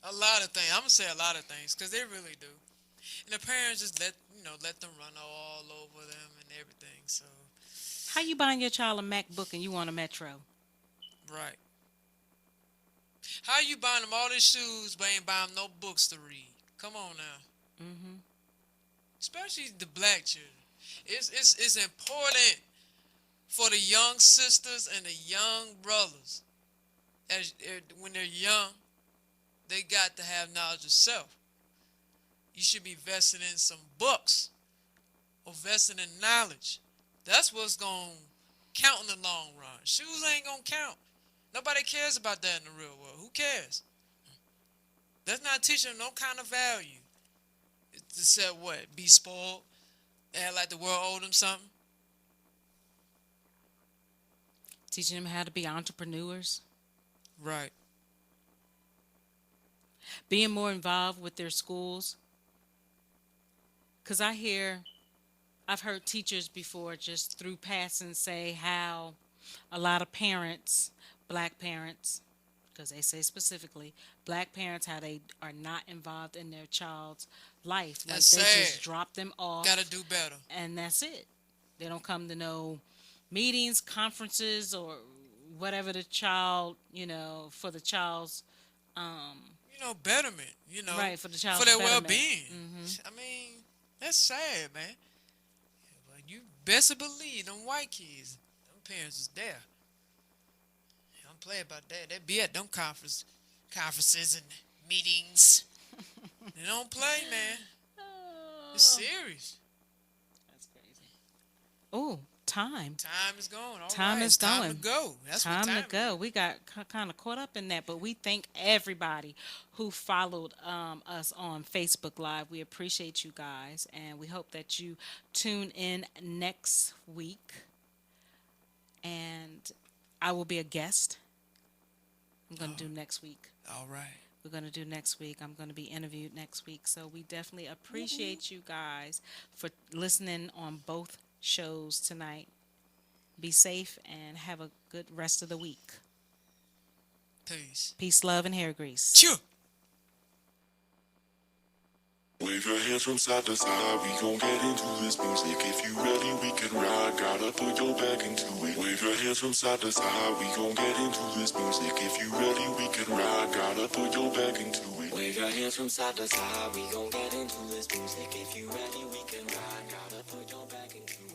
Speaker 1: A lot of things. I'm gonna say a lot of things because they really do. And the parents just let them run all over them and everything. So
Speaker 2: How you buying your child a MacBook and you want a Metro?
Speaker 1: right. How you buying them all these shoes but ain't buying them no books to read? Come on now.
Speaker 2: Mhm.
Speaker 1: Especially the black children. It's important for the young sisters and the young brothers when they're young, they got to have knowledge of self. You should be vested in some books or vested in knowledge That's what's going to count in the long run. Shoes ain't going to count. Nobody cares about that in the real world. Who cares? That's not teaching them no kind of value. It said what? Be spoiled? Act like the world owed them something?
Speaker 2: Teaching them how to be entrepreneurs,
Speaker 1: Right.
Speaker 2: being more involved with their schools. Because I've heard teachers before just through passing say how a lot of parents, black parents, because they say specifically, black parents, how they are not involved in their child's life. Like
Speaker 1: That's
Speaker 2: they just
Speaker 1: sad.
Speaker 2: drop them off
Speaker 1: Got to do better.
Speaker 2: and that's it. They don't come to no meetings, conferences, or whatever the child, for the child's,
Speaker 1: Betterment,
Speaker 2: right, for the child's
Speaker 1: for their
Speaker 2: betterment.
Speaker 1: well-being. I mean, that's sad, man. But you best believe them white kids, them parents is there. They don't play about that. They be at them conferences and meetings. They don't play, man. It's serious.
Speaker 2: That's crazy. Oh, time.
Speaker 1: Time is going. All
Speaker 2: Time
Speaker 1: right,
Speaker 2: is
Speaker 1: it's time
Speaker 2: going.
Speaker 1: to go. That's
Speaker 2: Time
Speaker 1: what
Speaker 2: to go. We got kind of caught up in that, but we thank everybody who followed us on Facebook Live. We appreciate you guys, and we hope that you tune in next week. And I will be a guest. I'm going to do next week.
Speaker 1: All right.
Speaker 2: We're going to do next week. I'm going to be interviewed next week. So we definitely appreciate you guys for listening on both shows tonight. Be safe and have a good rest of the week.
Speaker 1: Peace.
Speaker 2: Peace, love, and hair grease.
Speaker 1: Chew.
Speaker 6: Wave your hands from side to side, we gon' get into this music. If you ready, we can ride. Gotta put your back into it. Wave your hands from side to side, we gon' get into this music. If you ready, we can ride. Gotta put your back into it.
Speaker 5: Wave your hands from side to side, we gon' get into this music. If you ready, we can ride. Gotta put your back into it.